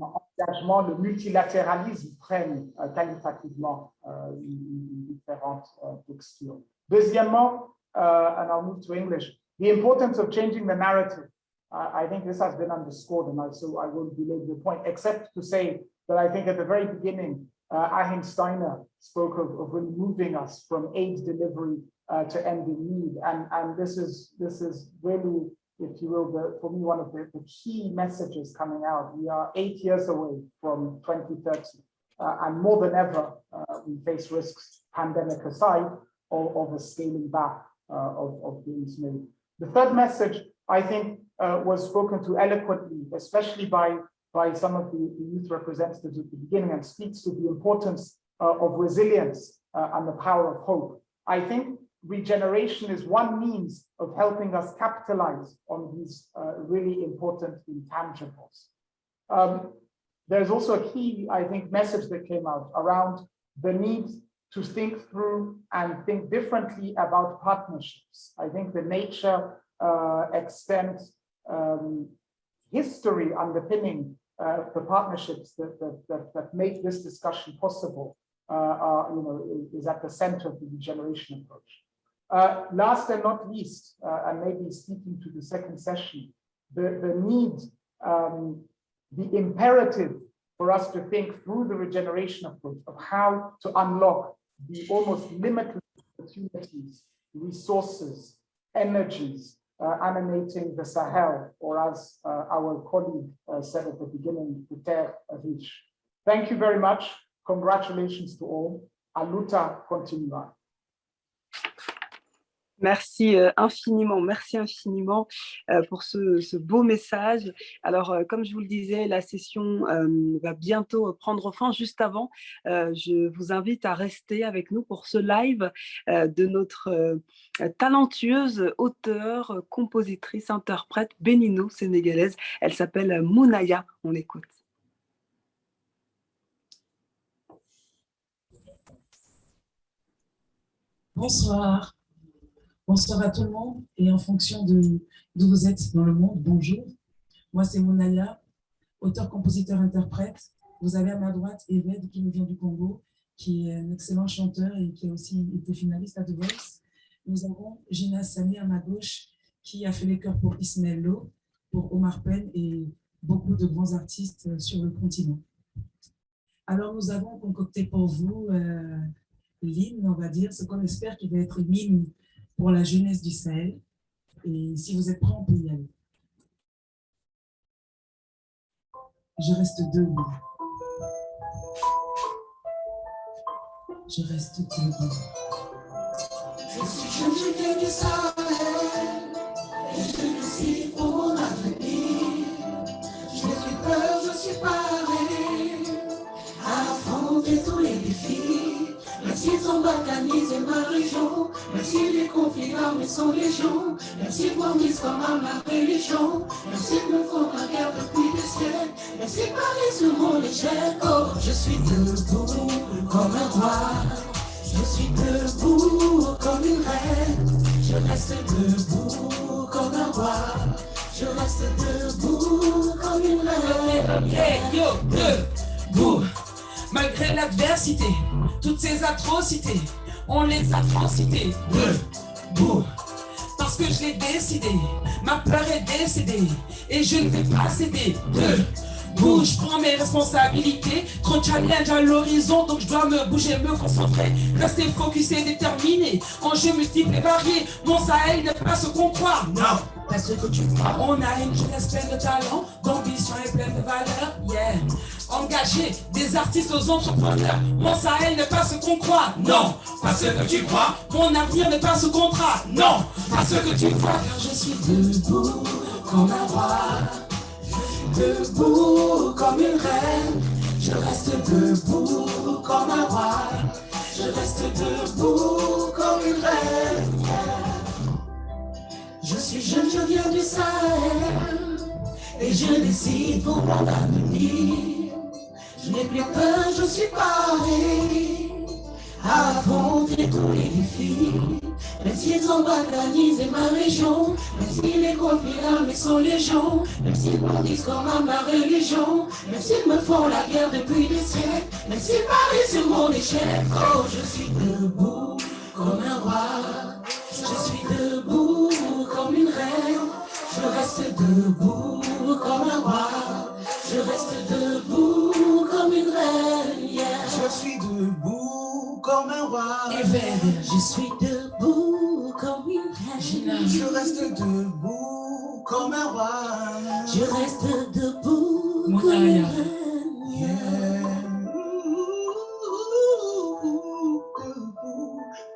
engagement, le multilatéralisme prenne qualitativement une différente texture. Deuxièmement, and I'll move to English, the importance of changing the narrative. I think this has been underscored, and so I won't belabor the point, except to say that I think at the very beginning, Achim Steiner spoke of really moving us from aid delivery to ending need, and this is really, if you will, for me, one of the key messages coming out. We are 8 years away from 2030, and more than ever, we face risks, pandemic aside, of a scaling back of gains made. The third message, I think, was spoken to eloquently, especially by some of the youth representatives at the beginning, and speaks to the importance of resilience and the power of hope. I think regeneration is one means of helping us capitalize on these really important intangibles. There's also a key, I think, message that came out around the need to think through and think differently about partnerships. I think the nature, extent, history underpinning the partnerships that make this discussion possible is at the center of the regeneration approach. Last and not least, and maybe speaking to the second session, the need, the imperative for us to think through the regeneration approach of how to unlock the almost limitless opportunities, resources, energies animating the Sahel, or as our colleague said at the beginning, the terre riche. Thank you very much. Congratulations to all. A luta continua. Merci infiniment pour ce beau message. Alors, comme je vous le disais, la session va bientôt prendre fin. Juste avant, je vous invite à rester avec nous pour ce live de notre talentueuse auteure, compositrice, interprète bénino-sénégalaise. Elle s'appelle Mounaya. On l'écoute. Bonsoir. Bonsoir à tout le monde, et en fonction d'où vous êtes dans le monde, bonjour. Moi, c'est Mounaya, auteur, compositeur, interprète. Vous avez à ma droite Eved, qui nous vient du Congo, qui est un excellent chanteur et qui a aussi été finaliste à The Voice. Nous avons Gina Sani à ma gauche, qui a fait les chœurs pour Ismaël Lo, pour Omar Penn et beaucoup de grands artistes sur le continent. Alors, nous avons concocté pour vous l'hymne, on va dire, ce qu'on espère qu'il va être l'hymne pour la jeunesse du Sahel. Et si vous êtes prêts, on peut y aller. Je reste debout. Je reste debout. Je suis jeune, je viens du Sahel, et je décide pour mon avenir. Je n'ai plus peur, je suis paré à affronter tous les défis. Même s'ils ont balkanisé ma région, même si les conflits armés sont légion, même s'ils brandissent comme ma religion, même s'ils me font la guerre depuis des siècles, même s'ils parlent sur mon échelle, oh, je suis debout comme un roi. Je suis debout comme une reine, je reste debout comme un roi, je reste debout comme une reine. Hey yo, debout, malgré l'adversité, toutes ces atrocités, on les a transitées. Debout, parce que je l'ai décidé, ma peur est décédée, et je ne vais pas céder. Debout, je prends mes responsabilités, trop de challenge à l'horizon, donc je dois me bouger, me concentrer, rester focus et déterminé, enjeux multiples et variés, mon Sahel n'est pas ce qu'on croit, non, pas ce que tu crois. On a une jeunesse pleine de talent, d'ambition et pleine de valeur, yeah. Engager des artistes aux entrepreneurs, mon Sahel n'est pas ce qu'on croit, non, pas ce que tu crois. Mon avenir n'est pas ce contrat, non, pas ce que tu crois. Car je suis debout comme un roi, debout comme une reine, je reste debout comme un roi, je reste debout comme une reine. Je suis jeune, je viens du Sahel, et je décide pour mon avenir. Je n'ai plus peur, je suis paré à affronter tous les défis. Même s'ils ont balkanisé ma région, même si les conflits armés sont légion, même s'ils brandissent comme à ma religion, même s'ils me font la guerre depuis des siècles, même s'ils parient sur mon échec, oh, je suis debout comme un roi, je suis debout comme une reine, je reste debout comme un roi, je reste debout comme une reine, yeah. Je suis debout comme un roi, je suis debout comme une reine, je reste debout comme un roi, je reste debout comme une reine, yeah.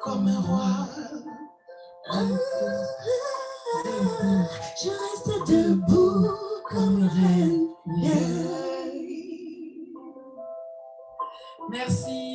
Comme un roi, je reste debout comme une reine, yeah. Merci.